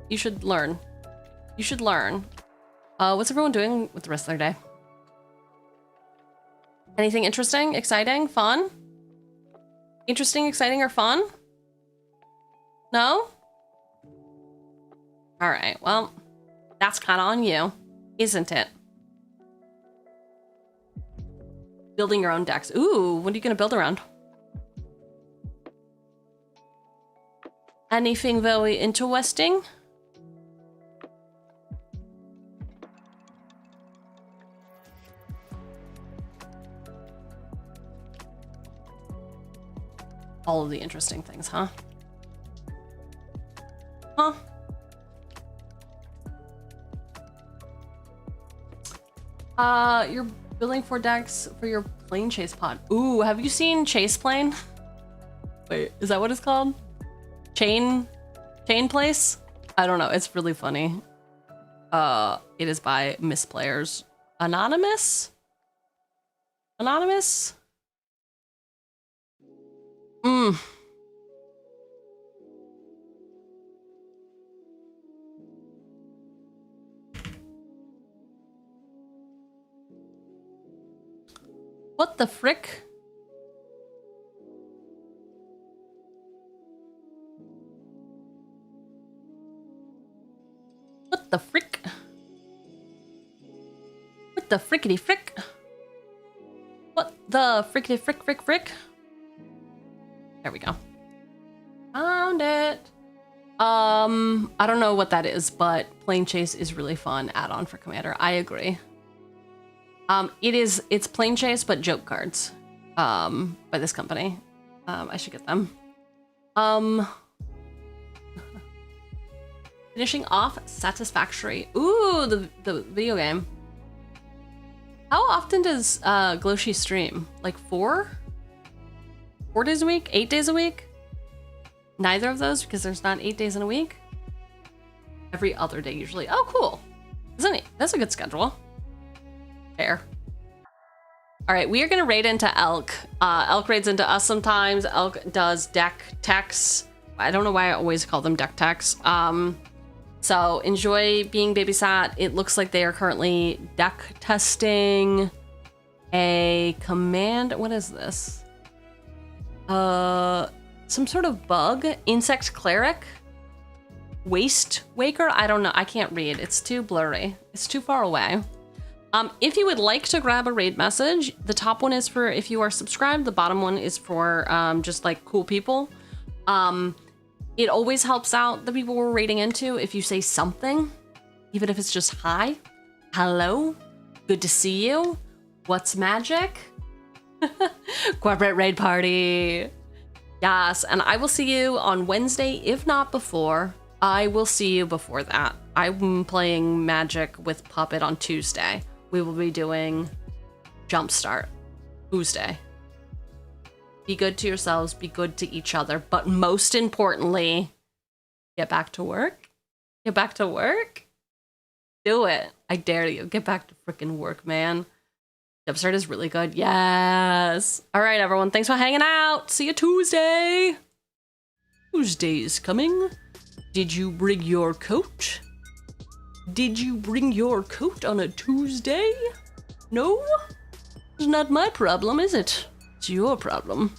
you should learn. You should learn. What's everyone doing with the rest of their day? Anything interesting, exciting, fun? Interesting, exciting, or fun? No? All right, well, that's kind of on you, isn't it? Building your own decks. Ooh, what are you gonna build around? Anything very interesting? All of the interesting things, huh? Huh? You're building 4 decks for your plane chase pod. Ooh, have you seen Chase Plane? Wait, is that what it's called? Chain Place? I don't know, it's really funny. It is by Misplayers. Anonymous? Anonymous? What the frick? What the frick? What the frickety frick? What the frickety frick? There we go. Found it. I don't know what that is, but Plane Chase is really fun add-on for Commander. I agree. It's Plane Chase, but joke cards, by this company. I should get them. Finishing off Satisfactory. Ooh, the video game. How often does Gloshy stream? Like 4 days a week? 8 days a week? Neither of those, because there's not 8 days in a week. Every other day usually. Oh, cool. Isn't it? That's a good schedule. Fair. All right, we are gonna raid into Elk. Elk raids into us sometimes. Elk does deck techs. I don't know why I always call them deck techs. So enjoy being babysat. It looks like they are currently deck testing a command. What is this? Some sort of bug. Insect Cleric? Waste Waker? I don't know. I can't read. It's too blurry. It's too far away. If you would like to grab a raid message, the top one is for if you are subscribed. The bottom one is for just like cool people. It always helps out the people we're raiding into if you say something, even if it's just hi, hello, good to see you, what's magic? Corporate raid party. Yes, and I will see you on Wednesday, if not before. I will see you before that. I'm playing Magic with Puppet on Tuesday. We will be doing Jumpstart Tuesday. Be good to yourselves, be good to each other, but most importantly, get back to work. Get back to work. Do it. I dare you. Get back to freaking work, man. Jumpstart is really good. Yes. All right, everyone. Thanks for hanging out. See you Tuesday. Tuesday's coming. Did you bring your coat? Did you bring your coat on a Tuesday? No? It's not my problem, is it? It's your problem.